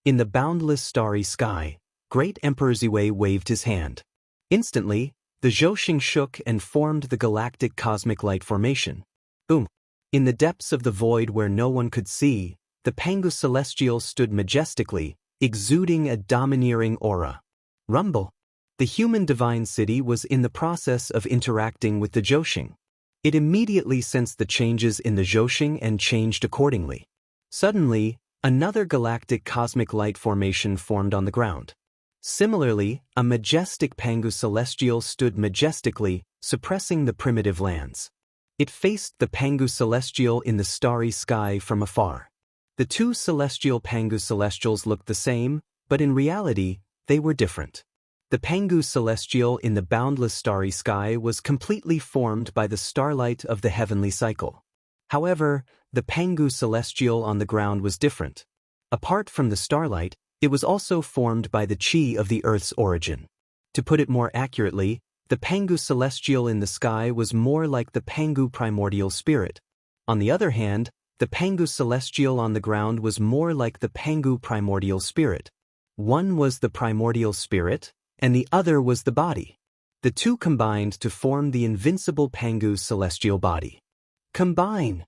In the boundless starry sky, Great Emperor Ziwei waved his hand. Instantly, the Zhouxing shook and formed the galactic cosmic light formation. Boom! In the depths of the void where no one could see, the Pangu Celestial stood majestically, exuding a domineering aura. Rumble. The human divine city was in the process of interacting with the Zhouxing. It immediately sensed the changes in the Zhouxing and changed accordingly. Suddenly, another galactic cosmic light formation formed on the ground. Similarly, a majestic Pangu Celestial stood majestically, suppressing the primitive lands. It faced the Pangu Celestial in the starry sky from afar. The two celestial Pangu Celestials looked the same, but in reality, they were different. The Pangu Celestial in the boundless starry sky was completely formed by the starlight of the heavenly cycle. However, the Pangu Celestial on the ground was different. Apart from the starlight, it was also formed by the chi of the Earth's origin. To put it more accurately, the Pangu Celestial in the sky was more like the Pangu primordial spirit. On the other hand, the Pangu Celestial on the ground was more like the Pangu primordial spirit. One was the primordial spirit, and the other was the body. The two combined to form the invincible Pangu Celestial body. Combine!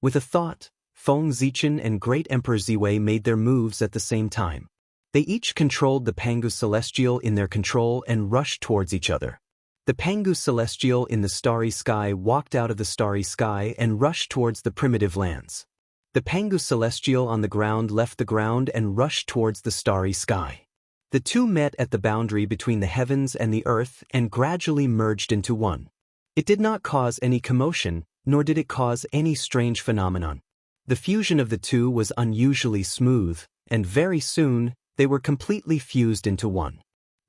With a thought, Feng Zichen and Great Emperor Ziwei made their moves at the same time. They each controlled the Pangu Celestial in their control and rushed towards each other. The Pangu Celestial in the starry sky walked out of the starry sky and rushed towards the primitive lands. The Pangu Celestial on the ground left the ground and rushed towards the starry sky. The two met at the boundary between the heavens and the earth and gradually merged into one. It did not cause any commotion, nor did it cause any strange phenomenon. The fusion of the two was unusually smooth, and very soon, they were completely fused into one.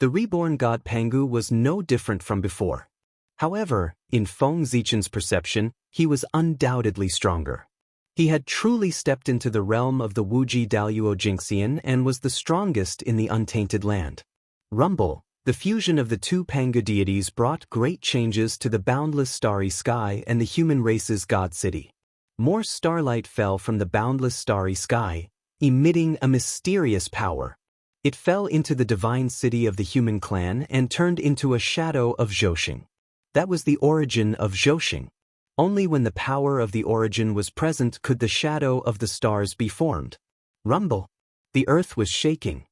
The reborn god Pangu was no different from before. However, in Feng Zichen's perception, he was undoubtedly stronger. He had truly stepped into the realm of the Wuji Daluo Jingxian and was the strongest in the untainted land. Rumble, the fusion of the two Pangu deities brought great changes to the boundless starry sky and the human race's god city. More starlight fell from the boundless starry sky, emitting a mysterious power. It fell into the divine city of the human clan and turned into a shadow of Zhouxing. That was the origin of Zhouxing. Only when the power of the origin was present could the shadow of the stars be formed. Rumble. The earth was shaking.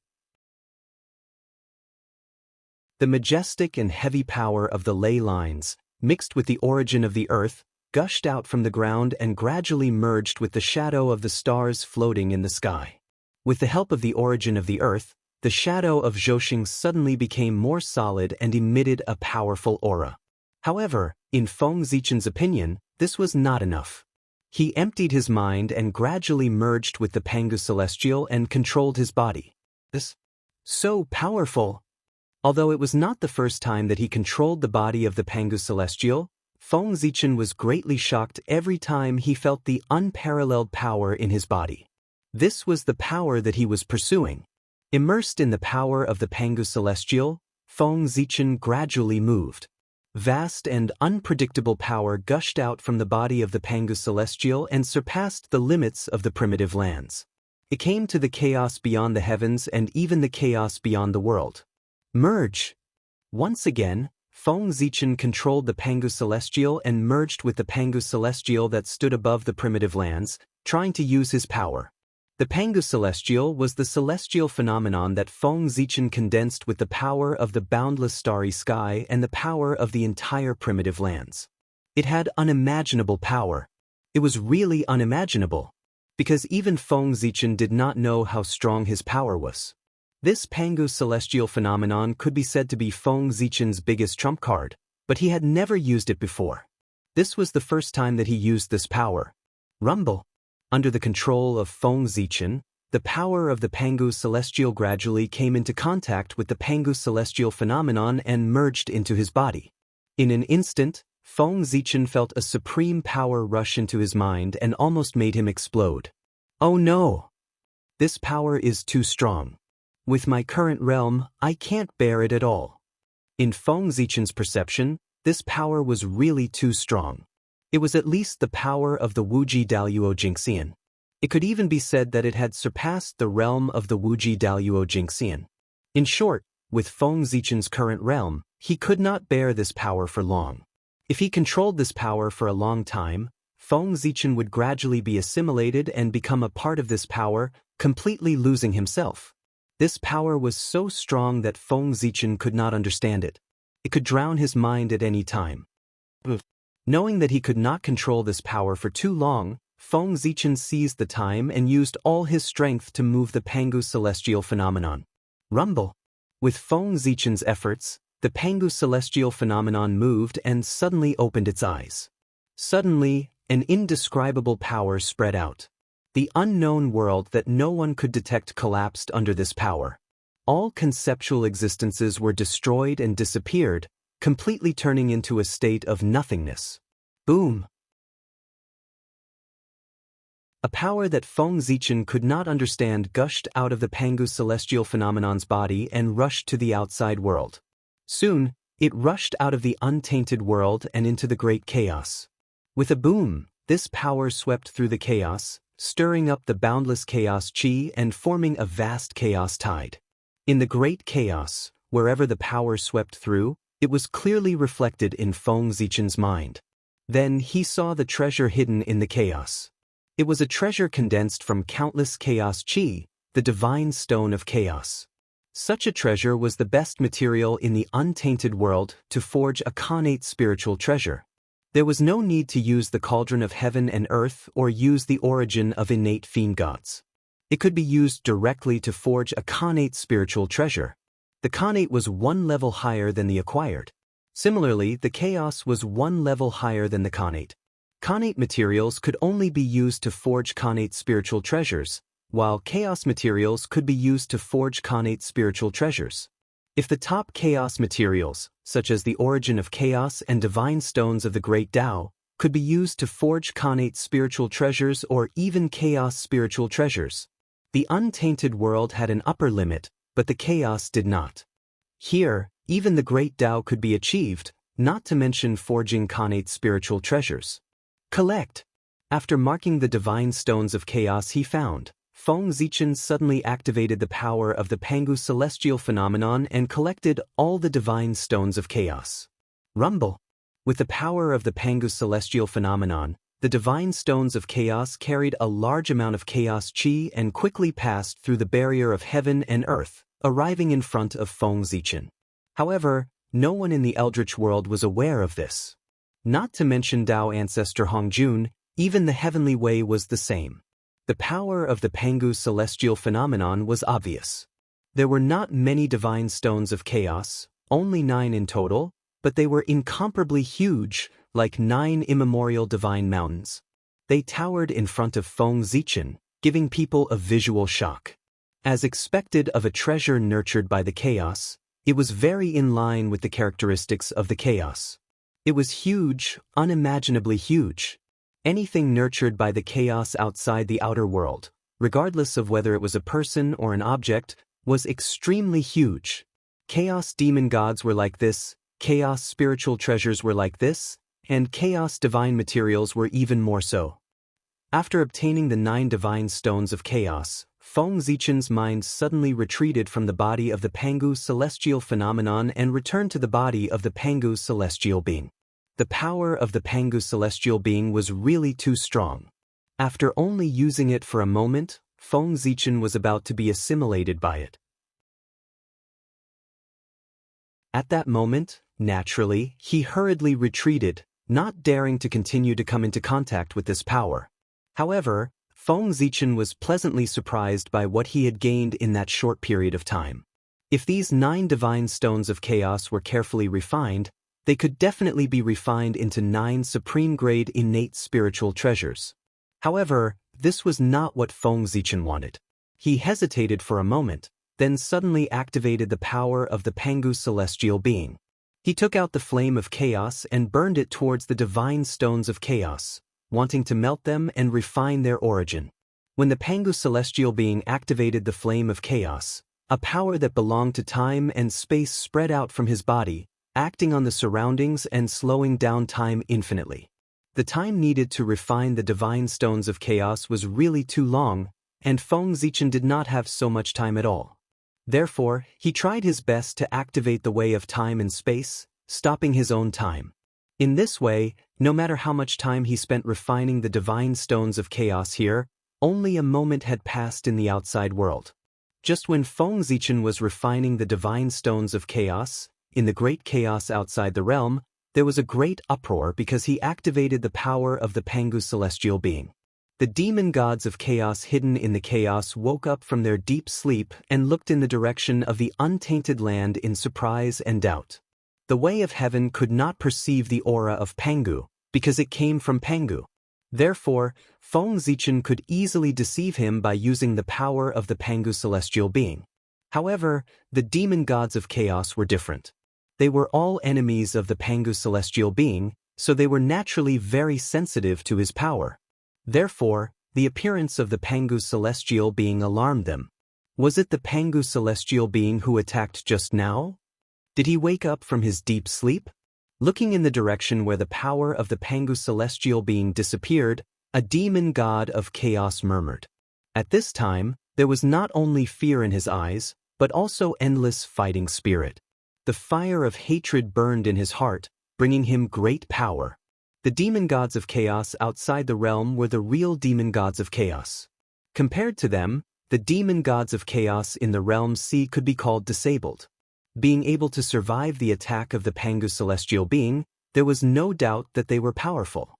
The majestic and heavy power of the ley lines, mixed with the origin of the earth, gushed out from the ground and gradually merged with the shadow of the stars floating in the sky. With the help of the origin of the earth, the shadow of Zhouxing suddenly became more solid and emitted a powerful aura. However, in Feng Zichen's opinion, this was not enough. He emptied his mind and gradually merged with the Pangu Celestial and controlled his body. This? So powerful! Although it was not the first time that he controlled the body of the Pangu Celestial, Feng Zichen was greatly shocked every time he felt the unparalleled power in his body. This was the power that he was pursuing. Immersed in the power of the Pangu Celestial, Feng Zichen gradually moved. Vast and unpredictable power gushed out from the body of the Pangu Celestial and surpassed the limits of the primitive lands. It came to the chaos beyond the heavens and even the chaos beyond the world. Merge! Once again, Feng Zichen controlled the Pangu Celestial and merged with the Pangu Celestial that stood above the primitive lands, trying to use his power. The Pangu Celestial was the celestial phenomenon that Feng Zichen condensed with the power of the boundless starry sky and the power of the entire primitive lands. It had unimaginable power. It was really unimaginable, because even Feng Zichen did not know how strong his power was. This Pangu celestial phenomenon could be said to be Feng Zichen's biggest trump card, but he had never used it before. This was the first time that he used this power. Rumble. Under the control of Feng Zichen, the power of the Pangu Celestial gradually came into contact with the Pangu Celestial phenomenon and merged into his body. In an instant, Feng Zichen felt a supreme power rush into his mind and almost made him explode. Oh no! This power is too strong. With my current realm, I can't bear it at all. In Feng Zichen's perception, this power was really too strong. It was at least the power of the Wuji Daluo Jingxian. It could even be said that it had surpassed the realm of the Wuji Daluo Jingxian. In short, with Feng Zichen's current realm, he could not bear this power for long. If he controlled this power for a long time, Feng Zichen would gradually be assimilated and become a part of this power, completely losing himself. This power was so strong that Feng Zichen could not understand it. It could drown his mind at any time. Knowing that he could not control this power for too long, Feng Zichen seized the time and used all his strength to move the Pangu celestial phenomenon. Rumble. With Feng Zichen's efforts, the Pangu celestial phenomenon moved and suddenly opened its eyes. Suddenly, an indescribable power spread out. The unknown world that no one could detect collapsed under this power. All conceptual existences were destroyed and disappeared, completely turning into a state of nothingness. Boom! A power that Feng Zichen could not understand gushed out of the Pangu celestial phenomenon's body and rushed to the outside world. Soon, it rushed out of the untainted world and into the great chaos. With a boom, this power swept through the chaos, stirring up the boundless chaos chi and forming a vast chaos tide. In the great chaos, wherever the power swept through, it was clearly reflected in Feng Zichen's mind. Then he saw the treasure hidden in the chaos. It was a treasure condensed from countless chaos chi, the divine stone of chaos. Such a treasure was the best material in the untainted world to forge a connate spiritual treasure. There was no need to use the cauldron of heaven and earth or use the origin of innate fiend gods. It could be used directly to forge a connate spiritual treasure. The connate was one level higher than the acquired. Similarly, the chaos was one level higher than the connate. Connate materials could only be used to forge connate spiritual treasures, while chaos materials could be used to forge connate spiritual treasures. If the top chaos materials, such as the origin of chaos and divine stones of the great Tao, could be used to forge connate spiritual treasures or even chaos spiritual treasures, the untainted world had an upper limit, but the chaos did not. Here, even the great Tao could be achieved, not to mention forging connate spiritual treasures. Collect. After marking the divine stones of chaos he found, Feng Zichen suddenly activated the power of the Pangu celestial phenomenon and collected all the divine stones of chaos. Rumble. With the power of the Pangu celestial phenomenon, the divine stones of chaos carried a large amount of chaos chi and quickly passed through the barrier of heaven and earth, arriving in front of Feng Zichen. However, no one in the Eldritch world was aware of this. Not to mention Tao ancestor Hongjun, even the heavenly way was the same. The power of the Pangu celestial phenomenon was obvious. There were not many divine stones of chaos, only 9 in total, but they were incomparably huge, like 9 immemorial divine mountains. They towered in front of Feng Zichen, giving people a visual shock. As expected of a treasure nurtured by the chaos, it was very in line with the characteristics of the chaos. It was huge, unimaginably huge. Anything nurtured by the chaos outside the outer world, regardless of whether it was a person or an object, was extremely huge. Chaos demon gods were like this, chaos spiritual treasures were like this, and chaos divine materials were even more so. After obtaining the 9 divine stones of chaos, Feng Zichen's mind suddenly retreated from the body of the Pangu celestial phenomenon and returned to the body of the Pangu celestial being. The power of the Pangu celestial being was really too strong. After only using it for a moment, Feng Zichen was about to be assimilated by it. At that moment, naturally, he hurriedly retreated, not daring to continue to come into contact with this power. However, Feng Zichen was pleasantly surprised by what he had gained in that short period of time. If these 9 divine stones of chaos were carefully refined, they could definitely be refined into 9 supreme-grade innate spiritual treasures. However, this was not what Feng Zichen wanted. He hesitated for a moment, then suddenly activated the power of the Pangu celestial being. He took out the flame of chaos and burned it towards the divine stones of chaos, wanting to melt them and refine their origin. When the Pangu celestial being activated the flame of chaos, a power that belonged to time and space spread out from his body, acting on the surroundings and slowing down time infinitely. The time needed to refine the divine stones of chaos was really too long, and Feng Zichen did not have so much time at all. Therefore, he tried his best to activate the way of time and space, stopping his own time. In this way, no matter how much time he spent refining the divine stones of chaos here, only a moment had passed in the outside world. Just when Feng Zichen was refining the divine stones of chaos, in the great chaos outside the realm, there was a great uproar because he activated the power of the Pangu celestial being. The demon gods of chaos hidden in the chaos woke up from their deep sleep and looked in the direction of the untainted land in surprise and doubt. The way of heaven could not perceive the aura of Pangu, because it came from Pangu. Therefore, Feng Zichen could easily deceive him by using the power of the Pangu celestial being. However, the demon gods of chaos were different. They were all enemies of the Pangu celestial being, so they were naturally very sensitive to his power. Therefore, the appearance of the Pangu celestial being alarmed them. Was it the Pangu celestial being who attacked just now? Did he wake up from his deep sleep? Looking in the direction where the power of the Pangu celestial being disappeared, a demon god of chaos murmured. At this time, there was not only fear in his eyes, but also endless fighting spirit. The fire of hatred burned in his heart, bringing him great power. The demon gods of chaos outside the realm were the real demon gods of chaos. Compared to them, the demon gods of chaos in the realm C could be called disabled. Being able to survive the attack of the Pangu celestial being, there was no doubt that they were powerful.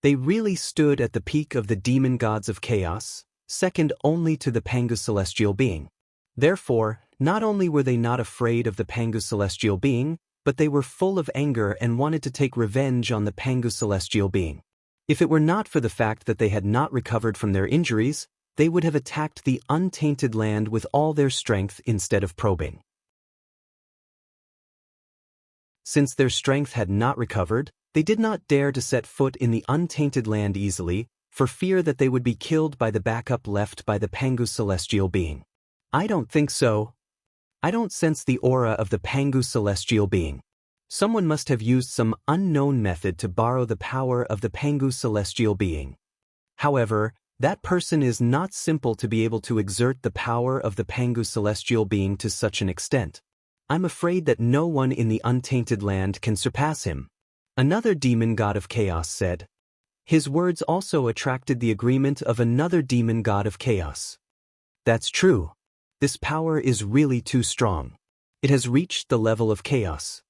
They really stood at the peak of the demon gods of chaos, second only to the Pangu celestial being. Therefore, not only were they not afraid of the Pangu celestial being, but they were full of anger and wanted to take revenge on the Pangu celestial being. If it were not for the fact that they had not recovered from their injuries, they would have attacked the untainted land with all their strength instead of probing. Since their strength had not recovered, they did not dare to set foot in the untainted land easily, for fear that they would be killed by the backup left by the Pangu celestial being. I don't think so. I don't sense the aura of the Pangu celestial being. Someone must have used some unknown method to borrow the power of the Pangu celestial being. However, that person is not simple to be able to exert the power of the Pangu celestial being to such an extent. I'm afraid that no one in the untainted land can surpass him. Another demon god of chaos said. His words also attracted the agreement of another demon god of chaos. That's true. This power is really too strong. It has reached the level of chaos.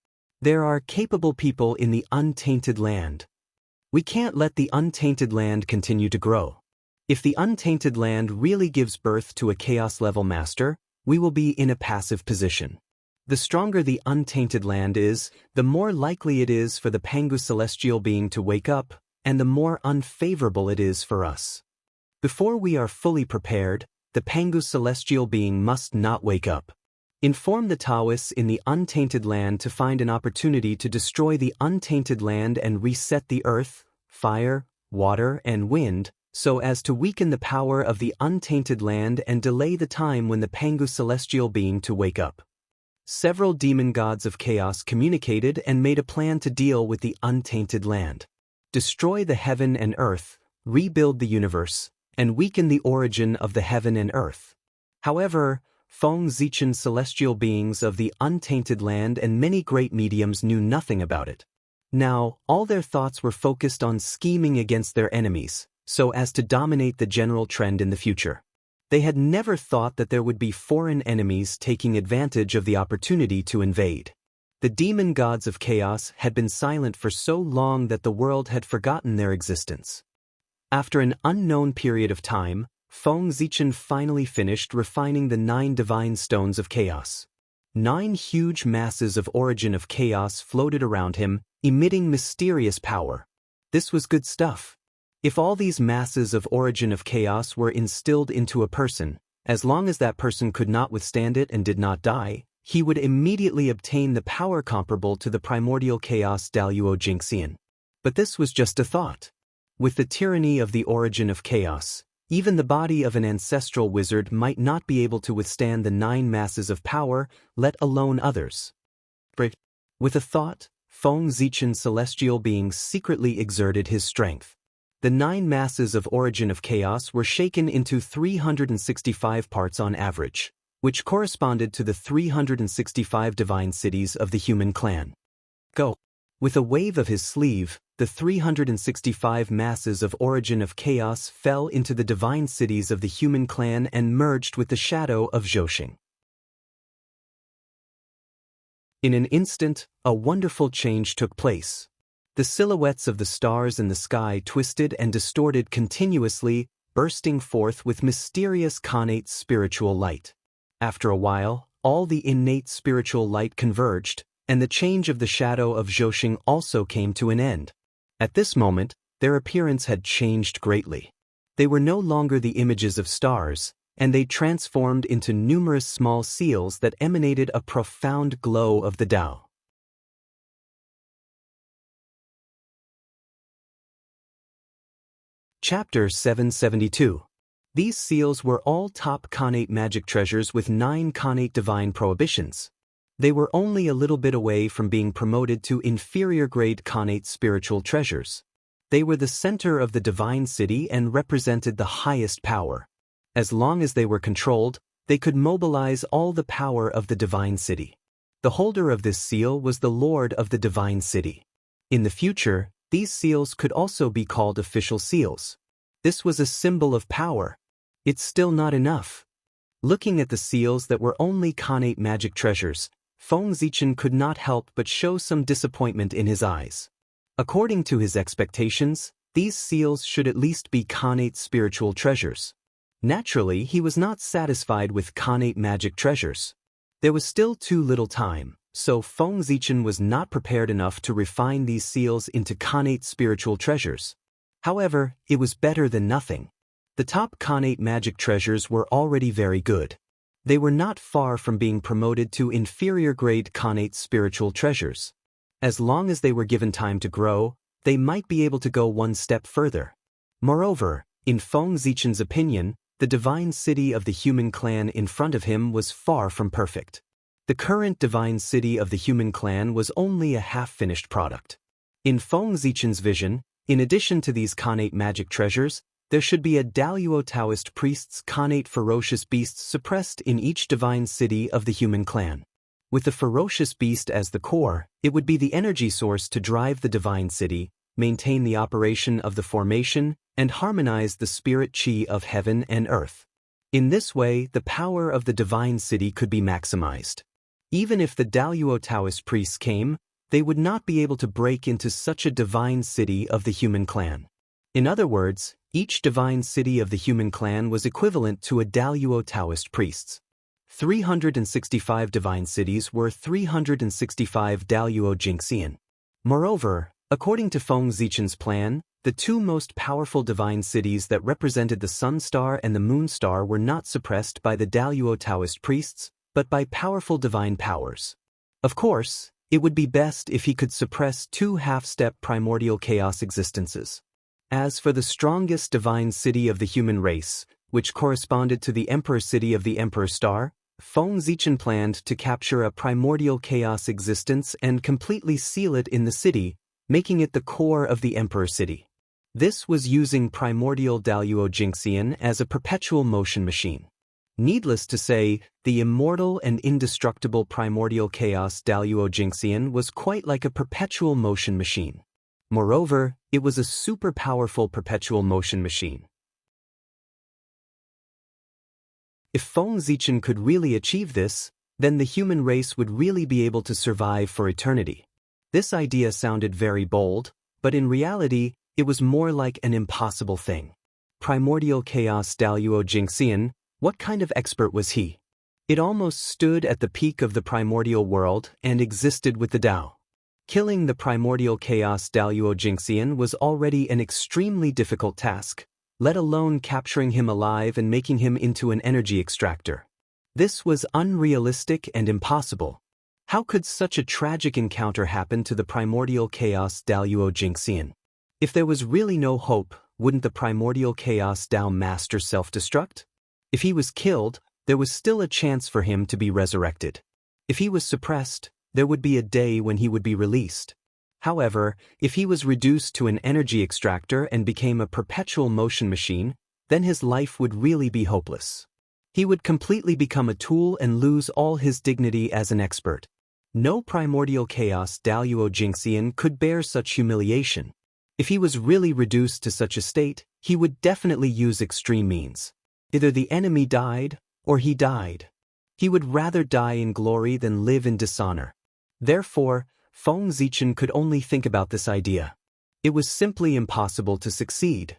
There are capable people in the untainted land. We can't let the untainted land continue to grow. If the untainted land really gives birth to a chaos-level master, we will be in a passive position. The stronger the untainted land is, the more likely it is for the Pangu celestial being to wake up, and the more unfavorable it is for us. Before we are fully prepared, the Pangu celestial being must not wake up. Inform the Taoists in the untainted land to find an opportunity to destroy the untainted land and reset the earth, fire, water, and wind, so as to weaken the power of the untainted land and delay the time when the Pangu celestial being to wake up. Several demon gods of chaos communicated and made a plan to deal with the untainted land. Destroy the heaven and earth, rebuild the universe, and weaken the origin of the heaven and earth. However, Feng Zichen celestial beings of the untainted land and many great mediums knew nothing about it. Now, all their thoughts were focused on scheming against their enemies, so as to dominate the general trend in the future. They had never thought that there would be foreign enemies taking advantage of the opportunity to invade. The demon gods of chaos had been silent for so long that the world had forgotten their existence. After an unknown period of time, Feng Zichen finally finished refining the 9 divine stones of chaos. 9 huge masses of origin of chaos floated around him, emitting mysterious power. This was good stuff. If all these masses of origin of chaos were instilled into a person, as long as that person could not withstand it and did not die, he would immediately obtain the power comparable to the primordial chaos Daluo Jingxian. But this was just a thought. With the tyranny of the origin of chaos, even the body of an ancestral wizard might not be able to withstand the 9 masses of power, let alone others. With a thought, Feng Zichen celestial being secretly exerted his strength. The 9 masses of origin of chaos were shaken into 365 parts on average, which corresponded to the 365 divine cities of the human clan. Go. With a wave of his sleeve, the 365 masses of origin of chaos fell into the divine cities of the human clan and merged with the shadow of Zhousing. In an instant, a wonderful change took place. The silhouettes of the stars in the sky twisted and distorted continuously, bursting forth with mysterious connate spiritual light. After a while, all the innate spiritual light converged, and the change of the shadow of Zhousing also came to an end. At this moment, their appearance had changed greatly. They were no longer the images of stars, and they transformed into numerous small seals that emanated a profound glow of the Tao. Chapter 772. These seals were all top connate magic treasures with 9 connate divine prohibitions. They were only a little bit away from being promoted to inferior grade connate spiritual treasures. They were the center of the divine city and represented the highest power. As long as they were controlled, they could mobilize all the power of the divine city. The holder of this seal was the lord of the divine city. In the future, these seals could also be called official seals. This was a symbol of power. It's still not enough. Looking at the seals that were only connate magic treasures, Feng Zichen could not help but show some disappointment in his eyes. According to his expectations, these seals should at least be connate spiritual treasures. Naturally, he was not satisfied with connate magic treasures. There was still too little time, so Feng Zichen was not prepared enough to refine these seals into connate spiritual treasures. However, it was better than nothing. The top connate magic treasures were already very good. They were not far from being promoted to inferior grade connate spiritual treasures. As long as they were given time to grow, they might be able to go one step further. Moreover, in Feng Zichen's opinion, the divine city of the human clan in front of him was far from perfect. The current divine city of the human clan was only a half-finished product. In Feng Zichen's vision, in addition to these connate magic treasures, there should be a Daluo Taoist priest's connate ferocious beasts suppressed in each divine city of the human clan. With the ferocious beast as the core, it would be the energy source to drive the divine city, maintain the operation of the formation, and harmonize the spirit chi of heaven and earth. In this way, the power of the divine city could be maximized. Even if the Daluo Taoist priests came, they would not be able to break into such a divine city of the human clan. In other words, each divine city of the human clan was equivalent to a Daluo Taoist priests. 365 divine cities were 365 Daluo Jingxian. Moreover, according to Feng Zichen's plan, the 2 most powerful divine cities that represented the Sun Star and the Moon Star were not suppressed by the Daluo Taoist priests, but by powerful divine powers. Of course, it would be best if he could suppress 2 half-step primordial chaos existences. As for the strongest divine city of the human race, which corresponded to the Emperor city of the Emperor Star, Feng Zichen planned to capture a primordial chaos existence and completely seal it in the city, making it the core of the Emperor city. This was using primordial Daluo Jingxian as a perpetual motion machine. Needless to say, the immortal and indestructible primordial chaos Daluo Jingxian was quite like a perpetual motion machine. Moreover, it was a super powerful perpetual motion machine. If Feng Zichen could really achieve this, then the human race would really be able to survive for eternity. This idea sounded very bold, but in reality, it was more like an impossible thing. Primordial chaos Daluo Jingxian, what kind of expert was he? It almost stood at the peak of the primordial world and existed with the Tao. Killing the primordial chaos Daluo Jingxian was already an extremely difficult task, let alone capturing him alive and making him into an energy extractor. This was unrealistic and impossible. How could such a tragic encounter happen to the primordial chaos Daluo Jingxian? If there was really no hope, wouldn't the primordial chaos Dao master self-destruct? If he was killed, there was still a chance for him to be resurrected. If he was suppressed, there would be a day when he would be released. However, if he was reduced to an energy extractor and became a perpetual motion machine, then his life would really be hopeless. He would completely become a tool and lose all his dignity as an expert. No primordial chaos Daluo Jingxian could bear such humiliation. If he was really reduced to such a state, he would definitely use extreme means. Either the enemy died, or he died. He would rather die in glory than live in dishonor. Therefore, Feng Zichen could only think about this idea. It was simply impossible to succeed.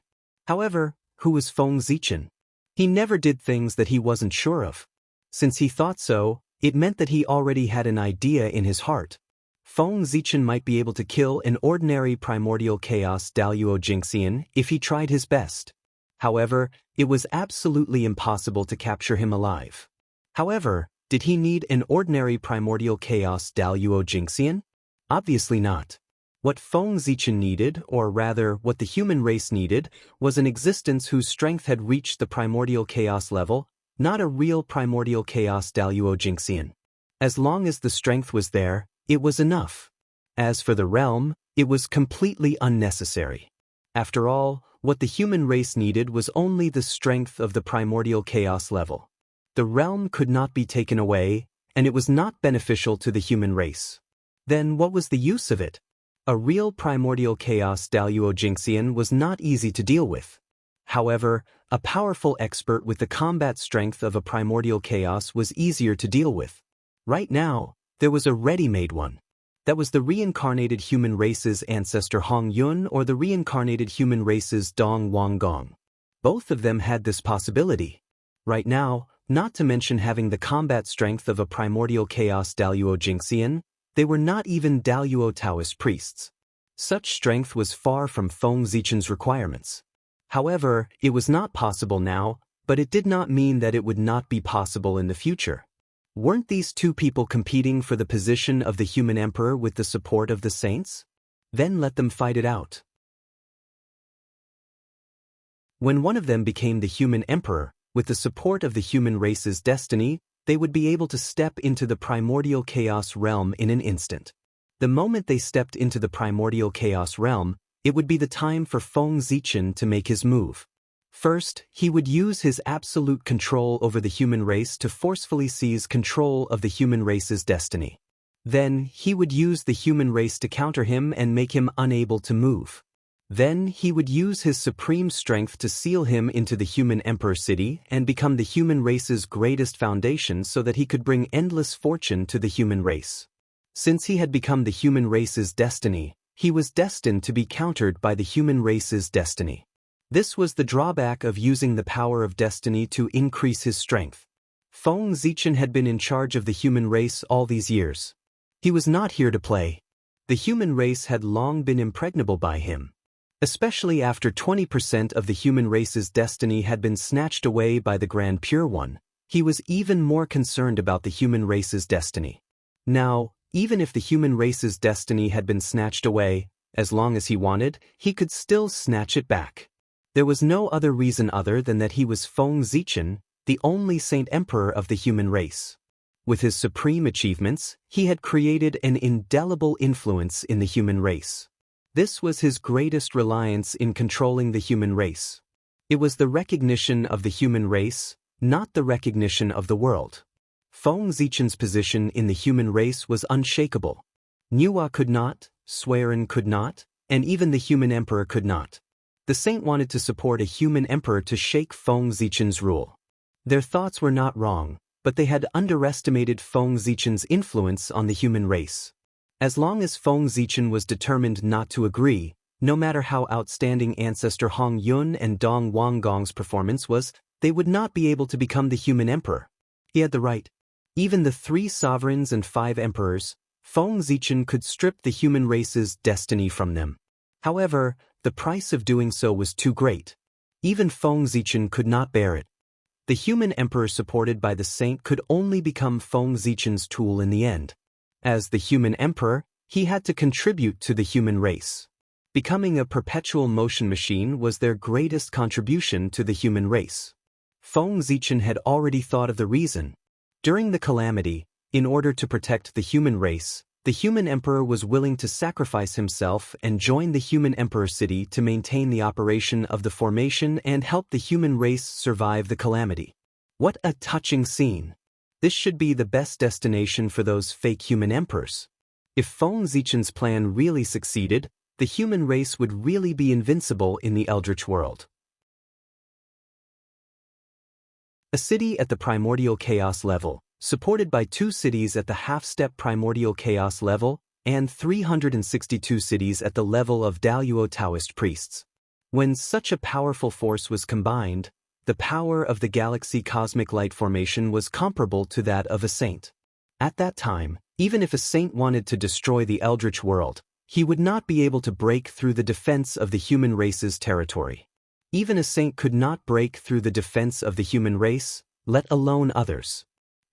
However, who was Feng Zichen? He never did things that he wasn't sure of. Since he thought so, it meant that he already had an idea in his heart. Feng Zichen might be able to kill an ordinary primordial chaos Daluo Jingxian if he tried his best. However, it was absolutely impossible to capture him alive. However, did he need an ordinary primordial chaos Daluo Jingxian? Obviously not. What Feng Zichen needed, or rather what the human race needed, was an existence whose strength had reached the primordial chaos level, not a real primordial chaos Daluo Jingxian. As long as the strength was there, it was enough. As for the realm, it was completely unnecessary. After all, what the human race needed was only the strength of the primordial chaos level. The realm could not be taken away, and it was not beneficial to the human race. Then what was the use of it? A real primordial chaos Daluo Jingxian was not easy to deal with. However, a powerful expert with the combat strength of a primordial chaos was easier to deal with. Right now, there was a ready-made one. That was the reincarnated human race's ancestor Hong Yun or the reincarnated human race's Dong Wang Gong. Both of them had this possibility. Right now, not to mention having the combat strength of a primordial chaos Daluo Jingxian, they were not even Daluo Taoist priests. Such strength was far from Feng Zichen's requirements. However, it was not possible now, but it did not mean that it would not be possible in the future. Weren't these two people competing for the position of the human emperor with the support of the saints? Then let them fight it out. When one of them became the human emperor, with the support of the human race's destiny, they would be able to step into the primordial chaos realm in an instant. The moment they stepped into the primordial chaos realm, it would be the time for Feng Zichen to make his move. First, he would use his absolute control over the human race to forcefully seize control of the human race's destiny. Then, he would use the human race to counter him and make him unable to move. Then, he would use his supreme strength to seal him into the human emperor city and become the human race's greatest foundation so that he could bring endless fortune to the human race. Since he had become the human race's destiny, he was destined to be countered by the human race's destiny. This was the drawback of using the power of destiny to increase his strength. Feng Zichen had been in charge of the human race all these years. He was not here to play. The human race had long been impregnable by him. Especially after 20% of the human race's destiny had been snatched away by the Grand Pure One, he was even more concerned about the human race's destiny. Now, even if the human race's destiny had been snatched away, as long as he wanted, he could still snatch it back. There was no other reason other than that he was Feng Zichen, the only Saint Emperor of the human race. With his supreme achievements, he had created an indelible influence in the human race. This was his greatest reliance in controlling the human race. It was the recognition of the human race, not the recognition of the world. Feng Zichen's position in the human race was unshakable. Nuwa could not, Swerin could not, and even the human emperor could not. The saint wanted to support a human emperor to shake Feng Zichen's rule. Their thoughts were not wrong, but they had underestimated Feng Zichen's influence on the human race. As long as Feng Zichen was determined not to agree, no matter how outstanding ancestor Hong Yun and Dong Wang Gong's performance was, they would not be able to become the human emperor. He had the right. Even the 3 sovereigns and 5 emperors, Feng Zichen could strip the human race's destiny from them. However, the price of doing so was too great. Even Feng Zichen could not bear it. The human emperor supported by the saint could only become Feng Zichen's tool in the end. As the human emperor, he had to contribute to the human race. Becoming a perpetual motion machine was their greatest contribution to the human race. Feng Zichen had already thought of the reason. During the calamity, in order to protect the human race, the human emperor was willing to sacrifice himself and join the human emperor city to maintain the operation of the formation and help the human race survive the calamity. What a touching scene! This should be the best destination for those fake human emperors. If Feng Zichen's plan really succeeded, the human race would really be invincible in the Eldritch world. A city at the primordial chaos level, supported by 2 cities at the half-step primordial chaos level, and 362 cities at the level of Daluo Taoist priests. When such a powerful force was combined, the power of the galaxy cosmic light formation was comparable to that of a saint. At that time, even if a saint wanted to destroy the Eldritch world, he would not be able to break through the defense of the human race's territory. Even a saint could not break through the defense of the human race, let alone others.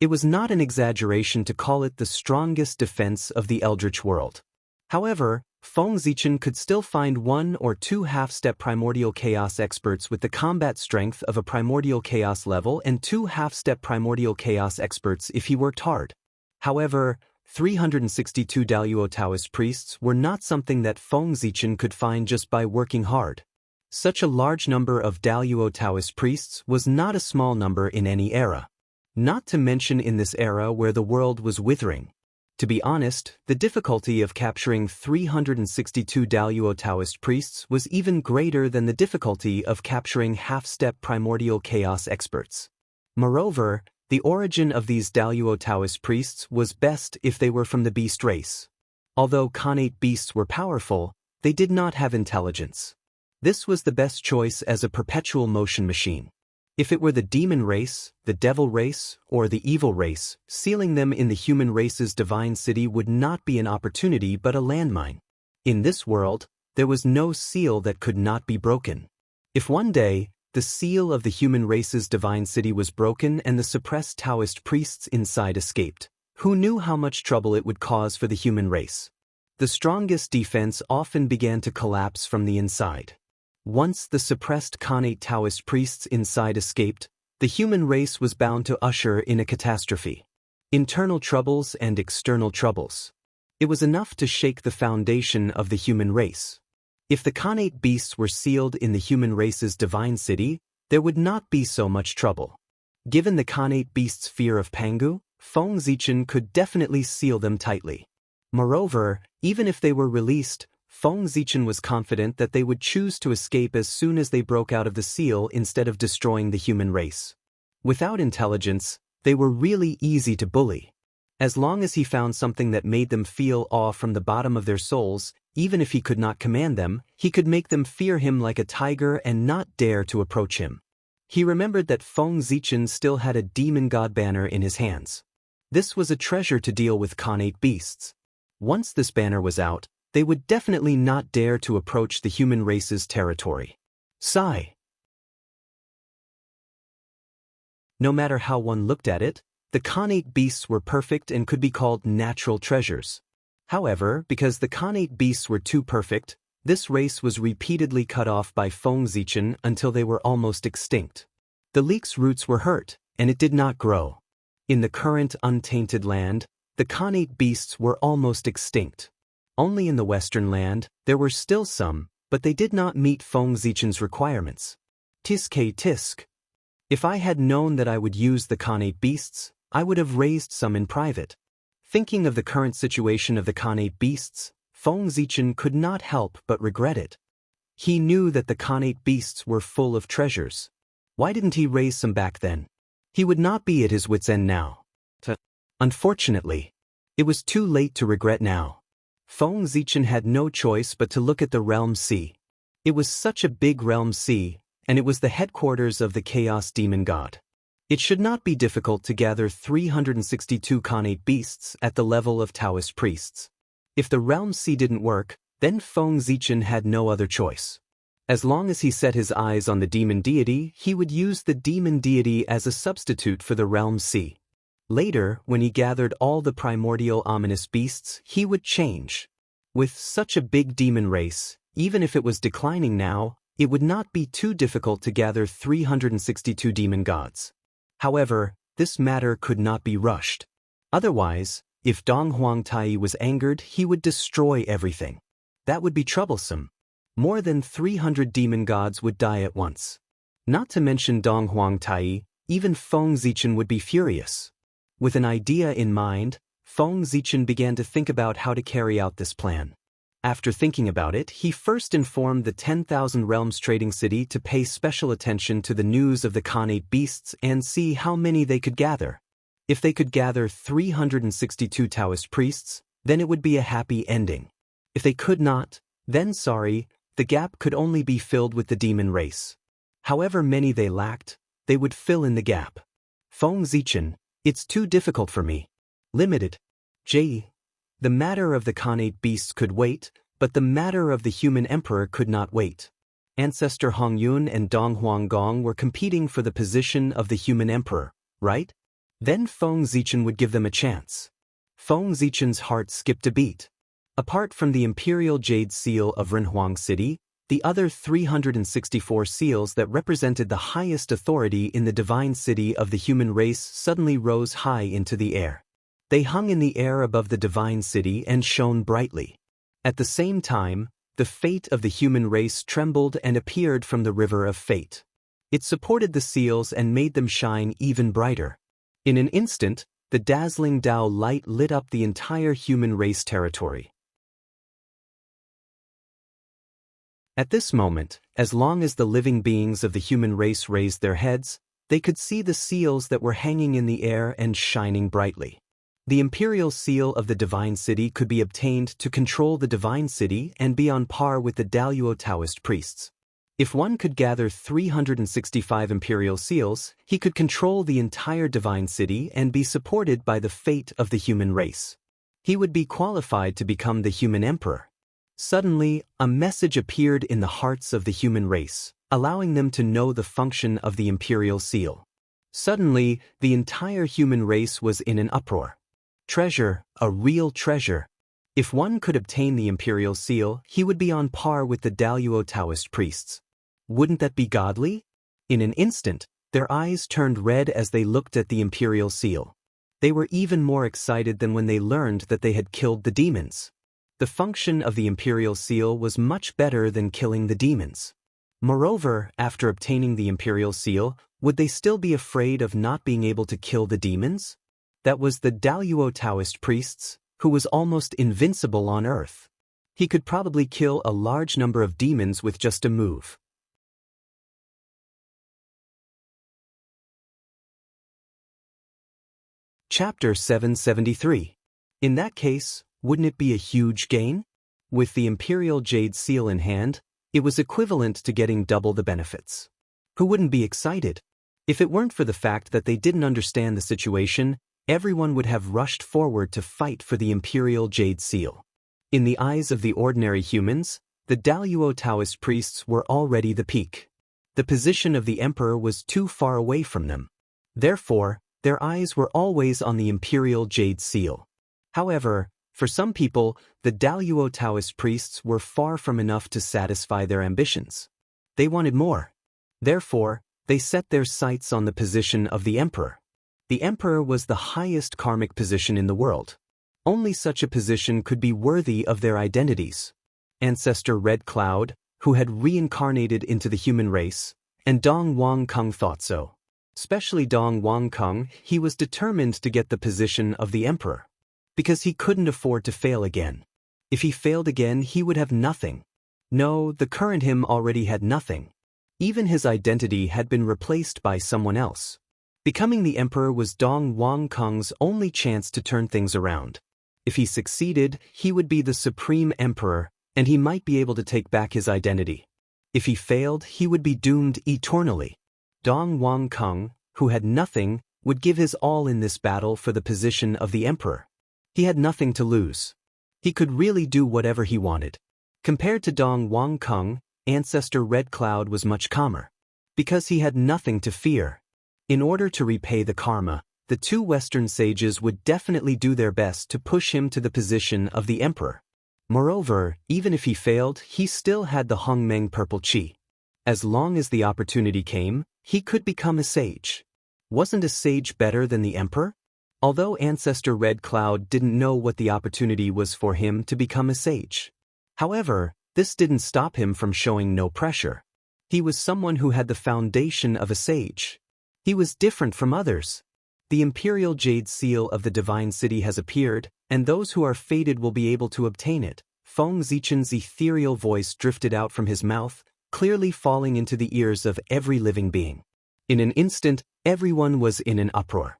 It was not an exaggeration to call it the strongest defense of the Eldritch world. However, Feng Zichen could still find 1 or 2 half-step primordial chaos experts with the combat strength of a primordial chaos level and 2 half-step primordial chaos experts if he worked hard. However, 362 Daluo Taoist priests were not something that Feng Zichen could find just by working hard. Such a large number of Daluo Taoist priests was not a small number in any era. Not to mention in this era where the world was withering. To be honest, the difficulty of capturing 362 Daluo Taoist priests was even greater than the difficulty of capturing half-step primordial chaos experts. Moreover, the origin of these Daluo Taoist priests was best if they were from the beast race. Although Khanate beasts were powerful, they did not have intelligence. This was the best choice as a perpetual motion machine. If it were the demon race, the devil race, or the evil race, sealing them in the human race's divine city would not be an opportunity but a landmine. In this world, there was no seal that could not be broken. If one day, the seal of the human race's divine city was broken and the suppressed Taoist priests inside escaped, who knew how much trouble it would cause for the human race? The strongest defense often began to collapse from the inside. Once the suppressed Khanate Taoist priests inside escaped, the human race was bound to usher in a catastrophe. Internal troubles and external troubles. It was enough to shake the foundation of the human race. If the Khanate beasts were sealed in the human race's divine city, there would not be so much trouble. Given the Khanate beasts' fear of Pangu, Feng Zichen could definitely seal them tightly. Moreover, even if they were released, Feng Zichen was confident that they would choose to escape as soon as they broke out of the seal instead of destroying the human race. Without intelligence, they were really easy to bully. As long as he found something that made them feel awe from the bottom of their souls, even if he could not command them, he could make them fear him like a tiger and not dare to approach him. He remembered that Feng Zichen still had a demon god banner in his hands. This was a treasure to deal with Khanate beasts. Once this banner was out, they would definitely not dare to approach the human race's territory. Sigh. No matter how one looked at it, the Khanate beasts were perfect and could be called natural treasures. However, because the Khanate beasts were too perfect, this race was repeatedly cut off by Feng Zichen until they were almost extinct. The leek's roots were hurt, and it did not grow. In the current untainted land, the Khanate beasts were almost extinct. Only in the Western land, there were still some, but they did not meet Feng Zichen's requirements. Tisk tisk. If I had known that I would use the Khanate beasts, I would have raised some in private. Thinking of the current situation of the Khanate beasts, Feng Zichen could not help but regret it. He knew that the Khanate beasts were full of treasures. Why didn't he raise some back then? He would not be at his wits' end now. Unfortunately, it was too late to regret now. Feng Zichen had no choice but to look at the Realm Sea. It was such a big Realm Sea, and it was the headquarters of the Chaos Demon God. It should not be difficult to gather 362 Khanate beasts at the level of Taoist priests. If the Realm Sea didn't work, then Feng Zichen had no other choice. As long as he set his eyes on the demon deity, he would use the demon deity as a substitute for the Realm Sea. Later, when he gathered all the primordial ominous beasts, he would change. With such a big demon race, even if it was declining now, it would not be too difficult to gather 362 demon gods. However, this matter could not be rushed. Otherwise, if Dong Huangtai was angered, he would destroy everything. That would be troublesome. More than 300 demon gods would die at once. Not to mention Dong Huangtai, even Feng Zichen would be furious. With an idea in mind, Feng Zichen began to think about how to carry out this plan. After thinking about it, he first informed the 10,000 Realms trading city to pay special attention to the news of the Khanate beasts and see how many they could gather. If they could gather 362 Taoist priests, then it would be a happy ending. If they could not, then sorry, the gap could only be filled with the demon race. However many they lacked, they would fill in the gap. Feng Zichen, it's too difficult for me. Limited. J. The matter of the Khanate beasts could wait, but the matter of the human emperor could not wait. Ancestor Hongyun and Dong Huanggong were competing for the position of the human emperor, right? Then Feng Zichen would give them a chance. Feng Zichen's heart skipped a beat. Apart from the imperial jade seal of Renhuang City, the other 364 seals that represented the highest authority in the divine city of the human race suddenly rose high into the air. They hung in the air above the divine city and shone brightly. At the same time, the fate of the human race trembled and appeared from the river of fate. It supported the seals and made them shine even brighter. In an instant, the dazzling Dao light lit up the entire human race territory. At this moment, as long as the living beings of the human race raised their heads, they could see the seals that were hanging in the air and shining brightly. The imperial seal of the divine city could be obtained to control the divine city and be on par with the Daluo Taoist priests. If one could gather 365 imperial seals, he could control the entire divine city and be supported by the fate of the human race. He would be qualified to become the human emperor. Suddenly, a message appeared in the hearts of the human race, allowing them to know the function of the imperial seal. Suddenly, the entire human race was in an uproar. Treasure, a real treasure. If one could obtain the imperial seal, he would be on par with the Daluo Taoist priests. Wouldn't that be godly? In an instant, their eyes turned red as they looked at the imperial seal. They were even more excited than when they learned that they had killed the demons. The function of the imperial seal was much better than killing the demons. Moreover, after obtaining the imperial seal, would they still be afraid of not being able to kill the demons? That was the Daluo Taoist priests, who was almost invincible on earth. He could probably kill a large number of demons with just a move. Chapter 773. In that case, wouldn't it be a huge gain? With the imperial jade seal in hand, it was equivalent to getting double the benefits. Who wouldn't be excited? If it weren't for the fact that they didn't understand the situation, everyone would have rushed forward to fight for the imperial jade seal. In the eyes of the ordinary humans, the Daluo Taoist priests were already the peak. The position of the emperor was too far away from them. Therefore, their eyes were always on the imperial jade seal. However, for some people, the Daluo Taoist priests were far from enough to satisfy their ambitions. They wanted more. Therefore, they set their sights on the position of the emperor. The emperor was the highest karmic position in the world. Only such a position could be worthy of their identities. Ancestor Red Cloud, who had reincarnated into the human race, and Dong Huangkong thought so. Especially Dong Huangkong, he was determined to get the position of the emperor. Because he couldn't afford to fail again. If he failed again, he would have nothing. No, the current him already had nothing. Even his identity had been replaced by someone else. Becoming the emperor was Dong Huangkong's only chance to turn things around. If he succeeded, he would be the supreme emperor, and he might be able to take back his identity. If he failed, he would be doomed eternally. Dong Huangkong, who had nothing, would give his all in this battle for the position of the emperor. He had nothing to lose. He could really do whatever he wanted. Compared to Dong Huangkong, Ancestor Red Cloud was much calmer. Because he had nothing to fear. In order to repay the karma, the two Western sages would definitely do their best to push him to the position of the emperor. Moreover, even if he failed, he still had the Hongmeng purple chi. As long as the opportunity came, he could become a sage. Wasn't a sage better than the emperor? Although Ancestor Red Cloud didn't know what the opportunity was for him to become a sage. However, this didn't stop him from showing no pressure. He was someone who had the foundation of a sage. He was different from others. The imperial jade seal of the divine city has appeared, and those who are fated will be able to obtain it. Feng Zichen's ethereal voice drifted out from his mouth, clearly falling into the ears of every living being. In an instant, everyone was in an uproar.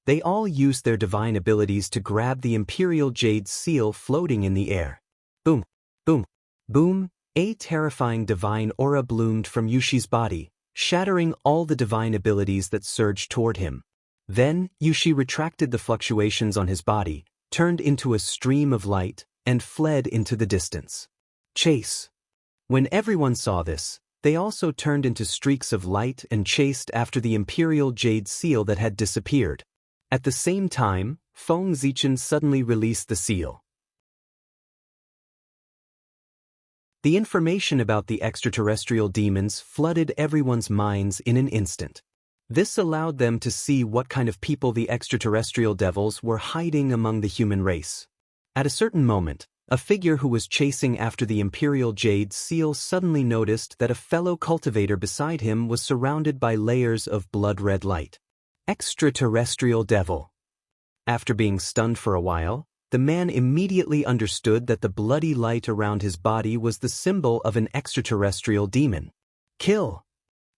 They all used their divine abilities to grab the imperial jade seal floating in the air. Boom, boom, boom, a terrifying divine aura bloomed from Yushi's body, shattering all the divine abilities that surged toward him. Then, Yushi retracted the fluctuations on his body, turned into a stream of light, and fled into the distance. Chase. When everyone saw this, they also turned into streaks of light and chased after the imperial jade seal that had disappeared. At the same time, Feng Zichen suddenly released the seal. The information about the extraterrestrial demons flooded everyone's minds in an instant. This allowed them to see what kind of people the extraterrestrial devils were hiding among the human race. At a certain moment, a figure who was chasing after the imperial jade seal suddenly noticed that a fellow cultivator beside him was surrounded by layers of blood-red light. Extraterrestrial devil. After being stunned for a while, the man immediately understood that the bloody light around his body was the symbol of an extraterrestrial demon. Kill!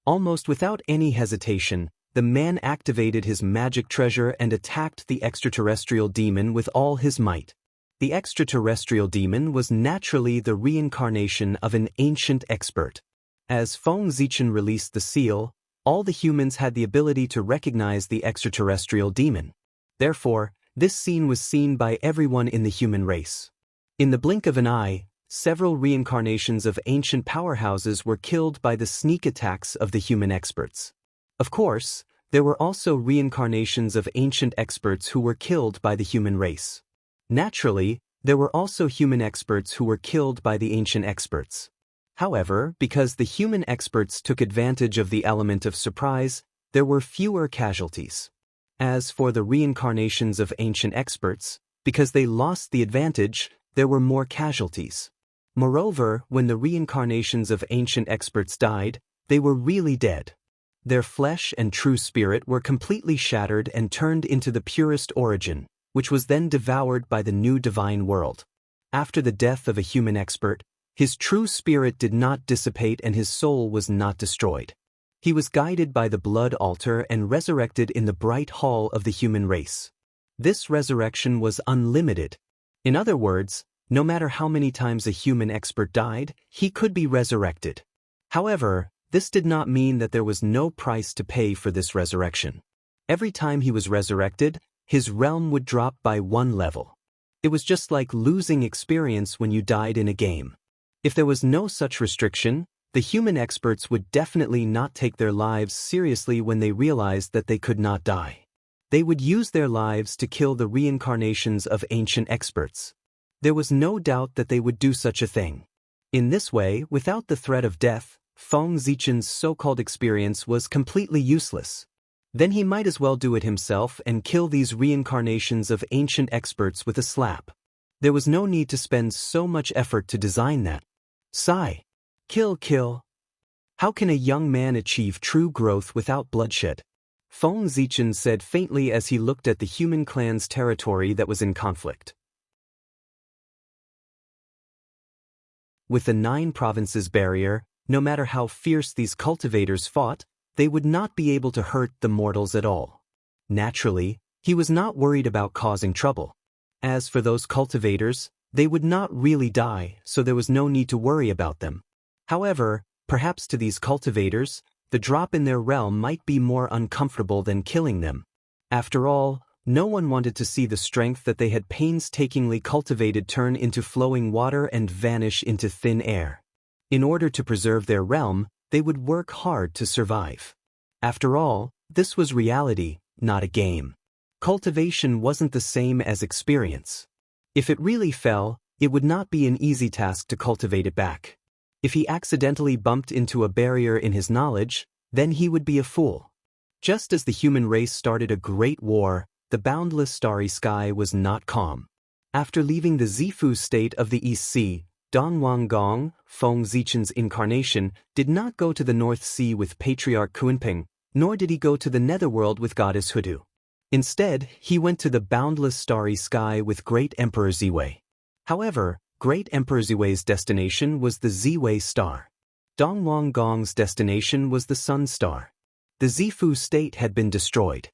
Almost without any hesitation, the man activated his magic treasure and attacked the extraterrestrial demon with all his might. The extraterrestrial demon was naturally the reincarnation of an ancient expert. As Feng Zichen released the seal, all the humans had the ability to recognize the extraterrestrial demon. Therefore, this scene was seen by everyone in the human race. In the blink of an eye, several reincarnations of ancient powerhouses were killed by the sneak attacks of the human experts. Of course, there were also reincarnations of ancient experts who were killed by the human race. Naturally, there were also human experts who were killed by the ancient experts. However, because the human experts took advantage of the element of surprise, there were fewer casualties. As for the reincarnations of ancient experts, because they lost the advantage, there were more casualties. Moreover, when the reincarnations of ancient experts died, they were really dead. Their flesh and true spirit were completely shattered and turned into the purest origin, which was then devoured by the new divine world. After the death of a human expert, his true spirit did not dissipate and his soul was not destroyed. He was guided by the blood altar and resurrected in the bright hall of the human race. This resurrection was unlimited. In other words, no matter how many times a human expert died, he could be resurrected. However, this did not mean that there was no price to pay for this resurrection. Every time he was resurrected, his realm would drop by one level. It was just like losing experience when you died in a game. If there was no such restriction, the human experts would definitely not take their lives seriously when they realized that they could not die. They would use their lives to kill the reincarnations of ancient experts. There was no doubt that they would do such a thing. In this way, without the threat of death, Feng Zichen's so-called experience was completely useless. Then he might as well do it himself and kill these reincarnations of ancient experts with a slap. There was no need to spend so much effort to design that. Sigh. Kill. How can a young man achieve true growth without bloodshed? Feng Zichen said faintly as he looked at the human clan's territory that was in conflict. With the 9 provinces barrier, no matter how fierce these cultivators fought, they would not be able to hurt the mortals at all. Naturally, he was not worried about causing trouble. As for those cultivators, they would not really die, so there was no need to worry about them. However, perhaps to these cultivators, the drop in their realm might be more uncomfortable than killing them. After all, no one wanted to see the strength that they had painstakingly cultivated turn into flowing water and vanish into thin air. In order to preserve their realm, they would work hard to survive. After all, this was reality, not a game. Cultivation wasn't the same as experience. If it really fell, it would not be an easy task to cultivate it back. If he accidentally bumped into a barrier in his knowledge, then he would be a fool. Just as the human race started a great war, the boundless starry sky was not calm. After leaving the Zifu state of the East Sea, Dong Wanggong, Feng Zichen's incarnation, did not go to the North Sea with Patriarch Kunping, nor did he go to the Netherworld with Goddess Hudu. Instead, he went to the boundless starry sky with Great Emperor Ziwei. However, Great Emperor Ziwei's destination was the Ziwei star. Dongwang Gong's destination was the Sun Star. The Zifu state had been destroyed.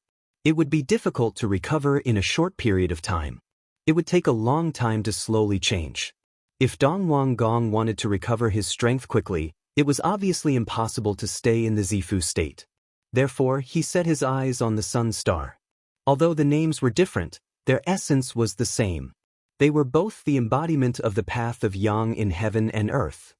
It would be difficult to recover in a short period of time. It would take a long time to slowly change. If Dongwang Gong wanted to recover his strength quickly, it was obviously impossible to stay in the Zifu state. Therefore, he set his eyes on the Sun Star. Although the names were different, their essence was the same. They were both the embodiment of the path of Yang in heaven and earth.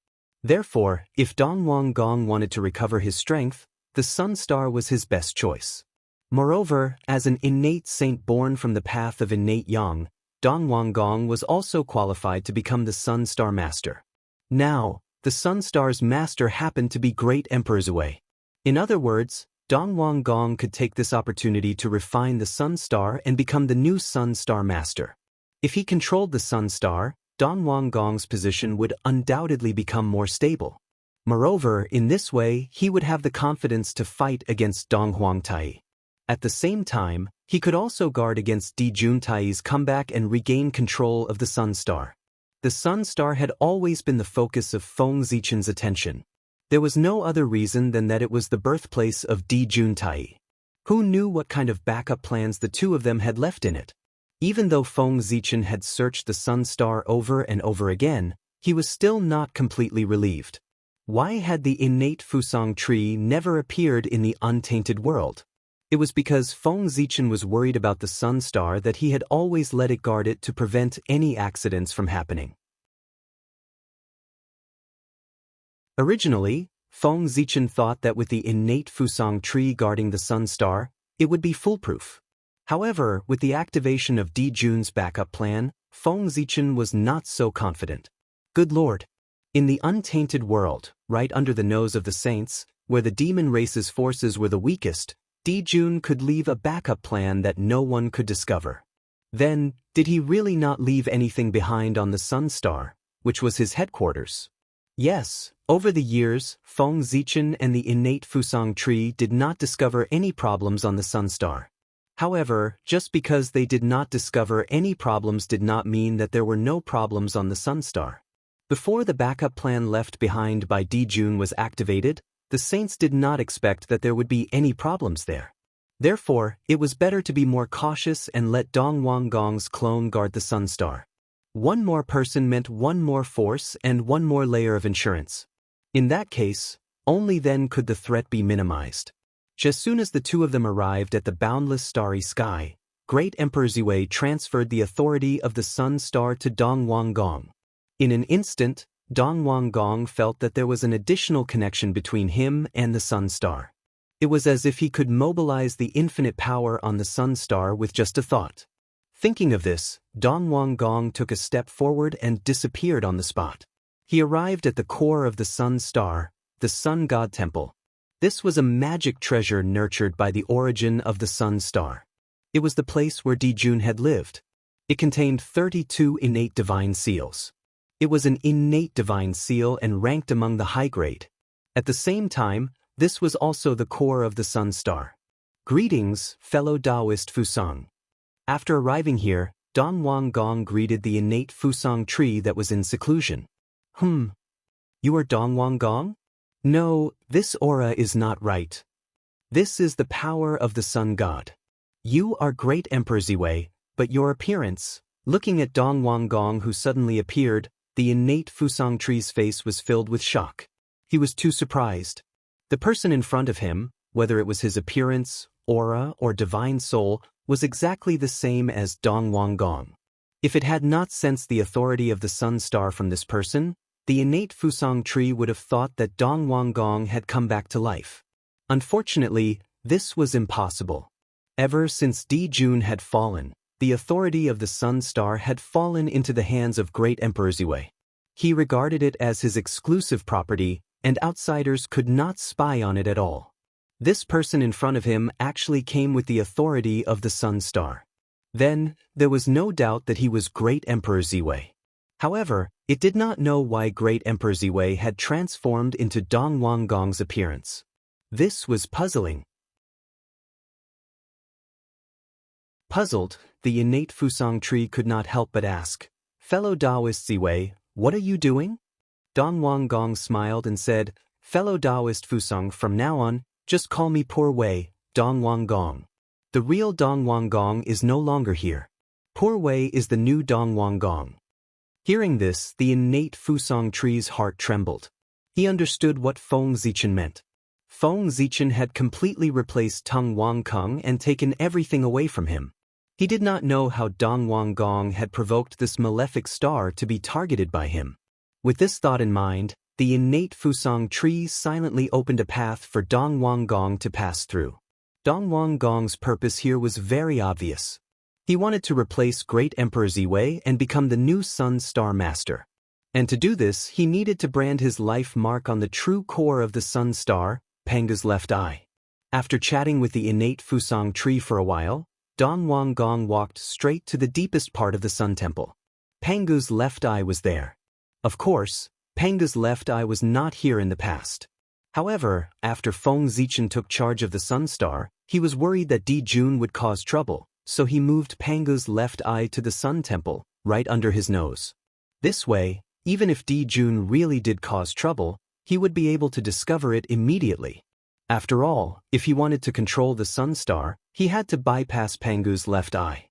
Therefore, if Dongwang Gong wanted to recover his strength, the Sun Star was his best choice. Moreover, as an innate saint born from the path of innate Yang, Dongwang Gong was also qualified to become the Sun Star Master. Now, the Sun Star's master happened to be Great Emperor Ziwei. In other words, Dongwang Gong could take this opportunity to refine the Sun Star and become the new Sun Star Master. If he controlled the Sun Star, Dongwang Gong's position would undoubtedly become more stable. Moreover, in this way, he would have the confidence to fight against Dong Huangtai. At the same time, he could also guard against Di Juntai's comeback and regain control of the Sun Star. The Sun Star had always been the focus of Feng Zichen's attention. There was no other reason than that it was the birthplace of Di Juntai. Who knew what kind of backup plans the two of them had left in it? Even though Feng Zichen had searched the Sun Star over and over again, he was still not completely relieved. Why had the innate Fusang tree never appeared in the untainted world? It was because Feng Zichen was worried about the Sun Star that he had always let it guard it to prevent any accidents from happening. Originally, Feng Zichen thought that with the innate Fusang tree guarding the Sun Star, it would be foolproof. However, with the activation of Di Jun's backup plan, Feng Zichen was not so confident. Good Lord! In the untainted world, right under the nose of the saints, where the demon race's forces were the weakest, Di Jun could leave a backup plan that no one could discover. Then, did he really not leave anything behind on the Sun Star, which was his headquarters? Yes, over the years, Feng Zichen and the innate Fusang tree did not discover any problems on the Sun Star. However, just because they did not discover any problems did not mean that there were no problems on the Sun Star. Before the backup plan left behind by Di Jun was activated, the saints did not expect that there would be any problems there. Therefore, it was better to be more cautious and let Dongwang Gong's clone guard the Sun Star. One more person meant one more force and one more layer of insurance. In that case, only then could the threat be minimized. Just as soon as the two of them arrived at the boundless starry sky, Great Emperor Ziwei transferred the authority of the Sun Star to Dongwang Gong. In an instant, Dongwang Gong felt that there was an additional connection between him and the Sun Star. It was as if he could mobilize the infinite power on the Sun Star with just a thought. Thinking of this, Dongwang Gong took a step forward and disappeared on the spot. He arrived at the core of the Sun Star, the Sun God Temple. This was a magic treasure nurtured by the origin of the Sun Star. It was the place where Di Jun had lived. It contained 32 innate divine seals. It was an innate divine seal and ranked among the high grade. At the same time, this was also the core of the Sun Star. Greetings, fellow Taoist Fusang. After arriving here, Dongwang Gong greeted the innate Fusang tree that was in seclusion. You are Dongwang Gong? No, this aura is not right. This is the power of the Sun God. You are Great Emperor Ziwei, but your appearance, looking at Dongwang Gong who suddenly appeared, the innate Fusang tree's face was filled with shock. He was too surprised. The person in front of him, whether it was his appearance, aura, or divine soul, was exactly the same as Dongwang Gong. If it had not sensed the authority of the Sun Star from this person, the innate Fusang tree would have thought that Dongwang Gong had come back to life. Unfortunately, this was impossible. Ever since Di Jun had fallen, the authority of the Sun Star had fallen into the hands of Great Emperor Ziwei. He regarded it as his exclusive property, and outsiders could not spy on it at all. This person in front of him actually came with the authority of the Sun Star. Then, there was no doubt that he was Great Emperor Ziwei. However, it did not know why Great Emperor Ziwei had transformed into Dongwang Gong's appearance. This was puzzling. Puzzled, the innate Fusang tree could not help but ask, "Fellow Taoist Ziwei, what are you doing?" Dong Wang Gong smiled and said, "Fellow Taoist Fusang, from now on, just call me Poor Wei, Dong Wang Gong. The real Dong Wang Gong is no longer here. Poor Wei is the new Dong Wang Gong." Hearing this, the innate Fusang tree's heart trembled. He understood what Feng Zichen meant. Feng Zichen had completely replaced Tung Wang Kung and taken everything away from him. He did not know how Dong Wang Gong had provoked this malefic star to be targeted by him. With this thought in mind, the innate Fusang tree silently opened a path for Dong Wang Gong to pass through. Dong Wang Gong's purpose here was very obvious. He wanted to replace Great Emperor Ziwei and become the new Sun Star Master. And to do this, he needed to brand his life mark on the true core of the Sun Star, Panga's left eye. After chatting with the innate Fusang tree for a while, Dong Wang Gong walked straight to the deepest part of the Sun Temple. Panga's left eye was there. Of course, Panga's left eye was not here in the past. However, after Feng Zichen took charge of the Sun Star, he was worried that Di Jun would cause trouble, so he moved Panga's left eye to the Sun Temple, right under his nose. This way, even if Di Jun really did cause trouble, he would be able to discover it immediately. After all, if he wanted to control the Sun Star, he had to bypass Panga's left eye.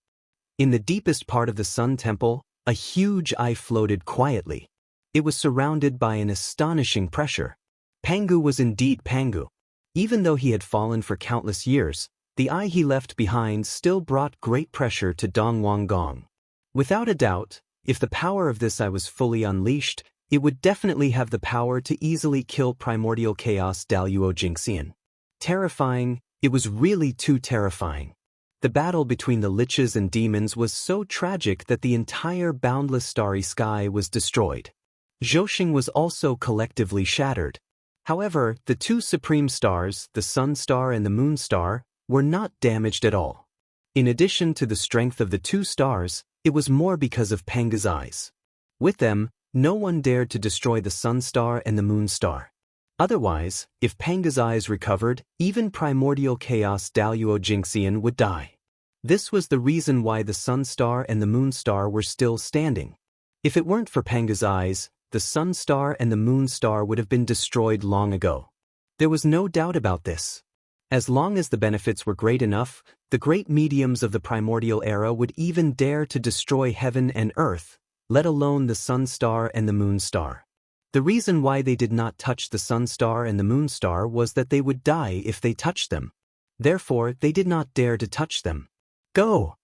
In the deepest part of the Sun Temple, a huge eye floated quietly. It was surrounded by an astonishing pressure. Pangu was indeed Pangu. Even though he had fallen for countless years, the eye he left behind still brought great pressure to Dong Wang Gong. Without a doubt, if the power of this eye was fully unleashed, it would definitely have the power to easily kill primordial chaos Daluo Jingxian. Terrifying, it was really too terrifying. The battle between the liches and demons was so tragic that the entire boundless starry sky was destroyed. Zhouxing was also collectively shattered. However, the two supreme stars, the Sun Star and the Moon Star, were not damaged at all. In addition to the strength of the two stars, it was more because of Panga's eyes. With them, no one dared to destroy the Sun Star and the Moon Star. Otherwise, if Panga's eyes recovered, even primordial chaos Daluo Jingxian would die. This was the reason why the Sun Star and the Moon Star were still standing. If it weren't for Panga's eyes, the Sun Star and the Moon Star would have been destroyed long ago. There was no doubt about this. As long as the benefits were great enough, the great mediums of the primordial era would even dare to destroy heaven and earth, let alone the Sun Star and the Moon Star. The reason why they did not touch the Sun Star and the Moon Star was that they would die if they touched them. Therefore, they did not dare to touch them. Go!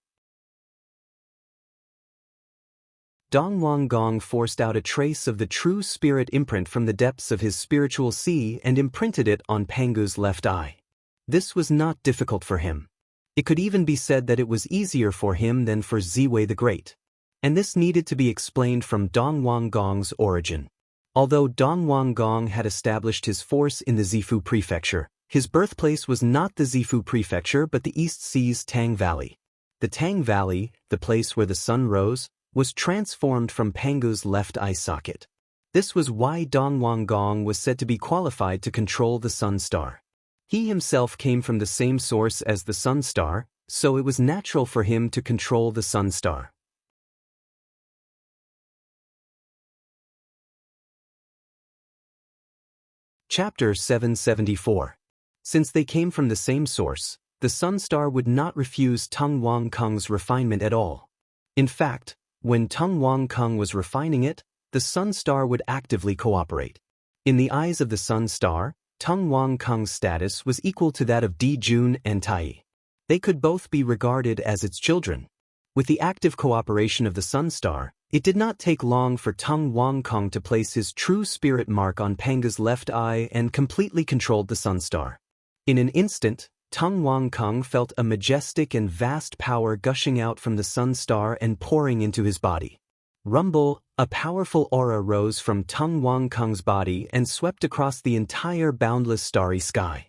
Dong Wang Gong forced out a trace of the true spirit imprint from the depths of his spiritual sea and imprinted it on Pangu's left eye. This was not difficult for him. It could even be said that it was easier for him than for Ziwei the Great. And this needed to be explained from Dong Wang Gong's origin. Although Dong Wang Gong had established his force in the Zifu Prefecture, his birthplace was not the Zifu Prefecture but the East Sea's Tang Valley. The Tang Valley, the place where the sun rose, was transformed from Pangu's left eye socket. This was why Dong Wang Gong was said to be qualified to control the Sun Star. He himself came from the same source as the Sun Star, so it was natural for him to control the Sun Star. Chapter 774. Since they came from the same source, the Sun Star would not refuse Tung Wang Kung's refinement at all. In fact, when Tung Wang Kung was refining it, the Sun Star would actively cooperate. In the eyes of the Sun Star, Tung Wang Kung's status was equal to that of Di Jun and Tai. They could both be regarded as its children. With the active cooperation of the Sun Star, it did not take long for Tung Wang Kung to place his true spirit mark on Panga's left eye and completely controlled the Sun Star. In an instant, Tung Wang Kung felt a majestic and vast power gushing out from the Sun Star and pouring into his body. Rumble, a powerful aura rose from Tung Wang Kung's body and swept across the entire boundless starry sky.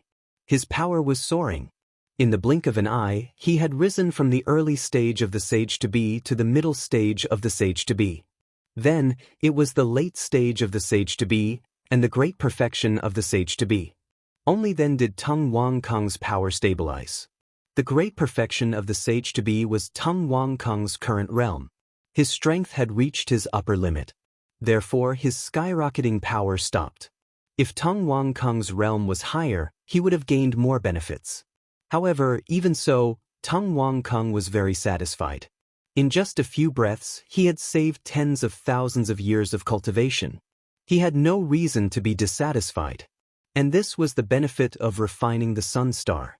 His power was soaring. In the blink of an eye, he had risen from the early stage of the Sage-to-Be to the middle stage of the Sage-to-Be. Then, it was the late stage of the Sage-to-Be, and the great perfection of the Sage-to-Be. Only then did Tung Wang Kung's power stabilize. The great perfection of the sage-to-be was Tung Wang Kung's current realm. His strength had reached his upper limit. Therefore, his skyrocketing power stopped. If Tung Wang Kung's realm was higher, he would have gained more benefits. However, even so, Tung Wang Kung was very satisfied. In just a few breaths, he had saved tens of thousands of years of cultivation. He had no reason to be dissatisfied. And this was the benefit of refining the Sun Star.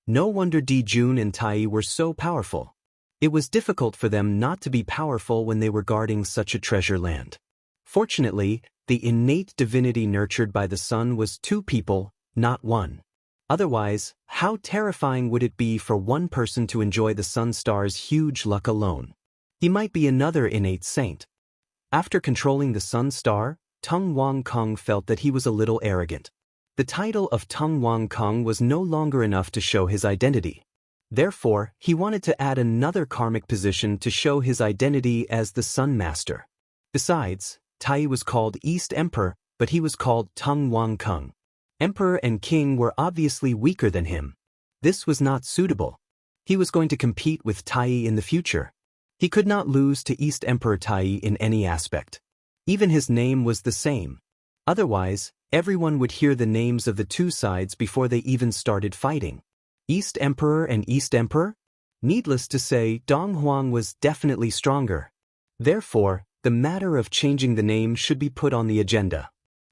No wonder Di Jun and Tai were so powerful. It was difficult for them not to be powerful when they were guarding such a treasure land. Fortunately, the innate divinity nurtured by the sun was two people, not one. Otherwise, how terrifying would it be for one person to enjoy the Sun Star's huge luck alone? He might be another innate saint. After controlling the Sun Star, Tung Wang Kung felt that he was a little arrogant. The title of Tung Wang Kung was no longer enough to show his identity. Therefore, he wanted to add another karmic position to show his identity as the Sun Master. Besides, Tai was called East Emperor, but he was called Tung Wang Kung. Emperor and king were obviously weaker than him. This was not suitable. He was going to compete with Tai in the future. He could not lose to East Emperor Tai in any aspect. Even his name was the same. Otherwise, everyone would hear the names of the two sides before they even started fighting. East Emperor and East Emperor? Needless to say, Dong Huang was definitely stronger. Therefore, the matter of changing the name should be put on the agenda.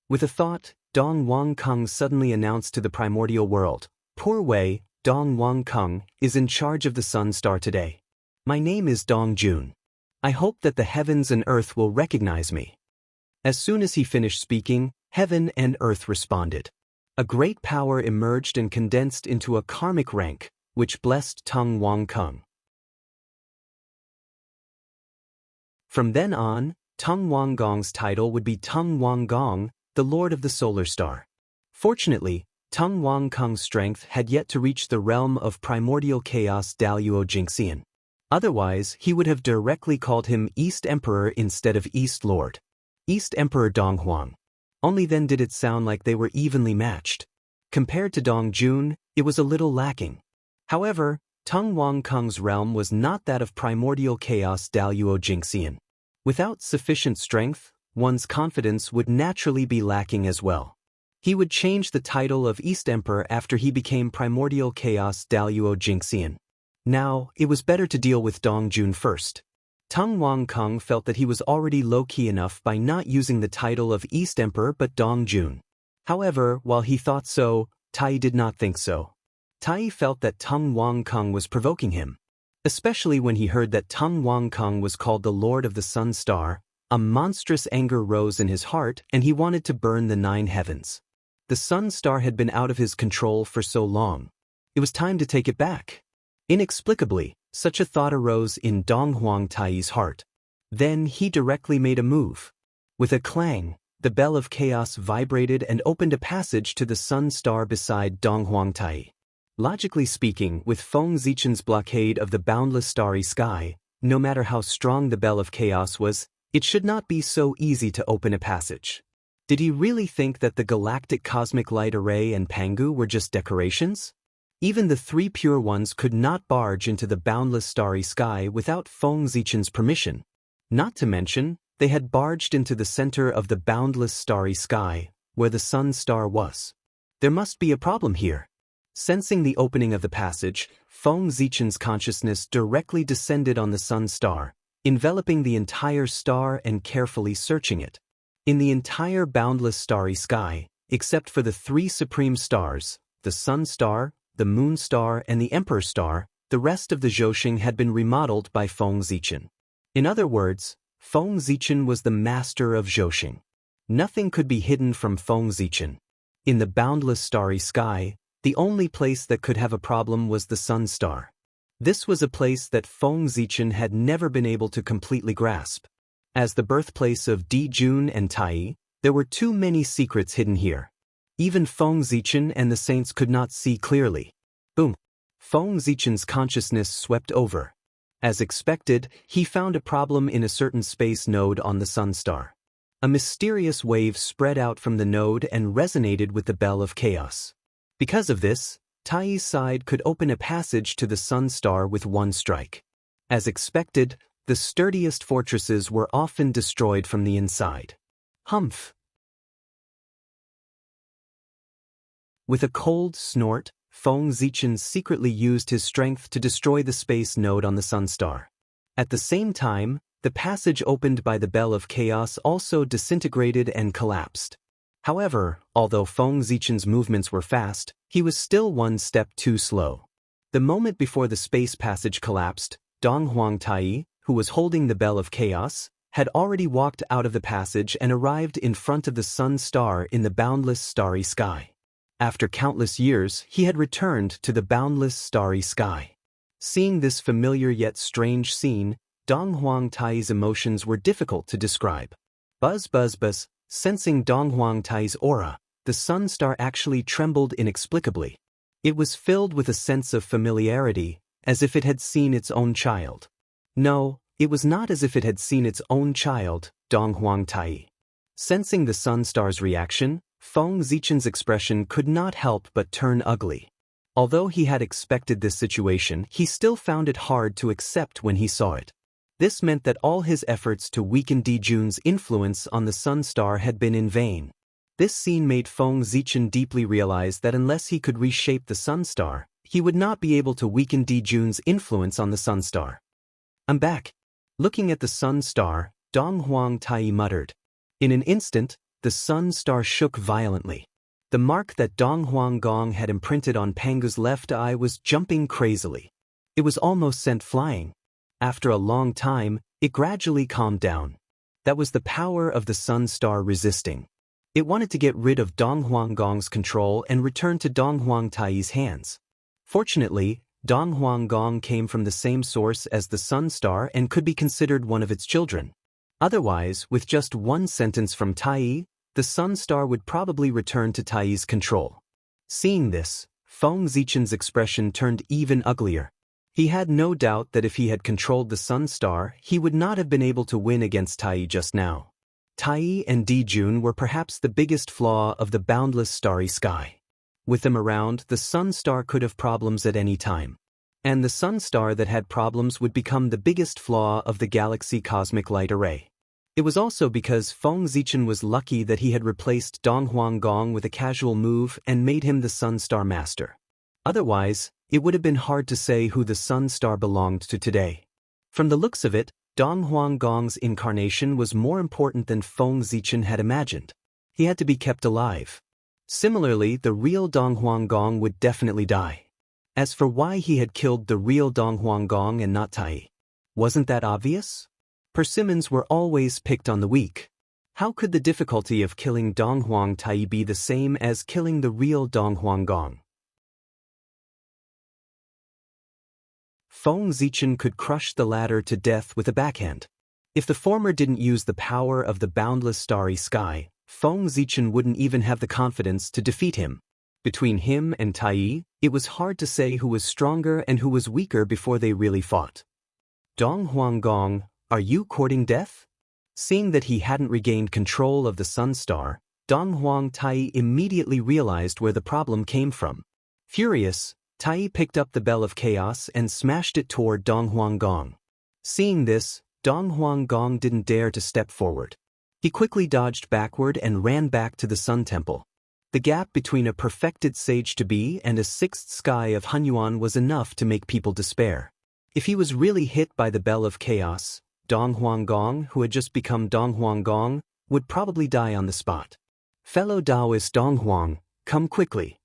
With a thought, Dong Wang Kung suddenly announced to the primordial world, "Poor Wei, Dong Wang Kung is in charge of the Sun Star today. My name is Dong Jun. I hope that the heavens and earth will recognize me." As soon as he finished speaking, heaven and earth responded. A great power emerged and condensed into a karmic rank, which blessed Tung Wang Kung. From then on, Tung Wang Gong's title would be Tung Wang Gong, the Lord of the Solar Star. Fortunately, Tung Wang Kung's strength had yet to reach the realm of primordial chaos Daluo Jingxian. Otherwise, he would have directly called him East Emperor instead of East Lord. East Emperor Dong Huang. Only then did it sound like they were evenly matched. Compared to Dong Jun, it was a little lacking. However, Tung Wang Kung's realm was not that of primordial chaos Daluo Jingxian. Without sufficient strength, one's confidence would naturally be lacking as well. He would change the title of East Emperor after he became primordial chaos Daluo Jingxian. Now, it was better to deal with Dong Jun first. Tung Wang Kung felt that he was already low-key enough by not using the title of East Emperor but Dong Jun. However, while he thought so, Tai did not think so. Tai felt that Tung Wang Kung was provoking him. Especially when he heard that Tung Wang Kung was called the Lord of the Sun Star, a monstrous anger rose in his heart and he wanted to burn the 9 heavens. The Sun Star had been out of his control for so long. It was time to take it back. Inexplicably, such a thought arose in Dong Huang Tai's heart. Then he directly made a move. With a clang, the bell of chaos vibrated and opened a passage to the Sun Star beside Dong Huang Tai. Logically speaking, with Feng Zichen's blockade of the boundless starry sky, no matter how strong the bell of chaos was, it should not be so easy to open a passage. Did he really think that the galactic cosmic light array and Pangu were just decorations? Even the 3 pure ones could not barge into the boundless starry sky without Feng Zichen's permission. Not to mention, they had barged into the center of the boundless starry sky, where the Sun Star was. There must be a problem here. Sensing the opening of the passage, Feng Zichen's consciousness directly descended on the Sun Star, enveloping the entire star and carefully searching it. In the entire boundless starry sky, except for the 3 supreme stars, the Sun Star, the Moon Star and the Emperor Star, the rest of the Zhousing had been remodeled by Feng Zichen. In other words, Feng Zichen was the master of Zhousing. Nothing could be hidden from Feng Zichen. In the boundless starry sky, the only place that could have a problem was the Sun Star. This was a place that Feng Zichen had never been able to completely grasp. As the birthplace of Di Jun and Tai, there were too many secrets hidden here. Even Feng Zichen and the saints could not see clearly. Boom! Feng Zichen's consciousness swept over. As expected, he found a problem in a certain space node on the Sun Star. A mysterious wave spread out from the node and resonated with the bell of chaos. Because of this, Tai's side could open a passage to the Sun Star with one strike. As expected, the sturdiest fortresses were often destroyed from the inside. Humph! With a cold snort, Feng Zichen secretly used his strength to destroy the space node on the Sun Star. At the same time, the passage opened by the Bell of Chaos also disintegrated and collapsed. However, although Feng Zichen's movements were fast, he was still one step too slow. The moment before the space passage collapsed, Donghuang Tai, who was holding the Bell of Chaos, had already walked out of the passage and arrived in front of the Sun Star in the boundless starry sky. After countless years, he had returned to the boundless starry sky. Seeing this familiar yet strange scene, Donghuang Tai's emotions were difficult to describe. Buzz buzz buzz, sensing Donghuang Tai's aura, the Sun Star actually trembled inexplicably. It was filled with a sense of familiarity, as if it had seen its own child. No, it was not as if it had seen its own child, Donghuang Tai. Sensing the Sun Star's reaction, Feng Zichen's expression could not help but turn ugly. Although he had expected this situation, he still found it hard to accept when he saw it. This meant that all his efforts to weaken Dijun's influence on the Sun Star had been in vain. This scene made Feng Zichen deeply realize that unless he could reshape the Sun Star, he would not be able to weaken Dijun's influence on the Sun Star. "I'm back." Looking at the Sun Star, Donghuang Tai muttered. In an instant, the Sun Star shook violently. The mark that Donghuang Gong had imprinted on Pangu's left eye was jumping crazily. It was almost sent flying. After a long time, it gradually calmed down. That was the power of the Sun Star resisting. It wanted to get rid of Donghuang Gong's control and return to Donghuang Tai's hands. Fortunately, Donghuang Gong came from the same source as the Sun Star and could be considered one of its children. Otherwise, with just one sentence from Tai, the Sun Star would probably return to Tai's control. Seeing this, Feng Zichen's expression turned even uglier. He had no doubt that if he had controlled the Sun Star, he would not have been able to win against Tai just now. Tai and Dijun were perhaps the biggest flaw of the boundless starry sky. With them around, the Sun Star could have problems at any time. And the Sun Star that had problems would become the biggest flaw of the galaxy cosmic light array. It was also because Feng Zichen was lucky that he had replaced Donghuang Gong with a casual move and made him the Sun Star Master. Otherwise, it would have been hard to say who the Sun Star belonged to today. From the looks of it, Donghuang Gong's incarnation was more important than Feng Zichen had imagined. He had to be kept alive. Similarly, the real Donghuang Gong would definitely die. As for why he had killed the real Donghuang Gong and not Tai, wasn't that obvious? Persimmons were always picked on the weak. How could the difficulty of killing Donghuang Tai be the same as killing the real Donghuang Gong? Feng Zichen could crush the latter to death with a backhand. If the former didn't use the power of the boundless starry sky, Feng Zichen wouldn't even have the confidence to defeat him. Between him and Tai, it was hard to say who was stronger and who was weaker before they really fought. Donghuang Gong, are you courting death? Seeing that he hadn't regained control of the Sun Star, Donghuang Tai immediately realized where the problem came from. Furious, Tai picked up the Bell of Chaos and smashed it toward Donghuang Gong. Seeing this, Donghuang Gong didn't dare to step forward. He quickly dodged backward and ran back to the Sun Temple. The gap between a perfected sage-to-be and a sixth sky of Hunyuan was enough to make people despair. If he was really hit by the Bell of Chaos, Donghuang Gong, who had just become Donghuang Gong, would probably die on the spot. Fellow Taoist Donghuang, come quickly.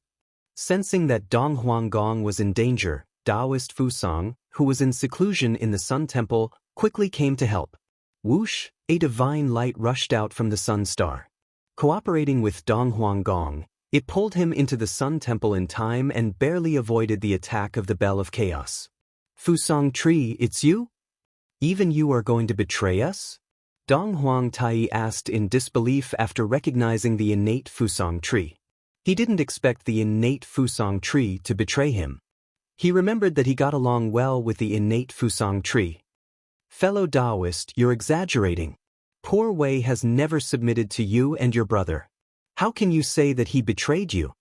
Sensing that Donghuang Gong was in danger, Taoist Fusang, who was in seclusion in the Sun Temple, quickly came to help. Whoosh, a divine light rushed out from the Sun Star. Cooperating with Donghuang Gong, it pulled him into the Sun Temple in time and barely avoided the attack of the Bell of Chaos. Fusang Tree, it's you? Even you are going to betray us? Donghuang Tai asked in disbelief after recognizing the innate Fusang Tree. He didn't expect the innate Fusang Tree to betray him. He remembered that he got along well with the innate Fusang Tree. Fellow Taoist, you're exaggerating. Poor Wei has never submitted to you and your brother. How can you say that he betrayed you?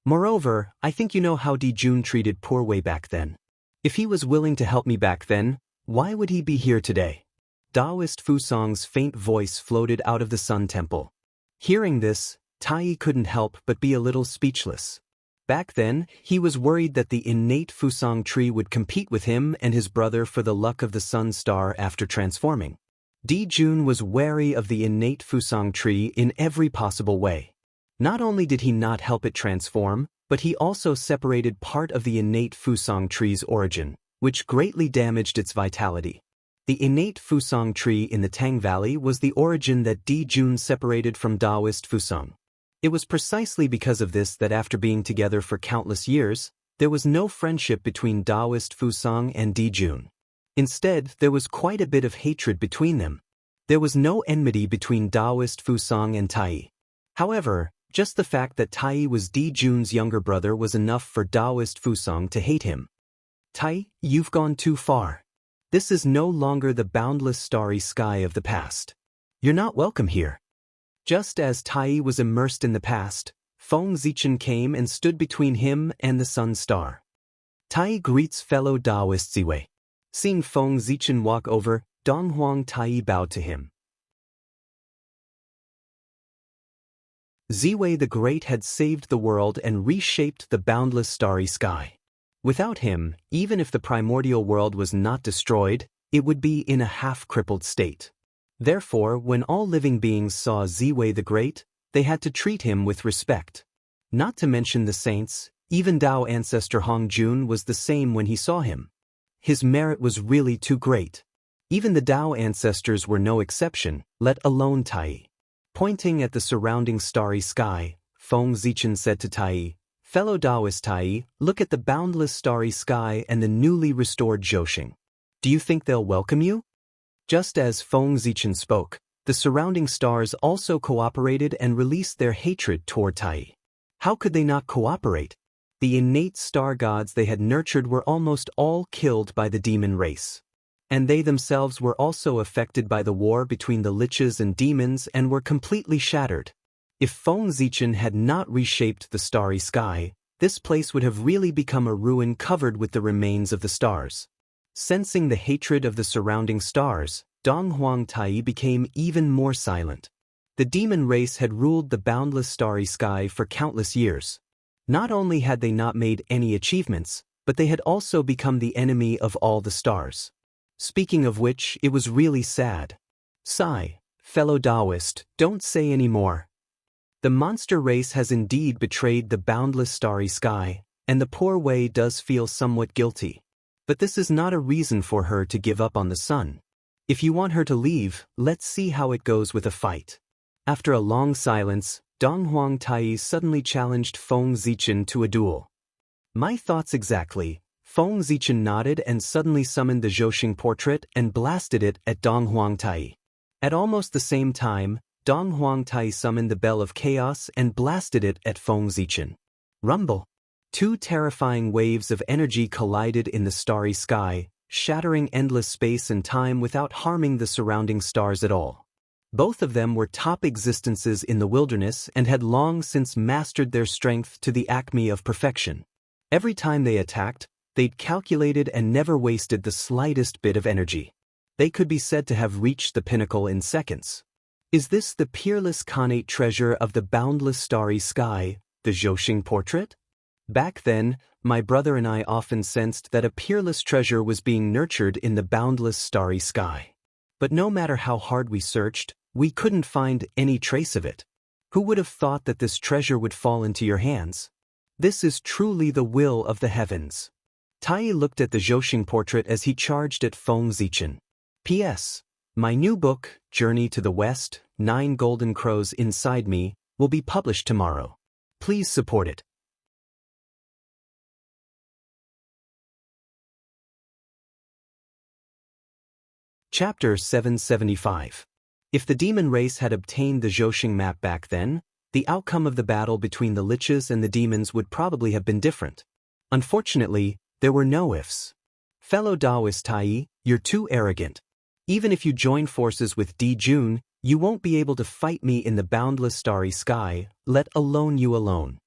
Moreover, I think you know how Di Jun treated poor Wei back then. If he was willing to help me back then, why would he be here today? Taoist Fusong's faint voice floated out of the Sun Temple. Hearing this, Tai couldn't help but be a little speechless. Back then, he was worried that the innate Fusong tree would compete with him and his brother for the luck of the Sun Star after transforming. Di Jun was wary of the innate Fusong tree in every possible way. Not only did he not help it transform, but he also separated part of the innate Fusong tree's origin, which greatly damaged its vitality. The innate Fusong tree in the Tang Valley was the origin that Di Jun separated from Taoist Fusong. It was precisely because of this that after being together for countless years, there was no friendship between Taoist Fusong and Di Jun. Instead, there was quite a bit of hatred between them. There was no enmity between Taoist Fusong and Tai. However, just the fact that Tai was Di Jun's younger brother was enough for Taoist Fusong to hate him. Tai, you've gone too far. This is no longer the boundless starry sky of the past. You're not welcome here. Just as Tai was immersed in the past, Feng Zichen came and stood between him and the sun star. Tai greets fellow Taoist Ziwei. Seeing Feng Zichen walk over, Donghuang Tai bowed to him. Ziwei the Great had saved the world and reshaped the boundless starry sky. Without him, even if the primordial world was not destroyed, it would be in a half-crippled state. Therefore, when all living beings saw Ziwei the Great, they had to treat him with respect. Not to mention the saints, even Dao ancestor Hong Jun was the same when he saw him. His merit was really too great. Even the Dao ancestors were no exception, let alone Tai. Pointing at the surrounding starry sky, Feng Zichen said to Tai, "Fellow Taoist Tai, look at the boundless starry sky and the newly restored Zhouxing. Do you think they'll welcome you?" Just as Feng Zichen spoke, the surrounding stars also cooperated and released their hatred toward Tai. How could they not cooperate? The innate star gods they had nurtured were almost all killed by the demon race. And they themselves were also affected by the war between the liches and demons and were completely shattered. If Feng Zichen had not reshaped the starry sky, this place would have really become a ruin covered with the remains of the stars. Sensing the hatred of the surrounding stars, Donghuang Tai became even more silent. The demon race had ruled the boundless starry sky for countless years. Not only had they not made any achievements, but they had also become the enemy of all the stars. Speaking of which, it was really sad. Sigh, fellow Taoist, don't say any more. The monster race has indeed betrayed the boundless starry sky, and the poor Wei does feel somewhat guilty. But this is not a reason for her to give up on the sun. If you want her to leave, let's see how it goes with a fight. After a long silence, Donghuang Tai suddenly challenged Feng Zichen to a duel. My thoughts exactly. Feng Zichen nodded and suddenly summoned the Zhouxing portrait and blasted it at Donghuang Tai. At almost the same time, Donghuang Tai summoned the Bell of Chaos and blasted it at Feng Zichen. Rumble! Two terrifying waves of energy collided in the starry sky, shattering endless space and time without harming the surrounding stars at all. Both of them were top existences in the wilderness and had long since mastered their strength to the acme of perfection. Every time they attacked, they'd calculated and never wasted the slightest bit of energy. They could be said to have reached the pinnacle in seconds. Is this the peerless connate treasure of the boundless starry sky, the Zhouxing portrait? Back then, my brother and I often sensed that a peerless treasure was being nurtured in the boundless starry sky. But no matter how hard we searched, we couldn't find any trace of it. Who would have thought that this treasure would fall into your hands? This is truly the will of the heavens. Tai looked at the Zhouxing portrait as he charged at Feng Zichen. P.S. My new book, Journey to the West, 9 Golden Crows Inside Me, will be published tomorrow. Please support it. Chapter 775. If the demon race had obtained the Zhouxing map back then, the outcome of the battle between the liches and the demons would probably have been different. Unfortunately, there were no ifs. Fellow Taoist Tai, you're too arrogant. Even if you join forces with Di Jun, you won't be able to fight me in the boundless starry sky, let alone you alone.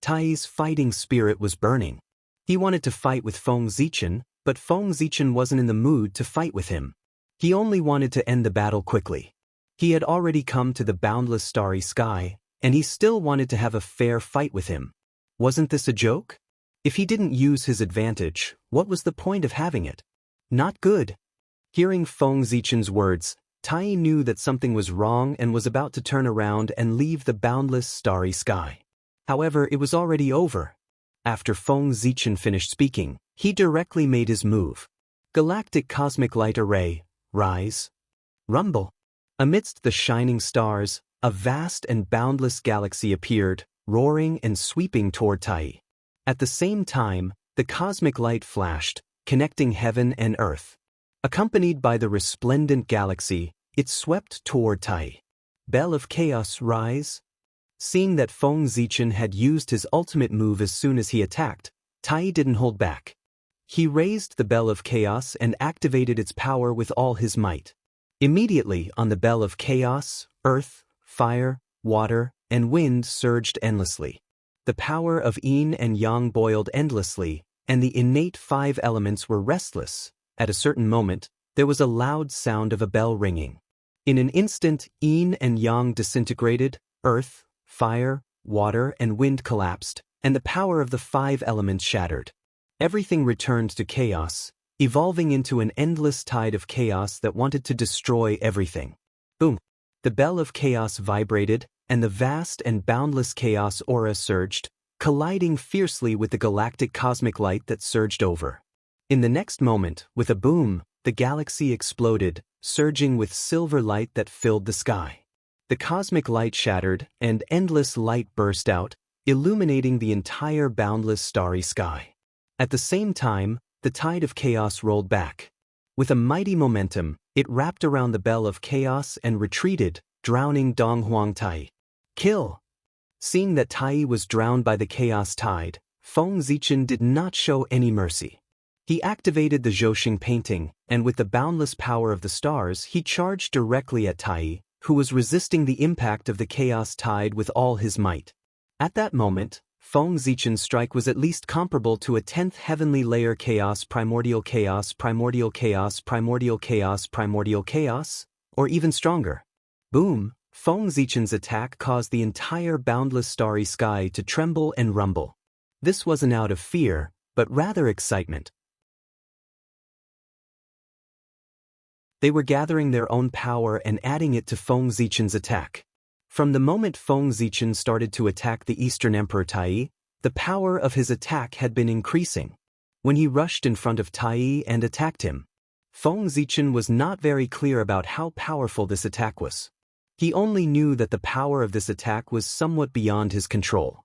Tai's fighting spirit was burning. He wanted to fight with Feng Zichen, but Feng Zichen wasn't in the mood to fight with him. He only wanted to end the battle quickly. He had already come to the boundless starry sky, and he still wanted to have a fair fight with him. Wasn't this a joke? If he didn't use his advantage, what was the point of having it? Not good. Hearing Feng Zichen's words, Tai knew that something was wrong and was about to turn around and leave the boundless starry sky. However, it was already over. After Feng Zichen finished speaking, he directly made his move. Galactic Cosmic Light Array, rise. Rumble. Amidst the shining stars, a vast and boundless galaxy appeared, roaring and sweeping toward Tai. At the same time, the cosmic light flashed, connecting heaven and earth. Accompanied by the resplendent galaxy, it swept toward Tai. Bell of Chaos, rise. Seeing that Feng Zichen had used his ultimate move as soon as he attacked, Tai didn't hold back. He raised the Bell of Chaos and activated its power with all his might. Immediately on the Bell of Chaos, earth, fire, water, and wind surged endlessly. The power of yin and yang boiled endlessly, and the innate 5 elements were restless. At a certain moment, there was a loud sound of a bell ringing. In an instant, yin and yang disintegrated, earth, fire, water, and wind collapsed, and the power of the 5 elements shattered. Everything returned to chaos, evolving into an endless tide of chaos that wanted to destroy everything. Boom! The bell of chaos vibrated, and the vast and boundless chaos aura surged, colliding fiercely with the galactic cosmic light that surged over. In the next moment, with a boom, the galaxy exploded, surging with silver light that filled the sky. The cosmic light shattered, and endless light burst out, illuminating the entire boundless starry sky. At the same time, the tide of chaos rolled back. With a mighty momentum, it wrapped around the bell of chaos and retreated, drowning Donghuang Tai. Kill! Seeing that Tai was drowned by the chaos tide, Feng Zichen did not show any mercy. He activated the Zhouxing painting, and with the boundless power of the stars, he charged directly at Tai, who was resisting the impact of the chaos tide with all his might. At that moment, Feng Zichen's strike was at least comparable to a 10th heavenly layer chaos, primordial chaos, primordial chaos, primordial chaos, primordial chaos, or even stronger. Boom! Feng Zichen's attack caused the entire boundless starry sky to tremble and rumble. This wasn't out of fear, but rather excitement. They were gathering their own power and adding it to Feng Zichen's attack. From the moment Feng Zichen started to attack the Eastern Emperor Tai, the power of his attack had been increasing. When he rushed in front of Tai and attacked him, Feng Zichen was not very clear about how powerful this attack was. He only knew that the power of this attack was somewhat beyond his control.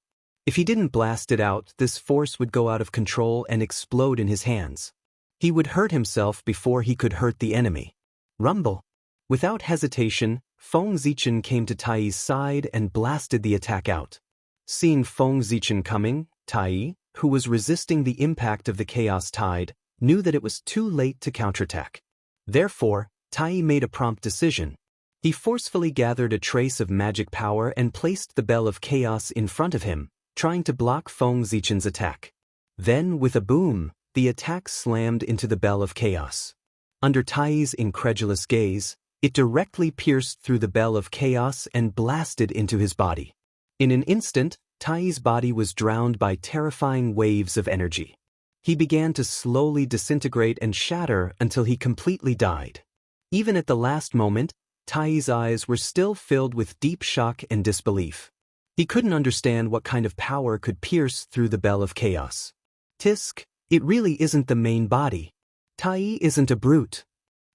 If he didn't blast it out, this force would go out of control and explode in his hands. He would hurt himself before he could hurt the enemy. Rumble! Without hesitation, Feng Zichen came to Tai's side and blasted the attack out. Seeing Feng Zichen coming, Tai, who was resisting the impact of the chaos tide, knew that it was too late to counterattack. Therefore, Tai made a prompt decision. He forcefully gathered a trace of magic power and placed the Bell of Chaos in front of him, trying to block Feng Zichen's attack. Then, with a boom, the attack slammed into the Bell of Chaos. Under Tai's incredulous gaze, it directly pierced through the Bell of Chaos and blasted into his body. In an instant, Tai's body was drowned by terrifying waves of energy. He began to slowly disintegrate and shatter until he completely died. Even at the last moment, Tai's eyes were still filled with deep shock and disbelief. He couldn't understand what kind of power could pierce through the Bell of Chaos. Tisk, it really isn't the main body. Tai isn't a brute.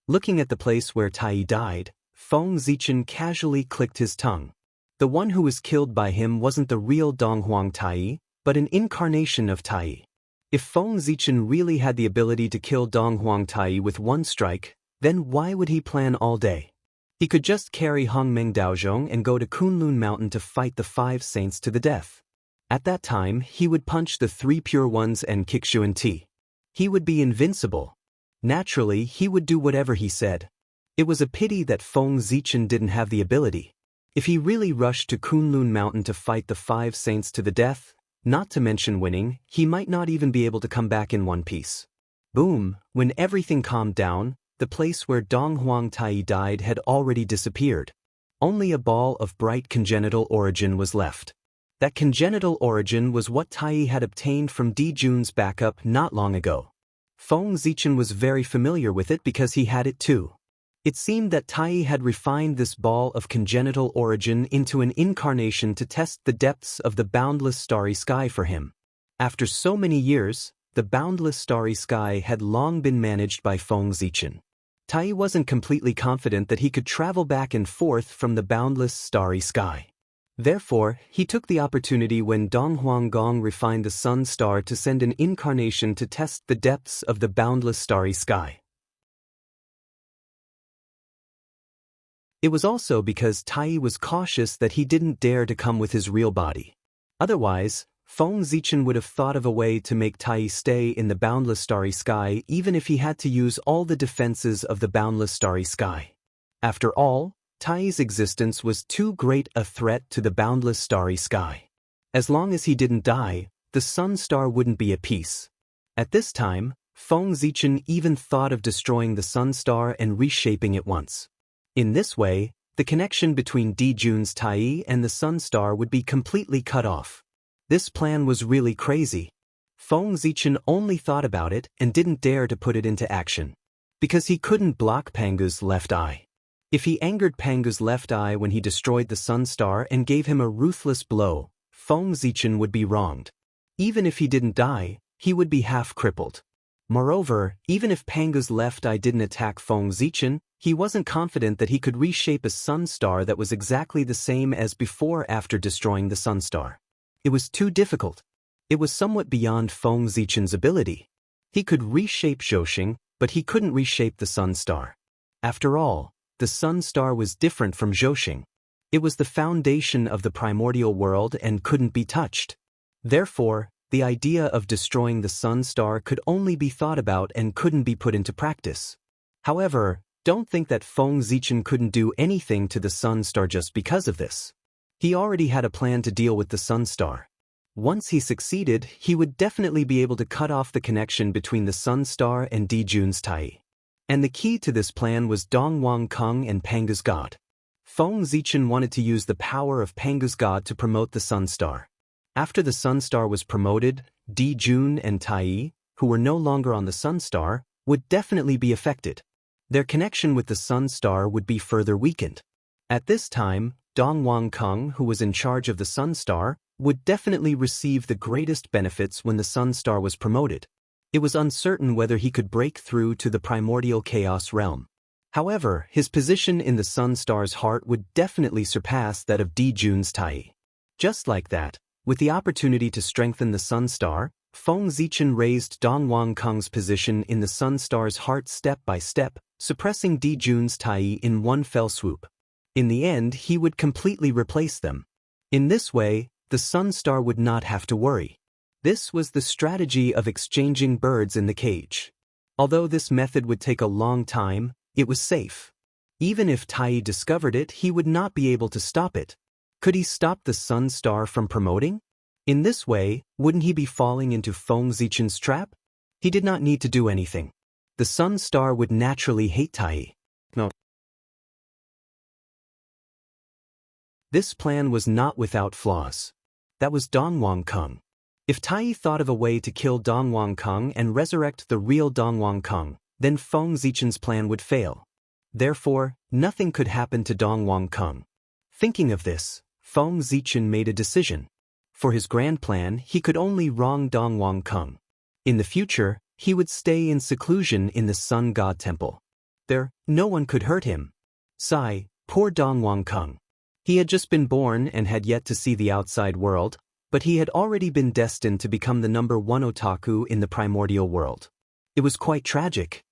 Looking at the place where Tai died, Feng Zichen casually clicked his tongue. The one who was killed by him wasn't the real Donghuang Tai, but an incarnation of Tai. If Feng Zichen really had the ability to kill Donghuang Tai with one strike, then why would he plan all day? He could just carry Hongmeng Daozhong and go to Kunlun Mountain to fight the 5 saints to the death. At that time, he would punch the 3 pure ones and kick Xuan Ti. He would be invincible. Naturally, he would do whatever he said. It was a pity that Feng Zichen didn't have the ability. If he really rushed to Kunlun Mountain to fight the 5 saints to the death, Not to mention winning, he might not even be able to come back in one piece. Boom, when everything calmed down, the place where Dong Huang Tai died had already disappeared. Only a ball of bright congenital origin was left. That congenital origin was what Tai had obtained from Di Jun's backup not long ago. Feng Zichen was very familiar with it because he had it too. It seemed that Tai had refined this ball of congenital origin into an incarnation to test the depths of the boundless starry sky for him. After so many years, the boundless starry sky had long been managed by Feng Zichen. Tai wasn't completely confident that he could travel back and forth from the boundless starry sky. Therefore, he took the opportunity when Dong Huanggong refined the sun star to send an incarnation to test the depths of the boundless starry sky. It was also because Tai was cautious that he didn't dare to come with his real body. Otherwise, Feng Zichen would have thought of a way to make Tai stay in the boundless starry sky even if he had to use all the defenses of the boundless starry sky. After all, Tai's existence was too great a threat to the boundless starry sky. As long as he didn't die, the sun star wouldn't be at peace. At this time, Feng Zichen even thought of destroying the sun star and reshaping it once. In this way, the connection between Di Jun's Tai and the sun star would be completely cut off. This plan was really crazy. Feng Zichen only thought about it and didn't dare to put it into action. Because he couldn't block Pangu's left eye. If he angered Pangu's left eye when he destroyed the sun star and gave him a ruthless blow, Feng Zichen would be wronged. Even if he didn't die, he would be half crippled. Moreover, even if Pangu's left eye didn't attack Feng Zichen, he wasn't confident that he could reshape a sun star that was exactly the same as before after destroying the sun star. It was too difficult. It was somewhat beyond Feng Zichen's ability. He could reshape Zhouxing, but he couldn't reshape the sun star. After all, the sun star was different from Zhouxing. It was the foundation of the primordial world and couldn't be touched. Therefore, the idea of destroying the sun star could only be thought about and couldn't be put into practice. However, don't think that Feng Zichen couldn't do anything to the sun star just because of this. He already had a plan to deal with the sun star. Once he succeeded, he would definitely be able to cut off the connection between the sun star and Di Jun's Tai. And the key to this plan was Dong Huangkong and Pangu's god. Feng Zichen wanted to use the power of Pangu's god to promote the sun star. After the sun star was promoted, Di Jun and Tai, who were no longer on the sun star, would definitely be affected. Their connection with the sun star would be further weakened. At this time, Dong Huangkong, who was in charge of the sun star, would definitely receive the greatest benefits when the sun star was promoted. It was uncertain whether he could break through to the primordial chaos realm. However, his position in the sun star's heart would definitely surpass that of Di Jun's Tai. Just like that, with the opportunity to strengthen the sun star, Feng Zichen raised Dong Huangkong's position in the sun star's heart step by step, suppressing Di Jun's Tai in one fell swoop. In the end, he would completely replace them. In this way, the sun star would not have to worry. This was the strategy of exchanging birds in the cage. Although this method would take a long time, it was safe. Even if Tai discovered it, he would not be able to stop it. Could he stop the sun star from promoting? In this way, wouldn't he be falling into Feng Zichen's trap? He did not need to do anything. The sun star would naturally hate Tai. No. This plan was not without flaws. That was Dong Huangkong. If Tai thought of a way to kill Dong Huangkong and resurrect the real Dong Huangkong, then Feng Zichen's plan would fail. Therefore, nothing could happen to Dong Huangkong. Thinking of this, Feng Zichen made a decision. For his grand plan, he could only wrong Dong Huangkong. In the future, he would stay in seclusion in the Sun God Temple. There, no one could hurt him. Sigh, poor Dong Huangkong. He had just been born and had yet to see the outside world, but he had already been destined to become the #1 otaku in the primordial world. It was quite tragic.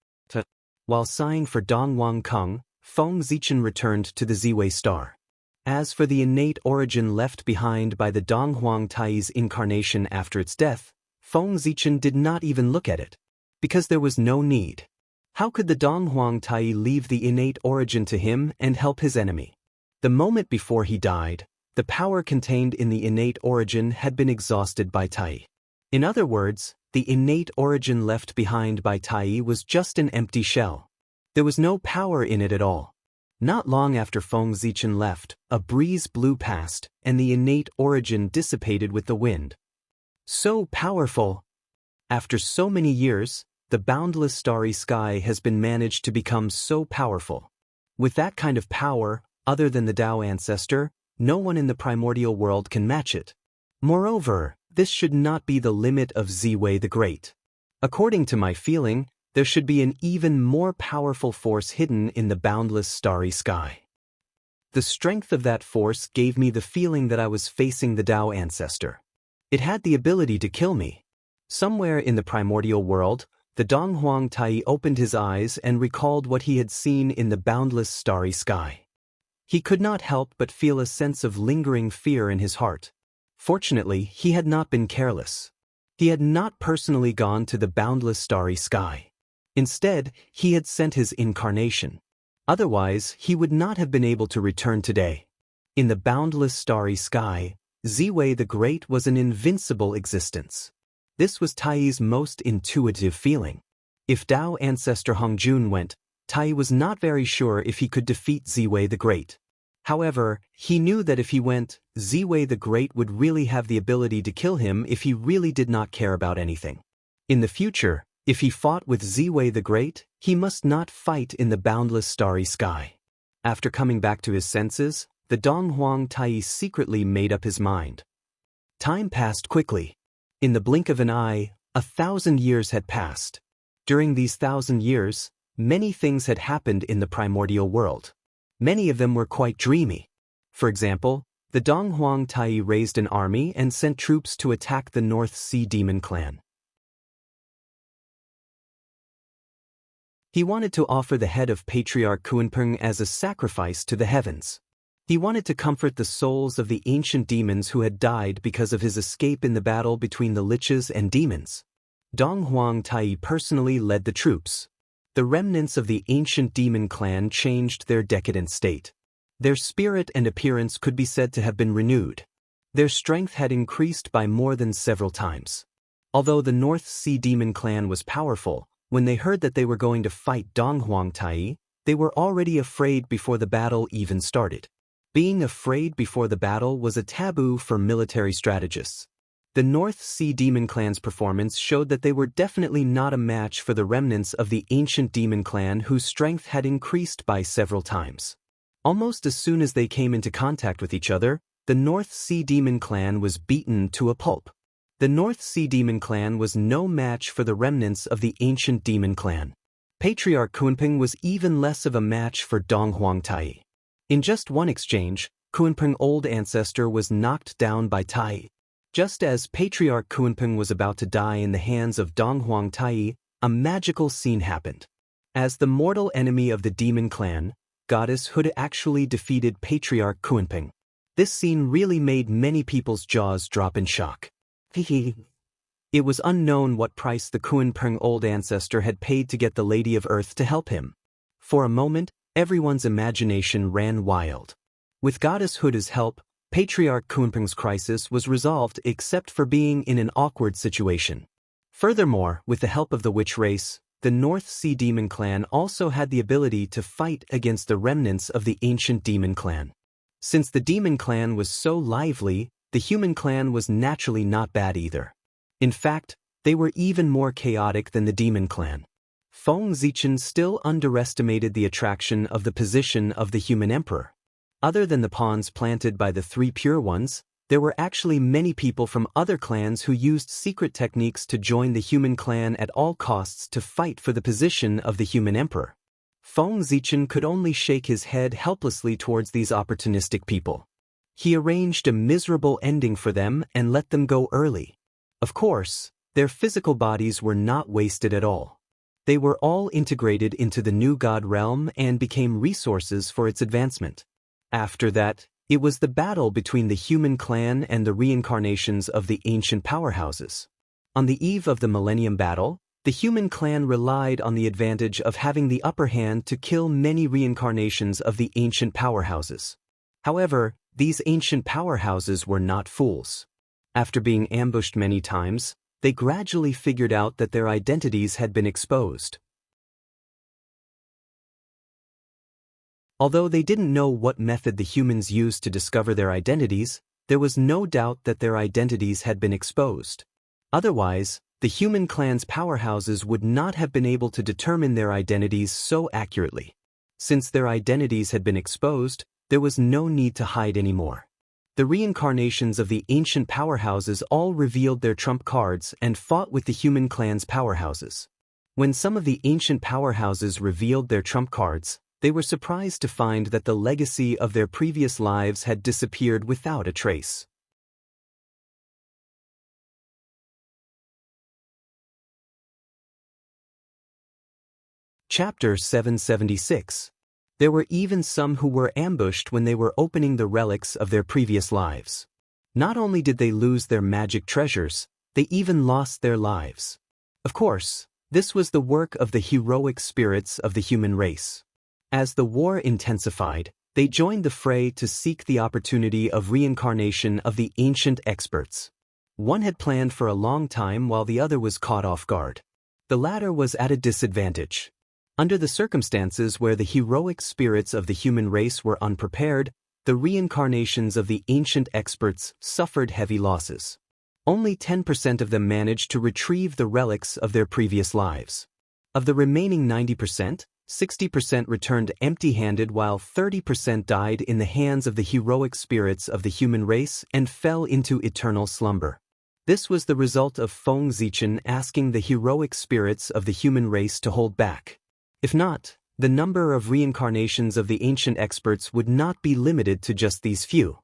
While sighing for Dong Huangkong, Feng Zichen returned to the Ziwei star. As for the innate origin left behind by the Dong Huang Tai's incarnation after its death, Feng Zichen did not even look at it. Because there was no need. How could the Dong Huang Tai leave the innate origin to him and help his enemy? The moment before he died, The power contained in the innate origin had been exhausted by Tai. In other words, the innate origin left behind by Tai was just an empty shell. There was no power in it at all. Not long after Feng Zichen left, a breeze blew past, and the innate origin dissipated with the wind. So powerful! After so many years, the boundless starry sky has been managed to become so powerful. With that kind of power, other than the Tao ancestor, no one in the primordial world can match it. Moreover, this should not be the limit of Ziwei the Great. According to my feeling, there should be an even more powerful force hidden in the boundless starry sky. The strength of that force gave me the feeling that I was facing the Tao ancestor. It had the ability to kill me. Somewhere in the primordial world, the Donghuang Tai opened his eyes and recalled what he had seen in the boundless starry sky. He could not help but feel a sense of lingering fear in his heart. Fortunately, he had not been careless. He had not personally gone to the boundless starry sky. Instead, he had sent his incarnation. Otherwise, he would not have been able to return today. In the boundless starry sky, Ziwei the Great was an invincible existence. This was Tai's most intuitive feeling. If Tao ancestor Hongjun went, Tai was not very sure if he could defeat Ziwei the Great. However, he knew that if he went, Ziwei the Great would really have the ability to kill him if he really did not care about anything. In the future, if he fought with Ziwei the Great, he must not fight in the boundless starry sky. After coming back to his senses, the Donghuang Tai secretly made up his mind. Time passed quickly. In the blink of an eye, 1,000 years had passed. During these 1,000 years, many things had happened in the primordial world. Many of them were quite dreamy. For example, the Donghuang Tai raised an army and sent troops to attack the North Sea Demon clan. He wanted to offer the head of Patriarch Kunpeng as a sacrifice to the heavens. He wanted to comfort the souls of the ancient demons who had died because of his escape in the battle between the liches and demons. Donghuang Tai personally led the troops. The remnants of the ancient demon clan changed their decadent state. Their spirit and appearance could be said to have been renewed. Their strength had increased by more than several times. Although the North Sea Demon clan was powerful, when they heard that they were going to fight Donghuang Tai, they were already afraid before the battle even started. Being afraid before the battle was a taboo for military strategists. The North Sea Demon clan's performance showed that they were definitely not a match for the remnants of the ancient demon clan whose strength had increased by several times. Almost as soon as they came into contact with each other, the North Sea Demon clan was beaten to a pulp. The North Sea Demon clan was no match for the remnants of the ancient demon clan. Patriarch Kunpeng was even less of a match for Donghuang Tai. In just one exchange, Kunpeng old ancestor was knocked down by Tai. Just as Patriarch Kunpeng was about to die in the hands of Donghuang Tai, a magical scene happened. As the mortal enemy of the demon clan, Goddess Hood actually defeated Patriarch Kunpeng. This scene really made many people's jaws drop in shock. It was unknown what price the Kunpeng old ancestor had paid to get the Lady of Earth to help him. For a moment, everyone's imagination ran wild. With Goddess Hood's help, Patriarch Kunpeng's crisis was resolved except for being in an awkward situation. Furthermore, with the help of the witch race, the North Sea Demon clan also had the ability to fight against the remnants of the ancient demon clan. Since the demon clan was so lively, the human clan was naturally not bad either. In fact, they were even more chaotic than the demon clan. Feng Zichen still underestimated the attraction of the position of the human emperor. Other than the pawns planted by the three pure ones, there were actually many people from other clans who used secret techniques to join the human clan at all costs to fight for the position of the human emperor. Feng Zichen could only shake his head helplessly towards these opportunistic people. He arranged a miserable ending for them and let them go early. Of course, their physical bodies were not wasted at all. They were all integrated into the new god realm and became resources for its advancement. After that, it was the battle between the human clan and the reincarnations of the ancient powerhouses. On the eve of the Millennium Battle, the human clan relied on the advantage of having the upper hand to kill many reincarnations of the ancient powerhouses. However, these ancient powerhouses were not fools. After being ambushed many times, they gradually figured out that their identities had been exposed. Although they didn't know what method the humans used to discover their identities, there was no doubt that their identities had been exposed. Otherwise, the human clan's powerhouses would not have been able to determine their identities so accurately. Since their identities had been exposed, there was no need to hide anymore. The reincarnations of the ancient powerhouses all revealed their trump cards and fought with the human clan's powerhouses. When some of the ancient powerhouses revealed their trump cards, they were surprised to find that the legacy of their previous lives had disappeared without a trace. Chapter 776. There were even some who were ambushed when they were opening the relics of their previous lives. Not only did they lose their magic treasures, they even lost their lives. Of course, this was the work of the heroic spirits of the human race. As the war intensified, they joined the fray to seek the opportunity of reincarnation of the ancient experts. One had planned for a long time while the other was caught off guard. The latter was at a disadvantage. Under the circumstances where the heroic spirits of the human race were unprepared, the reincarnations of the ancient experts suffered heavy losses. Only 10% of them managed to retrieve the relics of their previous lives. Of the remaining 90%, 60% returned empty-handed while 30% died in the hands of the heroic spirits of the human race and fell into eternal slumber. This was the result of Feng Zichen asking the heroic spirits of the human race to hold back. If not, the number of reincarnations of the ancient experts would not be limited to just these few.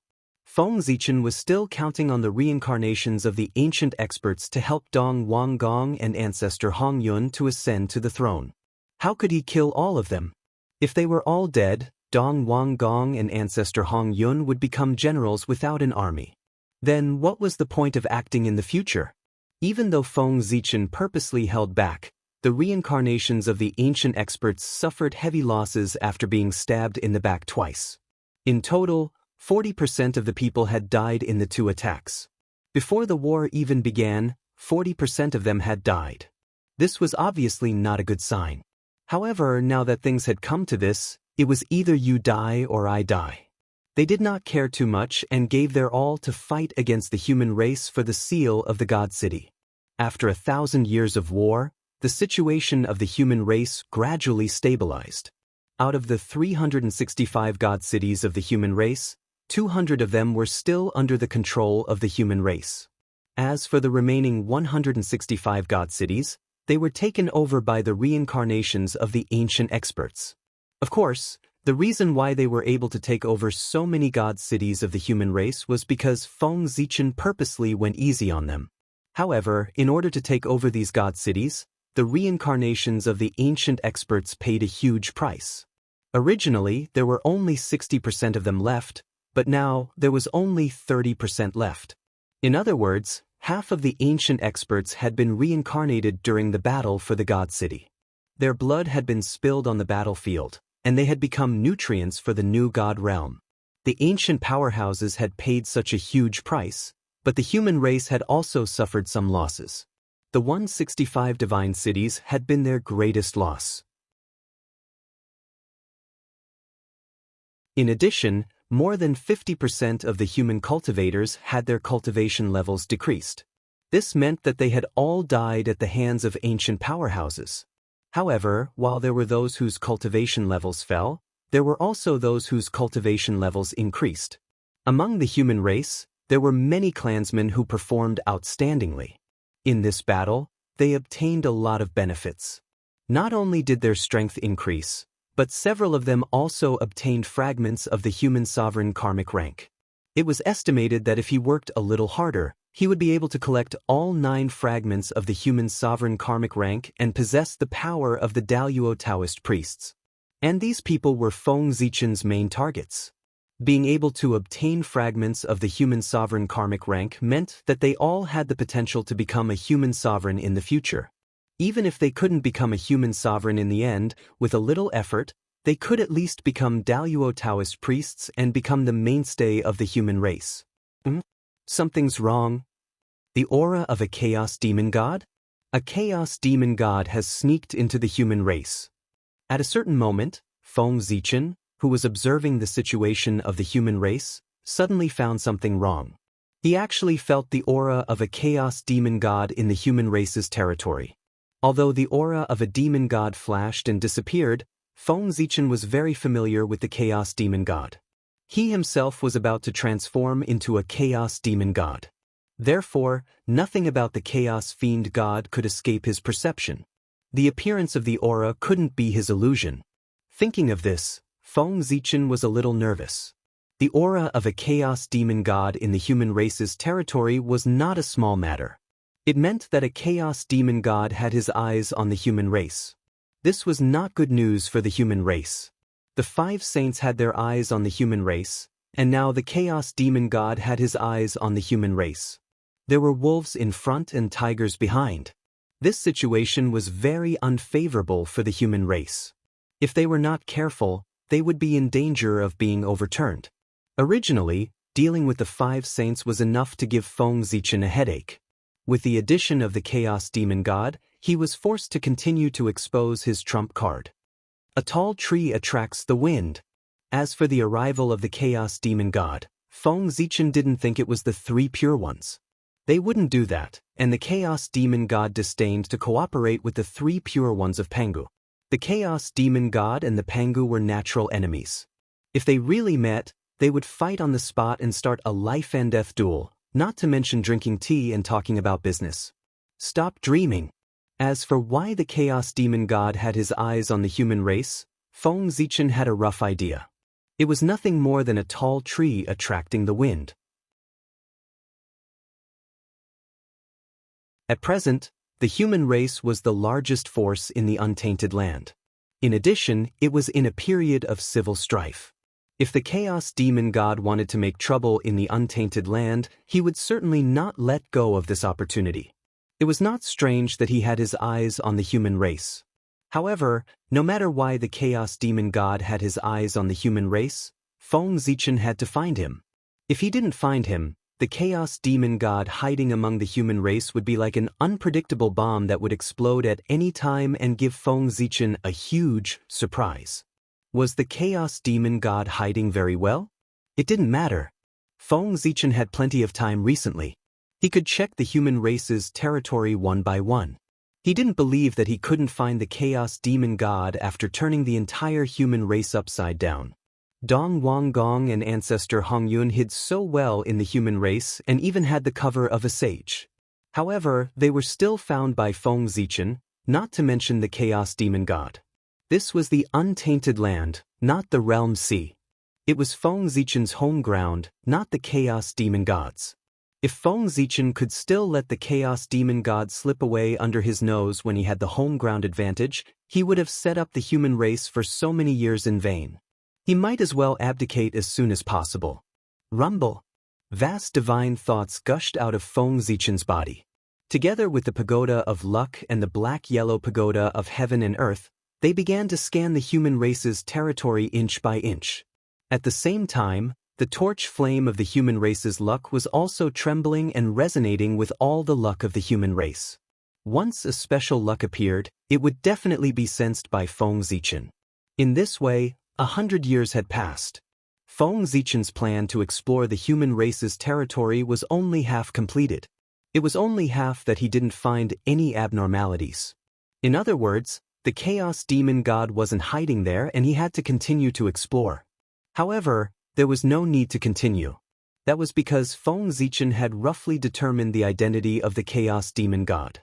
Feng Zichen was still counting on the reincarnations of the ancient experts to help Dong Wanggong and ancestor Hong Yun to ascend to the throne. How could he kill all of them? If they were all dead, Dong Wanggong and ancestor Hong Yun would become generals without an army. Then what was the point of acting in the future? Even though Feng Zichen purposely held back, the reincarnations of the ancient experts suffered heavy losses after being stabbed in the back twice. In total, 40% of the people had died in the two attacks. Before the war even began, 40% of them had died. This was obviously not a good sign. However, now that things had come to this, it was either you die or I die. They did not care too much and gave their all to fight against the human race for the seal of the God City. After 1,000 years of war, the situation of the human race gradually stabilized. Out of the 365 God Cities of the human race, 200 of them were still under the control of the human race. As for the remaining 165 God Cities, they were taken over by the reincarnations of the ancient experts. Of course, the reason why they were able to take over so many god cities of the human race was because Feng Zichen purposely went easy on them. However, in order to take over these god cities, the reincarnations of the ancient experts paid a huge price. Originally, there were only 60% of them left, but now there was only 30% left. In other words, half of the ancient experts had been reincarnated during the battle for the God City. Their blood had been spilled on the battlefield, and they had become nutrients for the new God realm. The ancient powerhouses had paid such a huge price, but the human race had also suffered some losses. The 165 divine cities had been their greatest loss. In addition, more than 50% of the human cultivators had their cultivation levels decreased. This meant that they had all died at the hands of ancient powerhouses. However, while there were those whose cultivation levels fell, there were also those whose cultivation levels increased. Among the human race, there were many clansmen who performed outstandingly. In this battle, they obtained a lot of benefits. Not only did their strength increase, but several of them also obtained fragments of the human sovereign karmic rank. It was estimated that if he worked a little harder, he would be able to collect all 9 fragments of the human sovereign karmic rank and possess the power of the Daluo Taoist priests. And these people were Feng Zichen's main targets. Being able to obtain fragments of the human sovereign karmic rank meant that they all had the potential to become a human sovereign in the future. Even if they couldn't become a human sovereign in the end, with a little effort, they could at least become Daluo Taoist priests and become the mainstay of the human race. Something's wrong. The aura of a chaos demon god? A chaos demon god has sneaked into the human race. At a certain moment, Feng Zichen, who was observing the situation of the human race, suddenly found something wrong. He actually felt the aura of a chaos demon god in the human race's territory. Although the aura of a demon god flashed and disappeared, Feng Zichen was very familiar with the chaos demon god. He himself was about to transform into a chaos demon god. Therefore, nothing about the chaos fiend god could escape his perception. The appearance of the aura couldn't be his illusion. Thinking of this, Feng Zichen was a little nervous. The aura of a chaos demon god in the human race's territory was not a small matter. It meant that a chaos demon god had his eyes on the human race. This was not good news for the human race. The 5 saints had their eyes on the human race, and now the chaos demon god had his eyes on the human race. There were wolves in front and tigers behind. This situation was very unfavorable for the human race. If they were not careful, they would be in danger of being overturned. Originally, dealing with the 5 saints was enough to give Feng Zichen a headache. With the addition of the chaos demon god, he was forced to continue to expose his trump card. A tall tree attracts the wind. As for the arrival of the chaos demon god, Feng Zichen didn't think it was the 3 pure ones. They wouldn't do that, and the chaos demon god disdained to cooperate with the 3 pure ones of Pangu. The chaos demon god and the Pangu were natural enemies. If they really met, they would fight on the spot and start a life-and-death duel, not to mention drinking tea and talking about business. Stop dreaming. As for why the chaos demon god had his eyes on the human race, Feng Zichen had a rough idea. It was nothing more than a tall tree attracting the wind. At present, the human race was the largest force in the untainted land. In addition, it was in a period of civil strife. If the chaos demon god wanted to make trouble in the untainted land, he would certainly not let go of this opportunity. It was not strange that he had his eyes on the human race. However, no matter why the chaos demon god had his eyes on the human race, Feng Zichen had to find him. If he didn't find him, the chaos demon god hiding among the human race would be like an unpredictable bomb that would explode at any time and give Feng Zichen a huge surprise. Was the chaos demon god hiding very well? It didn't matter. Feng Zichen had plenty of time recently. He could check the human race's territory one by one. He didn't believe that he couldn't find the chaos demon god after turning the entire human race upside down. Dong Wanggong and ancestor Hongyun hid so well in the human race and even had the cover of a sage. However, they were still found by Feng Zichen, not to mention the chaos demon god. This was the untainted land, not the realm sea. It was Feng Zichen's home ground, not the chaos demon gods. If Feng Zichen could still let the chaos demon god slip away under his nose when he had the home ground advantage, he would have set up the human race for so many years in vain. He might as well abdicate as soon as possible. Rumble. Vast divine thoughts gushed out of Feng Zichen's body. Together with the pagoda of luck and the black-yellow pagoda of heaven and earth, they began to scan the human race's territory inch by inch. At the same time, the torch flame of the human race's luck was also trembling and resonating with all the luck of the human race. Once a special luck appeared, it would definitely be sensed by Feng Zichen. In this way, 100 years had passed. Feng Zichen's plan to explore the human race's territory was only half completed. It was only half that he didn't find any abnormalities. In other words, the chaos demon god wasn't hiding there and he had to continue to explore. However, there was no need to continue. That was because Feng Zichen had roughly determined the identity of the chaos demon god.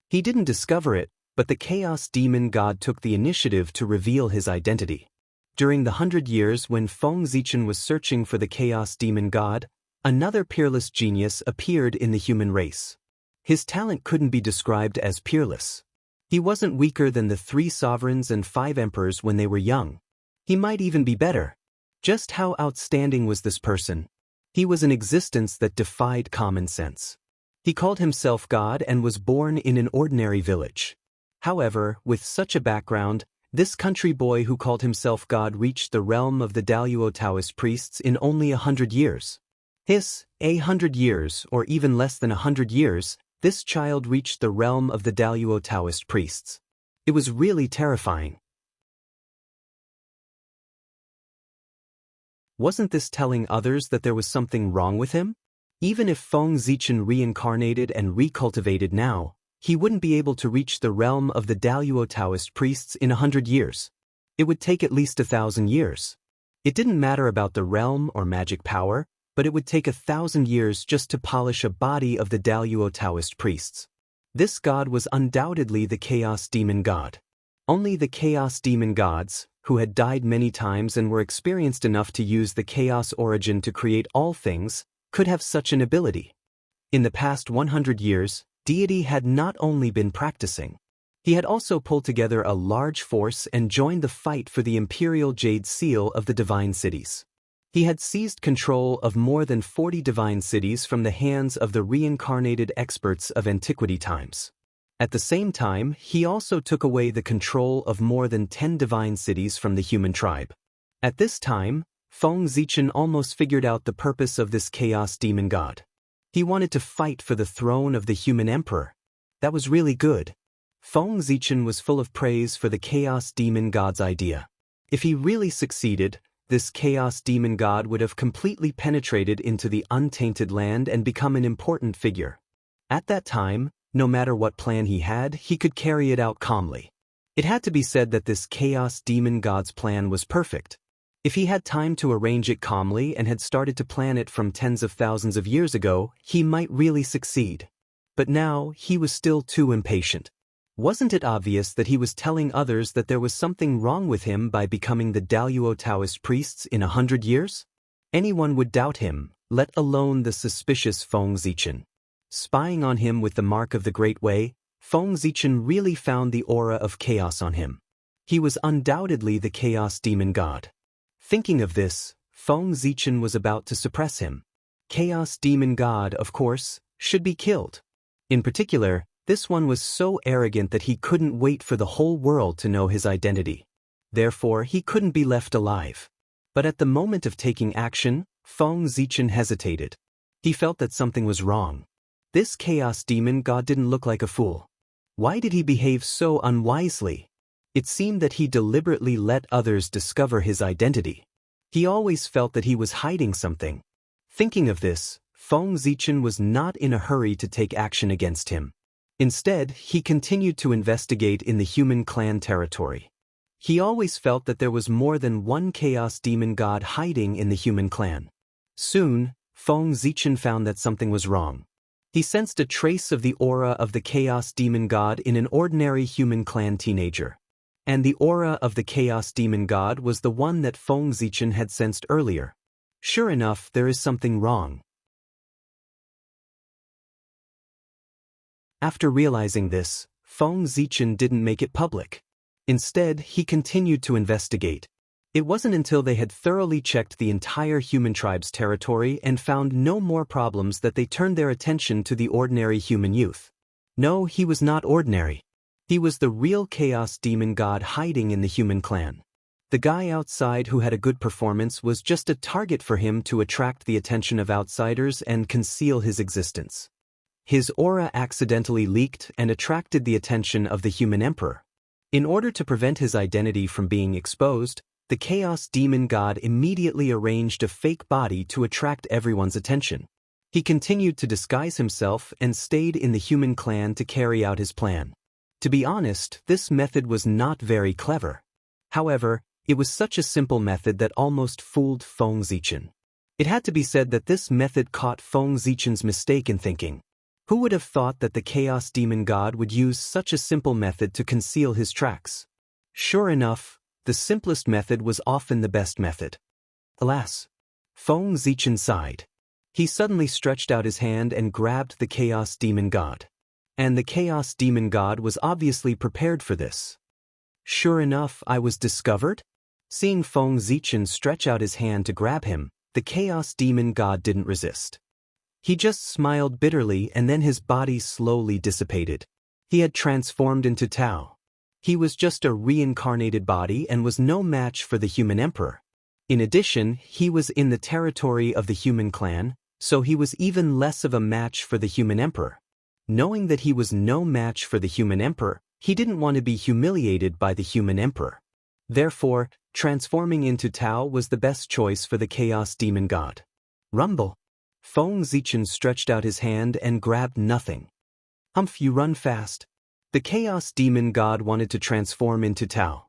He didn't discover it, but the chaos demon god took the initiative to reveal his identity. During the 100 years when Feng Zichen was searching for the chaos demon god, another peerless genius appeared in the human race. His talent couldn't be described as peerless. He wasn't weaker than the 3 sovereigns and 5 emperors when they were young. He might even be better. Just how outstanding was this person? He was an existence that defied common sense. He called himself God and was born in an ordinary village. However, with such a background, This country boy who called himself God reached the realm of the Daluo Taoist priests in only 100 years. 100 years, or even less than 100 years, this child reached the realm of the Daluo Taoist priests. It was really terrifying. Wasn't this telling others that there was something wrong with him? Even if Feng Zichen reincarnated and recultivated now, he wouldn't be able to reach the realm of the Daluo Taoist priests in 100 years. It would take at least 1,000 years. It didn't matter about the realm or magic power, but it would take 1,000 years just to polish a body of the Daluo Taoist priests. This god was undoubtedly the Chaos Demon God. Only the Chaos Demon gods, who had died many times and were experienced enough to use the Chaos origin to create all things, could have such an ability. In the past 100 years, deity had not only been practicing. He had also pulled together a large force and joined the fight for the Imperial Jade Seal of the Divine Cities. He had seized control of more than 40 divine cities from the hands of the reincarnated experts of antiquity times. At the same time, he also took away the control of more than 10 divine cities from the human tribe. At this time, Feng Zichen almost figured out the purpose of this Chaos Demon God. He wanted to fight for the throne of the human emperor. That was really good. Feng Zichen was full of praise for the Chaos Demon God's idea. If he really succeeded, this Chaos Demon God would have completely penetrated into the untainted land and become an important figure. At that time, no matter what plan he could carry it out calmly. It had to be said that this Chaos Demon God's plan was perfect. If he had time to arrange it calmly and had started to plan it from tens of thousands of years ago, he might really succeed. But now, he was still too impatient. Wasn't it obvious that he was telling others that there was something wrong with him by becoming the Daluo Taoist priests in 100 years? Anyone would doubt him, let alone the suspicious Feng Zichen. Spying on him with the mark of the Great Way, Feng Zichen really found the aura of chaos on him. He was undoubtedly the Chaos Demon God. Thinking of this, Feng Zichen was about to suppress him. Chaos Demon God, of course, should be killed. In particular, this one was so arrogant that he couldn't wait for the whole world to know his identity. Therefore, he couldn't be left alive. But at the moment of taking action, Feng Zichen hesitated. He felt that something was wrong. This Chaos Demon God didn't look like a fool. Why did he behave so unwisely? It seemed that he deliberately let others discover his identity. He always felt that he was hiding something. Thinking of this, Feng Zichen was not in a hurry to take action against him. Instead, he continued to investigate in the human clan territory. He always felt that there was more than one Chaos Demon God hiding in the human clan. Soon, Feng Zichen found that something was wrong. He sensed a trace of the aura of the Chaos Demon God in an ordinary human clan teenager. And the aura of the Chaos Demon God was the one that Feng Zichen had sensed earlier. Sure enough, there is something wrong. After realizing this, Feng Zichen didn't make it public. Instead, he continued to investigate. It wasn't until they had thoroughly checked the entire human tribe's territory and found no more problems that they turned their attention to the ordinary human youth. No, he was not ordinary. He was the real Chaos Demon God hiding in the human clan. The guy outside who had a good performance was just a target for him to attract the attention of outsiders and conceal his existence. His aura accidentally leaked and attracted the attention of the human emperor. In order to prevent his identity from being exposed, the Chaos Demon God immediately arranged a fake body to attract everyone's attention. He continued to disguise himself and stayed in the human clan to carry out his plan. To be honest, this method was not very clever. However, it was such a simple method that almost fooled Feng Zichen. It had to be said that this method caught Feng Zichen's mistake in thinking. Who would have thought that the Chaos Demon God would use such a simple method to conceal his tracks? Sure enough, the simplest method was often the best method. Alas! Feng Zichen sighed. He suddenly stretched out his hand and grabbed the Chaos Demon God. And the Chaos Demon God was obviously prepared for this. Sure enough, I was discovered? Seeing Feng Zichen stretch out his hand to grab him, the Chaos Demon God didn't resist. He just smiled bitterly and then his body slowly dissipated. He had transformed into Tao. He was just a reincarnated body and was no match for the human emperor. In addition, he was in the territory of the human clan, so he was even less of a match for the human emperor. Knowing that he was no match for the human emperor, he didn't want to be humiliated by the human emperor. Therefore, transforming into Tao was the best choice for the chaos demon god. Rumble. Feng Zichen stretched out his hand and grabbed nothing. Humph, you run fast. The chaos demon god wanted to transform into Tao.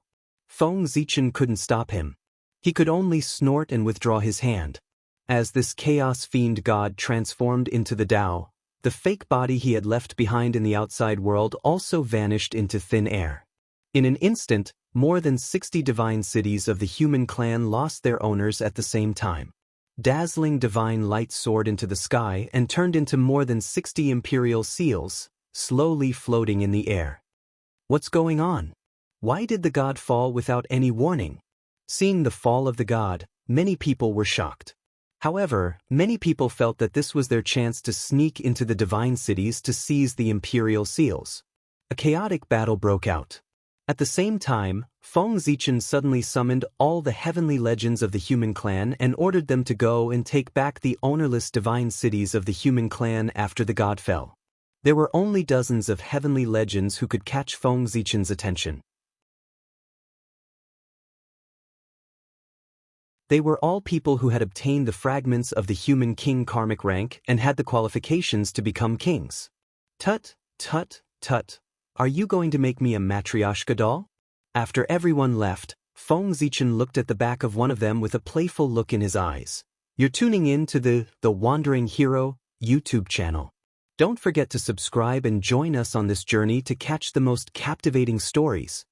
Feng Zichen couldn't stop him. He could only snort and withdraw his hand. As this chaos fiend god transformed into the Tao, the fake body he had left behind in the outside world also vanished into thin air. In an instant, more than 60 divine cities of the human clan lost their owners at the same time. Dazzling divine light soared into the sky and turned into more than 60 imperial seals, slowly floating in the air. What's going on? Why did the god fall without any warning? Seeing the fall of the god, many people were shocked. However, many people felt that this was their chance to sneak into the divine cities to seize the imperial seals. A chaotic battle broke out. At the same time, Feng Zichen suddenly summoned all the heavenly legends of the human clan and ordered them to go and take back the ownerless divine cities of the human clan after the god fell. There were only dozens of heavenly legends who could catch Feng Zichen's attention. They were all people who had obtained the fragments of the human king karmic rank and had the qualifications to become kings. Tut, tut, tut. Are you going to make me a matryoshka doll? After everyone left, Feng Zichen looked at the back of one of them with a playful look in his eyes. You're tuning in to the Wandering Hero YouTube channel. Don't forget to subscribe and join us on this journey to catch the most captivating stories.